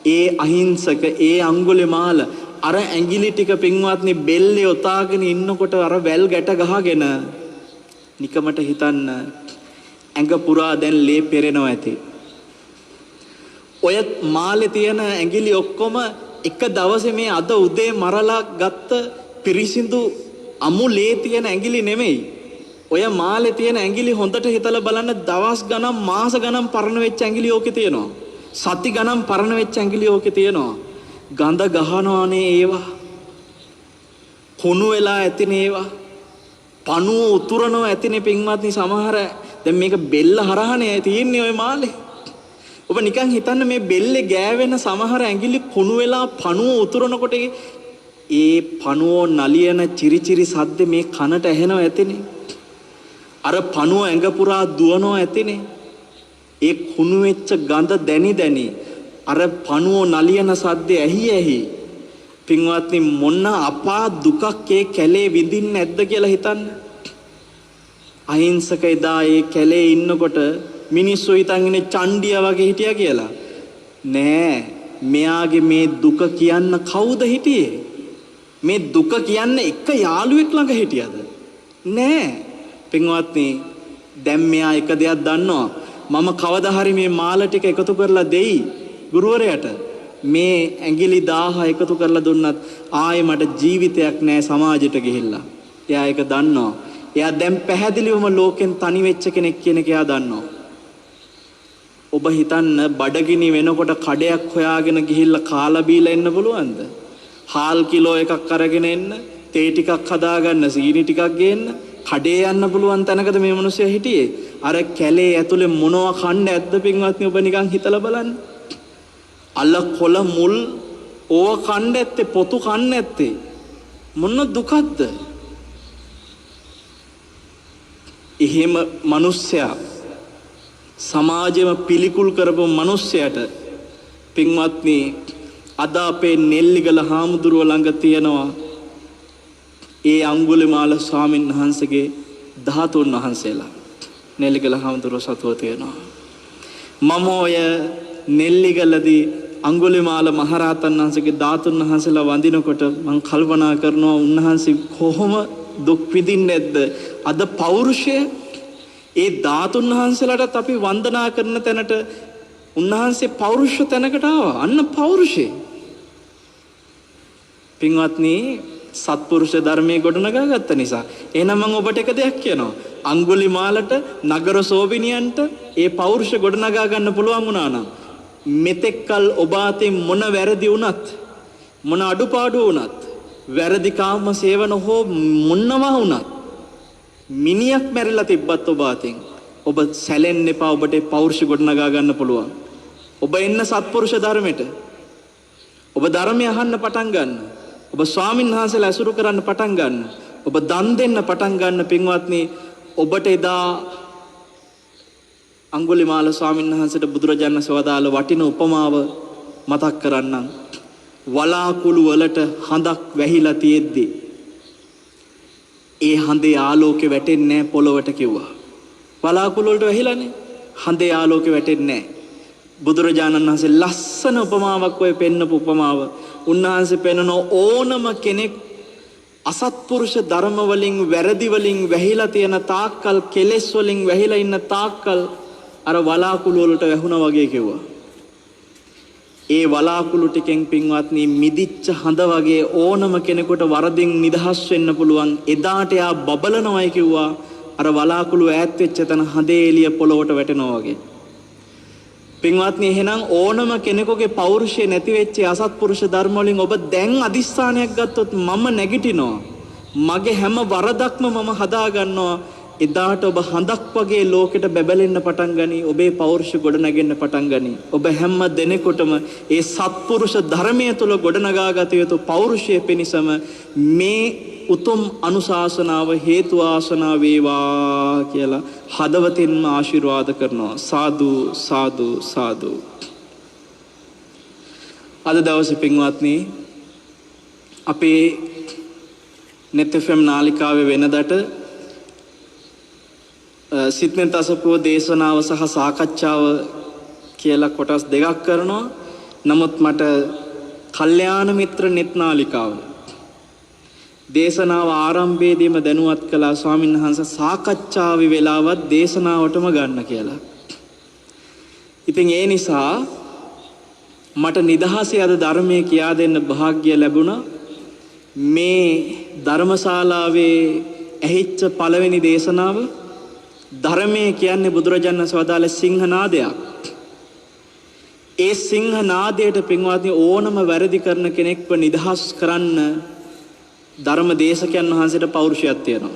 ඒ අහිංසක ඒ අංගුලිමාල අර ඇඟිලි ටික පින්වත්නි බෙල්ලේ ඔතාගෙන ඉන්නකොට අර වැල් ගැට ගහගෙන නිකමට හිතන්න ඇඟ පුරා දැන් ලේ පෙරෙනවා ඇති. ඔය මාලේ තියෙන ඇඟිලි ඔක්කොම එක දවසේ මේ අද උදේ මරලා ගත්ත පිරිසිදු අමු ලේ තියෙන ඇඟිලි නෙමෙයි. ඔය මාලේ තියෙන ඇඟිලි හොඳට හිතලා බලන්න දවස් ගණන් මාස ගණන් පරණ වෙච්ච ඇඟිලි ඕකේ තියෙනවා. සති ගණන් පරණ වෙච්ච ඇඟිලි ඕකේ තියෙනවා. ගඳ ගහනවානේ ඒවා. කුණු වෙලා ඇතිනේ ඒවා. පණුව උතුරනවා ඇතිනේ පින්වත්නි සමහර දැන් මේක බෙල්ල හරහනේ තියෙන්නේ ඔය මාලේ. ඔබ නිකන් හිතන්න මේ බෙල්ලේ ගෑවෙන සමහර ඇඟිලි කුණු වෙලා පණුව උතුරනකොට ඒ පණුව නලියන චිරිචිරි සද්ද මේ කනට ඇහෙනවා ඇතිනේ. අර පණුව ඇඟ පුරා දුවනවා ඇතිනේ. ඒ කුණු වෙච්ච ගඳ දැනි අර පණුව නලියන සද්ද ඇහි පින්වත්නි මොන්න අපා දුකක් ඒ කැලේ විඳින්න නැද්ද කියලා හිතන්න. අහිංසක එදා ඒ කැලේ ඉන්නකොට මිනිස්සු හිතන් ඉන්නේ චණ්ඩියා වගේ හිටියා කියලා. නෑ මෙයාගේ මේ දුක කියන්න කවුද හිටියේ? මේ දුක කියන්න එක යාළුවෙක් ළඟ හිටියද? නෑ. පින්වත්නි දැන් මෙයා එක දෙයක් දන්නවා. මම කවදා හරි මේ මාල ටික එකතු කරලා දෙයි ගුරුවරයාට. මේ ඇඟිලි 1000 එකතු කරලා දුන්නත් ආයේ මට ජීවිතයක් නෑ සමාජයට ගිහිල්ලා. එයා ඒක දන්නවා. එයා දැන් පැහැදිලිවම ලෝකෙන් තනි වෙච්ච කෙනෙක් කියන එක එයා දන්නවා. ඔබ හිතන්න බඩගිනි වෙනකොට කඩයක් හොයාගෙන ගිහිල්ලා කාලා බීලා එන්න පුළුවන්ද? හාල් කිලෝ එකක් අරගෙන එන්න, තේ ටිකක් හදාගන්න, සීනි ටිකක් ගේන්න, කඩේ යන්න පුළුවන් තැනකද මේ මිනිස්සයා හිටියේ? අර කැලේ ඇතුලේ මොනවා කන්න ඇද්ද පින්වත්නි ඔබ නිකන් හිතලා බලන්න. අල කොළ මුල් ඕව කන්න ඇත්තේ, පොතු කන්න ඇත්තේ. මොන දුකක්ද? එහෙම මිනිස්සයා සමාජෙම පිළිකුල් කරපු මිනිස්සයාට පින්වත්නි අද අපේ නෙල්ලිගල හාමුදුරුව ළඟ තියෙනවා ඒ අංගුලිමාල ස්වාමීන් වහන්සේගේ 13 වහන්සේලා. නෙල්ලිගල හාමුදුරුව සතුව තියෙනවා. මම ඔය නෙල්ලිගලදී අංගුලිමාල මහරහතන් වහන්සේගේ 13 වහන්සේලා වඳිනකොට මම කල්පනා කරනවා උන්වහන්සේ කොහොම දුක් විඳින්නේ නැද්ද? අද පෞරුෂය ඒ 13 වහන්සේලාටත් අපි වන්දනා කරන තැනට උන්වහන්සේ පෞරුෂ තැනකට ආවා. අන්න පෞරුෂය. පින්වත්නි සත්පුරුෂ ධර්මයේ ගොඩනගා ගත්ත නිසා. එහෙනම් මම ඔබට එක දෙයක් කියනවා. අංගුලිමාලට නගර සෝබිනියන්ට ඒ පෞරුෂ ගොඩනගා ගන්න පුළුවන් වුණා නම් මෙතෙක්කල් ඔබ අතින් මොන වැරදි වුණත් මොන අඩුපාඩු වුණත් වැරදි කාම සේවන හෝ මොනවා වුණත් මිනියක් මැරිලා තිබ්බත් ඔබ අතින් ඔබ සැලෙන්න එපා. ඔබට පෞරුෂ ගොඩනගා ගන්න පුළුවන්. ඔබ එන්න සත්පුරුෂ ධර්මයට. ඔබ ධර්මය අහන්න පටන් ගන්න. ඔබ ස්වාමීන් වහන්සේලා ඇසුරු කරන්න පටන් ගන්න. ඔබ දන් දෙන්න පටන් ගන්න පින්වත්නි. ඔබට එදා අංගුලිමාල ස්වාමීන් වහන්සේට බුදුරජාණන් වහන්සේ වදාළ වටින උපමාව මතක් කරන්නම්. වලාකුළු වලට හඳක් වැහිලා තියෙද්දි ඒ හඳේ ආලෝකෙ වැටෙන්නේ නැහැ පොළොවට කිව්වා. වලාකුළු වලට වැහිලානේ. හඳේ ආලෝකෙ වැටෙන්නේ නැහැ. බුදුරජාණන් වහන්සේ ලස්සන උපමාවක් ඔය පෙන්නපු උපමාව. උන්වහන්සේ පෙන්නන ඕනම කෙනෙක් අසත්පුරුෂ ධර්ම වලින් වැරදි වලින් වැහිලා තියෙන තාක්කල්, කෙලෙස් වලින් වැහිලා ඉන්න තාක්කල් අර වලාකුළු වලට වැහුණා වගේ කිව්වා. ඒ වලාකුළු ටිකෙන් පින්වත්නි මිදිච්ච හඳ වගේ ඕනම කෙනෙකුට වරදින් නිදහස් වෙන්න පුළුවන්. එදාට යා බබලනවයි කිව්වා. අර වලාකුළු ඈත් වෙච්ච තැන හඳේ එළිය පොළොවට වැටෙනවා වගේ. පින්වත්නි එහෙනම් ඕනම කෙනෙකුගේ පෞරුෂය නැති වෙච්ච අසත්පුරුෂ ධර්ම වලින් ඔබ දැන් අදිස්ථානයක් ගත්තොත් මම නැගිටිනවා. මගේ හැම වරදක්ම මම හදා ගන්නවා. එදාට ඔබ හඳක් වගේ ලෝකෙට බැබලෙන්න පටන් ගනි. ඔබේ පෞරුෂ ගොඩ නැගෙන්න පටන් ගනි. ඔබ හැම දෙනෙකුටම ඒ සත්පුරුෂ ධර්මයේ තුල ගොඩනගා ගත යුතු පෞරුෂය පිණිසම මේ උතුම් අනුශාසනාව හේතු ආසනාව වේවා කියලා හදවතින්ම ආශිර්වාද කරනවා. සාදු සාදු සාදු. අද දවසේ පින්වත්නි අපේ net fm නාලිකාවේ වෙනදට සිත්නෙත් අසපුව දේශනාව සහ සාකච්ඡාව කියලා කොටස් දෙකක් කරනවා. නමුත් මට කල්යාණ මිත්‍ර net නාලිකාව දේශනාව ආරම්භයේදීම දැනුවත් කළා ස්වාමීන් වහන්සේ සාකච්ඡාවේ වෙලාවත් දේශනාවටම ගන්න කියලා. ඉතින් ඒ නිසා මට නිදහසේ අද ධර්මයේ කියා දෙන්න වාසනාව ලැබුණා. මේ ධර්මශාලාවේ ඇහිච්ච පළවෙනි දේශනාව ධර්මයේ කියන්නේ බුදුරජාණන් වහන්සේ වදාළ සිංහනාදයක්. ඒ සිංහනාදයට පින්වත්නි ඕනම වැරදි කරන කෙනෙක්ව නිදහස් කරන්න ධර්ම දේශකයන් වහන්සේට පෞරුෂයක් තියෙනවා.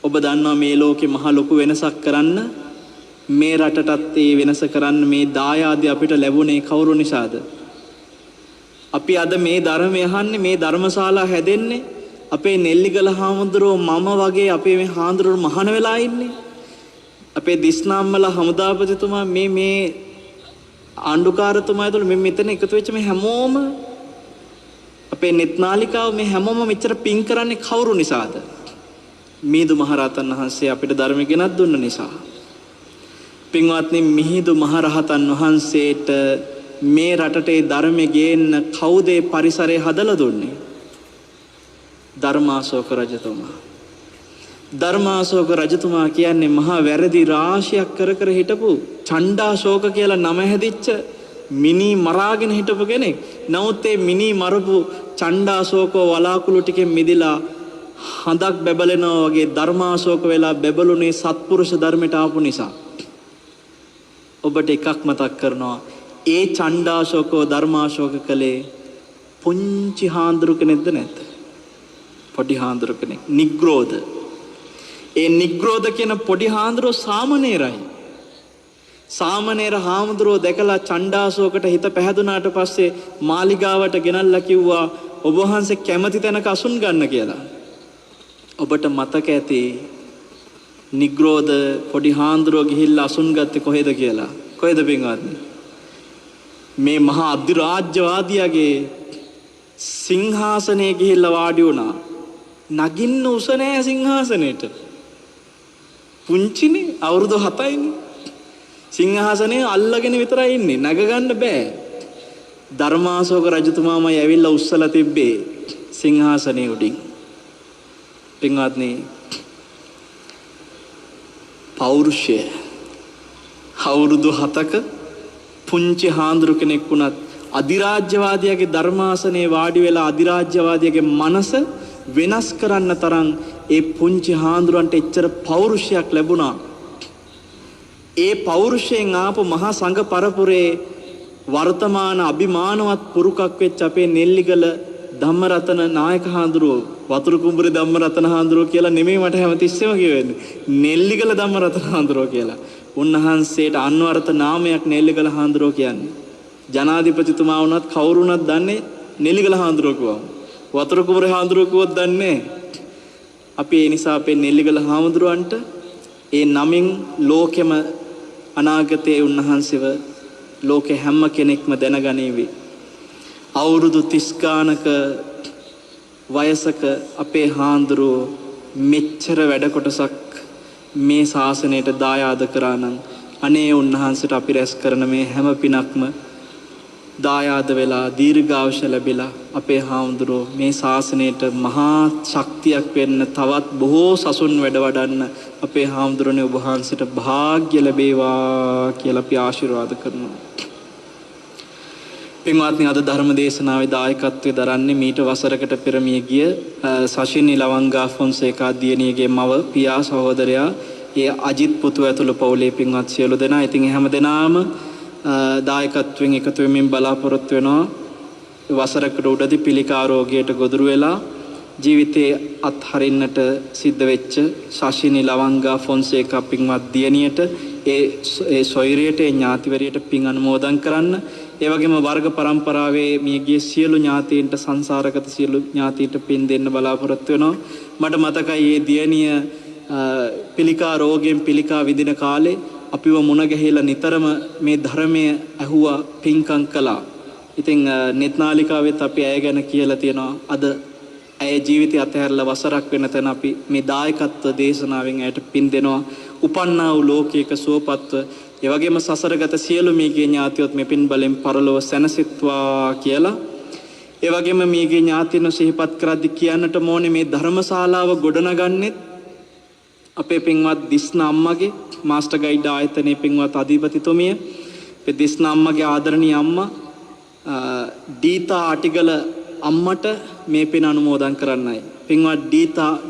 ඔබ දන්නවා මේ ලෝකේ මහ ලොකු වෙනසක් කරන්න මේ රටටත් ඒ වෙනස කරන්න මේ දායාදේ අපිට ලැබුණේ කවුරු නිසාද? අපි අද මේ ධර්මය අහන්නේ මේ ධර්මශාලා හැදෙන්නේ අපේ නෙල්ලිගල හාමුදුරුවෝ මම වගේ අපේ මේ හාමුදුරුවෝ මහාන වෙලා ඉන්නේ. අපේ දිස්නාම්මල හමුදාපතිතුමා මේ ආණ්ඩුකාරතුමා ඇතුළු මෙතන එකතු වෙච්ච මේ හැමෝම අපේ net නාලිකාව මේ හැමෝම මෙච්චර පින් කරන්නේ කවුරු නිසාද? මිහිඳු මහරහතන් වහන්සේ අපිට ධර්ම ගෙනත් දුන්න නිසා. පින්වත්නි මිහිඳු මහරහතන් වහන්සේට මේ රටට ඒ ධර්මෙ ගේන්න කවුද ඒ පරිසරය හදලා දුන්නේ? ධර්මාශෝක රජතුමා. ධර්මාශෝක රජතුමා කියන්නේ මහා වැරදි රාශියක් කර හිටපු චණ්ඩාශෝක කියලා නම හැදිච්ච මිනි මරාගෙන හිටපු කෙනෙක්. නමුත් ඒ මිනි මරපු චණ්ඩාශෝක වලාකුළු ටිකෙන් මිදිලා හඳක් බැබලෙනවා වගේ ධර්මාශෝක වෙලා බැබළුනේ සත්පුරුෂ ධර්මයට ආපු නිසා. ඔබට එකක් මතක් කරනවා. ඒ චණ්ඩාශෝකව ධර්මාශෝක කලේ පුංචි හාන්දුරු කෙනෙක්ද නැද්ද? පොඩි හාන්දුරු කෙනෙක්. නිග්‍රෝධ. ඒ නිග්‍රෝධ කියන පොඩි හාන්දුරුව සාමණේරයි. සාමණේර හාමුදුරුවෝ දැකලා චණ්ඩාශෝකට හිත පැහැදුනාට පස්සේ මාලිගාවට ගෙනල්ලා කිව්වා ඔබ වහන්සේ කැමති තැනක අසුන් ගන්න කියලා. ඔබට මතක ඇති නිග්‍රෝධ පොඩි හාමුදුරුවෝ ගිහිල්ලා අසුන් ගත්තේ කොහෙද කියලා? කොහෙද පින්වත්නි? මේ මහා අධිරාජ්‍යවාදියාගේ සිංහාසනයේ ගිහිල්ලා වාඩි වුණා. නගින්න උස නැහැ සිංහාසනෙට. පුංචිනේ අවුරුදු 7යිනේ. සිංහාසනේ අල්ලගෙන විතරයි ඉන්නේ. නග ගන්න බෑ. ධර්මාශෝක රජතුමාමයි ඇවිල්ලා උස්සලා තිබ්බේ සිංහාසනේ උඩින්. පින්වත්නි පෞරුෂය අවුරුදු 7ක පුංචි හාන්දුරු කෙනෙක් වුණත් අධිරාජ්‍යවාදියාගේ ධර්මාසනයේ වාඩි වෙලා අධිරාජ්‍යවාදියාගේ මනස වෙනස් කරන්න තරම් ඒ පුංචි හාන්දුරන්ට එච්චර පෞරුෂයක් ලැබුණා. ඒ පෞරුෂයෙන් ආපු මහා සංඝ පරපුරේ වර්තමාන අභිමානවත් පුරුකක් වෙච්ච අපේ නෙල්ලිගල ධම්මරතන නායක හාමුදුරුවෝ වතුරු කුඹුරේ ධම්මරතන හාමුදුරුවෝ කියලා නෙමෙයි මට හැමතිස්සෙම කියවෙන්නේ. නෙල්ලිගල ධම්මරතන හාමුදුරුවෝ කියලා. උන්වහන්සේට අන්වර්ථ නාමයක් නෙල්ලිගල හාමුදුරුවෝ කියන්නේ. ජනාධිපතිතුමා වුණත් කවුරු වුණත් දන්නේ නෙල්ලිගල හාමුදුරුවෝ කිව්වම. වතුරු කුඹුරේ හාමුදුරුවෝ කිව්වොත් දන්නේ. අපි ඒ නිසා අපේ නෙල්ලිගල හාමුදුරුවන්ට ඒ නමින් ලෝකෙම අනාගතයේ උන්වහන්සේව ලෝකෙ හැම කෙනෙක්ම දැනගනීවි. අවුරුදු 30 ගානක වයසක අපේ හාමුදුරුවෝ මෙච්චර වැඩ කොටසක් මේ ශාසනයට දායාද කරා නම් අනේ උන්වහන්සේට අපි රැස් කරන මේ හැම පිනක්ම දායාද වෙලා දීර්ඝායුෂ ලැබිලා අපේ හාමුදුරුවෝ මේ ශාසනයට මහා ශක්තියක් වෙන්න තවත් බොහෝ සසුන් වැඩ වඩන්න අපේ හාමුදුරනේ ඔබ වහන්සේට වාග්ය ලැබේවා කියලා අපි ආශිර්වාද කරනවා. පින්වත්නි අද ධර්ම දේශනාවේ දායකත්වයේ දරන්නේ මීට වසරකට පෙර මිය ගිය සශිනි ලවංගා ෆොන්සේකා දියණියගේ මව පියා සහෝදරයා ඒ අජිත් පුතු ඇතුළු පවුලේ පින්වත් සියලු දෙනා. ඉතින් හැම දෙනාම දායකත්වයෙන් එකතු වෙමින් බලාපොරොත්තු වෙනවා වසරකට උඩදී පිළිකා රෝගයට ගොදුරු වෙලා ජීවිතේ අත්හරින්නට සිද්ධ වෙච්ච ශශිනි ලවංගා ෆොන්සේකා පින්වත් දියණියට ඒ සොයුරියට ඒ ඥාතිවරියට පින් අනුමෝදන් කරන්න. ඒ වගේම වර්ග පරම්පරාවේ මියගිය සියලු ඥාතීන්ට සංසාරගත සියලු ඥාතීන්ට පින් දෙන්න බලාපොරොත්තු වෙනවා. මට මතකයි මේ දියණිය පිළිකා රෝගයෙන් පිළිකා විඳින කාලේ අපිව මුණ ගැහිලා නිතරම මේ ධර්මය ඇහුවා පින්කම් කළා. ඉතින් net නාලිකාවෙත් අපි ඇය ගැන කියලා තියෙනවා. අද ඇය ජීවිතය අතහැරලා වසරක් වෙන තැන අපි මේ දායකත්ව දේශනාවෙන් ඇයට පින් දෙනවා. උපන්නා වූ ලෝකයක සුවපත්ව ඒ වගේම සසරගත සියලු මේගේ ඥාතියොත් මේ පින් බලෙන් පරලොව සැනසෙත්වා කියලා. ඒ වගේම මේගේ ඥාතියන සිහිපත් කරද්දී කියන්නට ඕනේ මේ ධර්මශාලාව ගොඩනගන්නේ අපේ පින්වත් දිස්න අම්මගේ මාස්ටර් ගයිඩ් ආයතනයේ පින්වත් අධිපතිතුමිය දිස්න අම්මගේ ආදරණීය අම්මා දීතා ආටිගල අම්මට මේ පින් අනුමෝදන් කරන්නයි. පින්වත්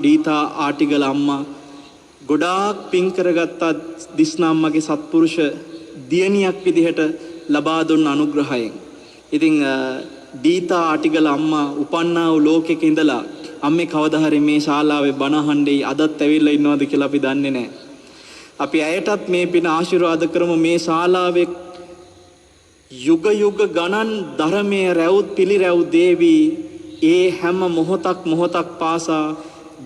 දීතා ආටිගල අම්මා ගොඩාක් පින් කරගත්ත දිස්න අම්මගේ සත්පුරුෂ දියණියක් විදිහට ලබා දුන්න අනුග්‍රහයෙන්. ඉතින් දීතා ආටිගල අම්මා උපන්නා වූ ලෝකෙක ඉඳලා අම්මේ කවදා හරි මේ ශාලාවේ බණ අහන්නේ අදත් ඇවිල්ලා ඉන්නවද කියලා අපි දන්නේ නැහැ. අපි ඇයටත් මේ පින ආශිර්වාද කරමු. මේ ශාලාවේ යුග යුග ගණන් ධර්මයේ රැවුත් පිළිරැව් දේවි ඒ හැම මොහොතක් පාසා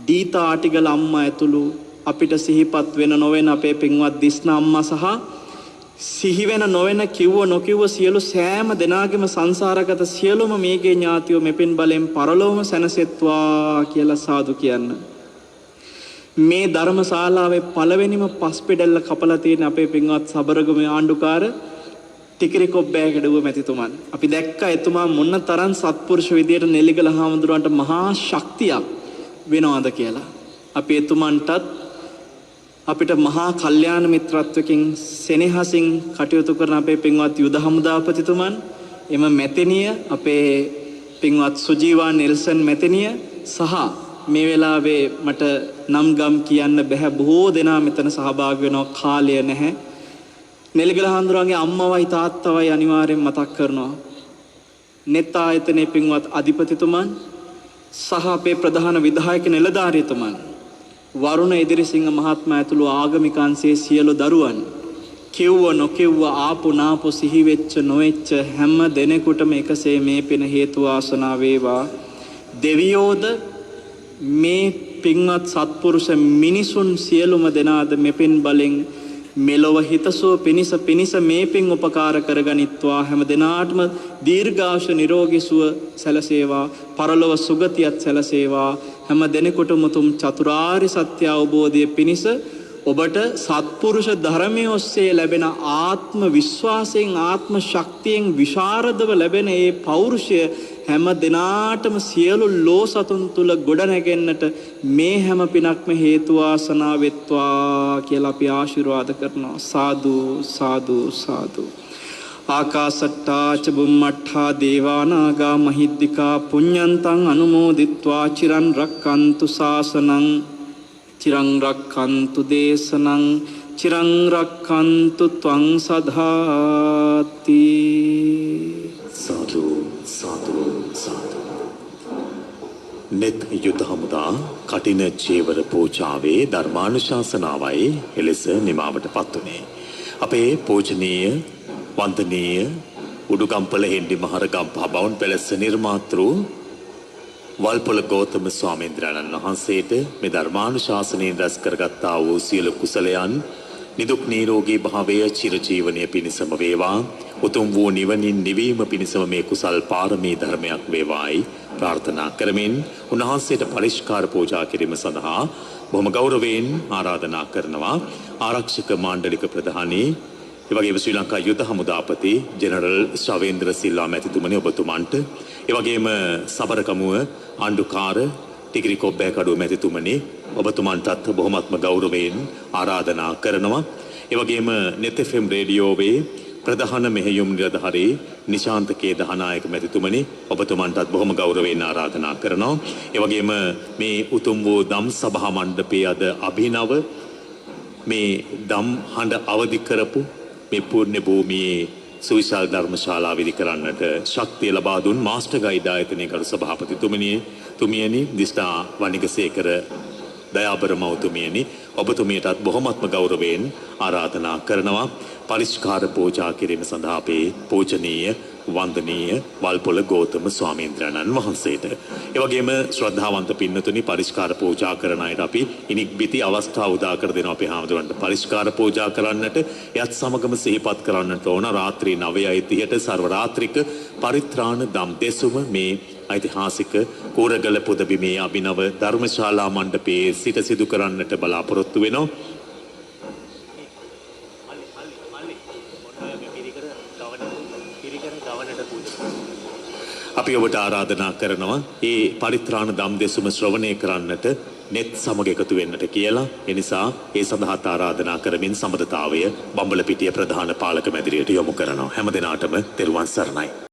දීතා ආටිගල අම්මා ඇතුළු අපිට සිහිපත් වෙන නොවන අපේ පින්වත් දිස්න අම්මා සහ සිහි වෙන නොවන කිව්ව නොකිව්ව සියලු සෑම දෙනාගේම සංසාරගත සියලුම මේගේ ඥාතියෝ මෙපින් බලෙන් පරලොවම සැනසෙත්වා කියලා සාදු කියන්න. මේ ධර්මශාලාවේ පළවෙනිම පස්පෙඩල්ල කපලා තියෙන අපේ පින්වත් සබරගමේ ආණ්ඩුකාර ටිකිරි කොබ්බෑගඩුව මැතිතුමන්. අපි දැක්කා එතුමා මොන තරම් සත්පුරුෂ විදියට නෙල්ලිගල හාමුදුරුවන්ට මහා ශක්තියක් වෙනවද කියලා. අපි එතුමන්ටත් අපිට මහා කල්යාණ මිත්‍රත්වකින් සෙනෙහසින් කටයුතු කරන අපේ පින්වත් යුද හමුදාපතිතුමන් එම මැතිනිය අපේ පින්වත් සුජීවා නෙල්සන් මැතිනිය සහ මේ වෙලාවේ මට නම් ගම් කියන්න බැහැ බොහෝ දෙනා මෙතන සහභාගී වෙනවා කාලය නැහැ. නෙල්ලිගල හාමුදුරුවන්ගේ අම්මවයි තාත්තවයි අනිවාර්යෙන් මතක් කරනවා. net ආයතනයේ පින්වත් අධිපතිතුමන් සහ අපේ ප්‍රධාන විධායක නිලධාරීතුමන් වරුණ ඉදිරිසිංහ මහත්මයා ඇතුළු ආගමික අංශයේ සියලු දරුවන් කිව්ව නොකිව්ව ආපු නාපු සිහි වෙච්ච නොවෙච්ච හැම දෙනෙකුටම එකසේ මේ පින හේතු වාසනා වේවා. දෙවියෝද මේ පින්වත් සත්පුරුෂ මිනිසුන් සියලුම දෙනාද මෙපින් බලෙන් මෙලොව හිතසුව පිනිස මේ පින් උපකාර කරගනිත්වා. හැම දෙනාටම දීර්ඝාෂ නිරෝගී සුව සැලසේවා. පරලොව සුගතියත් සැලසේවා. හැම දෙනෙකුටම උතුම් චතුරාර්ය සත්‍ය අවබෝධය පිණිස ඔබට සත්පුරුෂ ධර්මයේ ඔස්සේ ලැබෙන ආත්ම විශ්වාසයෙන් ආත්ම ශක්තියෙන් විශාරදව ලැබෙන ඒ පෞරුෂය හැම දිනාටම සියලු ලෝ සතුන් තුල ගොඩනැගෙන්නට මේ හැම පිනක්ම හේතු වාසනා වෙත්වා කියලා අපි ආශිර්වාද කරනවා. සාදු සාදු සාදු. ආකාසට්ටා ච බුම්මට්ඨා දේවානාගා මහිද්దికා පුඤ්ඤන්තං අනුමෝදිත්වා චිරන් රක්칸තු ශාසනං චිරං රක්칸තු දේශනං චිරං රක්칸තු ත්වං සදාති. සාදු සාදු සාදු. net යුද හමුදා කටින චේවර පූජාවේ ධර්මානුශාසනාවයි එලෙස නිමාවටපත් උනේ. අපේ පූජනීය වන්දනීය උඩුගම්පල හෙන්ඩි මහරගම්පහ බවුන් පැලැස්ස නිර්මාතෘ වල්පොල ගෞතම ස්වාමීන්ද්‍රයන්න් වහන්සේට මේ ධර්මානුශාසනයෙන් රැස් කරගත්තා වූ සියලු කුසලයන් නිදුක් නිරෝගී භාවය චිරජීවනයේ පිණසම වේවා. උතුම් වූ නිවනින් නිවීම පිණසම මේ කුසල් පාරමී ධර්මයක් වේවායි ප්‍රාර්ථනා කරමින් උන්වහන්සේට පරිස්කාර පූජා කිරීම සඳහා බොහොම ගෞරවයෙන් ආරාධනා කරනවා ආරක්ෂක මණ්ඩලික ප්‍රධානී ඒ වගේම ශ්‍රී ලංකා යුද හමුදාපති ජෙනරල් ශවේන්ද්‍ර සිල්වා මැතිතුමනි ඔබතුමන්ට ඒ වගේම සබරකමුව ආණ්ඩුකාර ටිකිරි කොබ්බෑකඩුව මැතිතුමනි ඔබතුමන්ටත් බොහොමත්ම ගෞරවයෙන් ආරාධනා කරනවා. ඒ වගේම net FM රේඩියෝවේ ප්‍රධාන මෙහෙයුම් නිලධාරී නිශාන්ත කේ දහනායක මැතිතුමනි ඔබතුමන්ටත් බොහොම ගෞරවයෙන් ආරාධනා කරනවා. ඒ වගේම මේ උතුම් වූ දම් සභා මණ්ඩපයේ අද අභිනව මේ දම් හඬ අවදි කරපු මේ පුණ්‍ය භූමියේ සුවිශාල ධර්මශාලා විදි කරන්නට ශක්තිය ලබා දුන් මාස්ටර් ගයිඩ් ආයතනයේ ගරු සභාපතිතුමියනි දිස්නා වනිගසේකර දයාබර මෞතුමියනි ඔබතුමියටත් බොහොමත්ම ගෞරවයෙන් ආරාධනා කරනවා පරිස්කාර පූජා කිරීම සඳහා අපේ පූජනීය වන්දනීය වල්පොල ගෞතම ස්වාමීන්ද්‍රයන්න් වහන්සේට. ඒ වගේම ශ්‍රද්ධාවන්ත පින්නතුනි පරිස්කාර පූජා කරන අයට අපි ඉනික්බිති අවස්ථාව උදා කර දෙනවා අපේ හාමුදුරන්ට පරිස්කාර පූජා කරන්නට. එයත් සමගම සිහිපත් කරන්නට ඕන රාත්‍රී 9:30ට සර්ව රාත්‍රික පරිත්‍රාණ දම් දෙසුම මේ ඓතිහාසික කෝරගල පුදබිමේ අභිනව ධර්මශාලා මණ්ඩපයේ සිට සිදු කරන්නට බලාපොරොත්තු වෙනවා. අපි ඔබට ආරාධනා කරනවා ඒ පරිත්‍රාණ දම් දෙසුම ශ්‍රවණය කරන්නට net සමග එකතු වෙන්නට කියලා. ඒ නිසා ඒ සඳහා ආරාධනා කරමින් සම්බන්ධතාවය බම්බලපිටිය ප්‍රධාන පාලක මැදිරියට යොමු කරනවා. හැම දිනාටම තෙරුවන් සරණයි.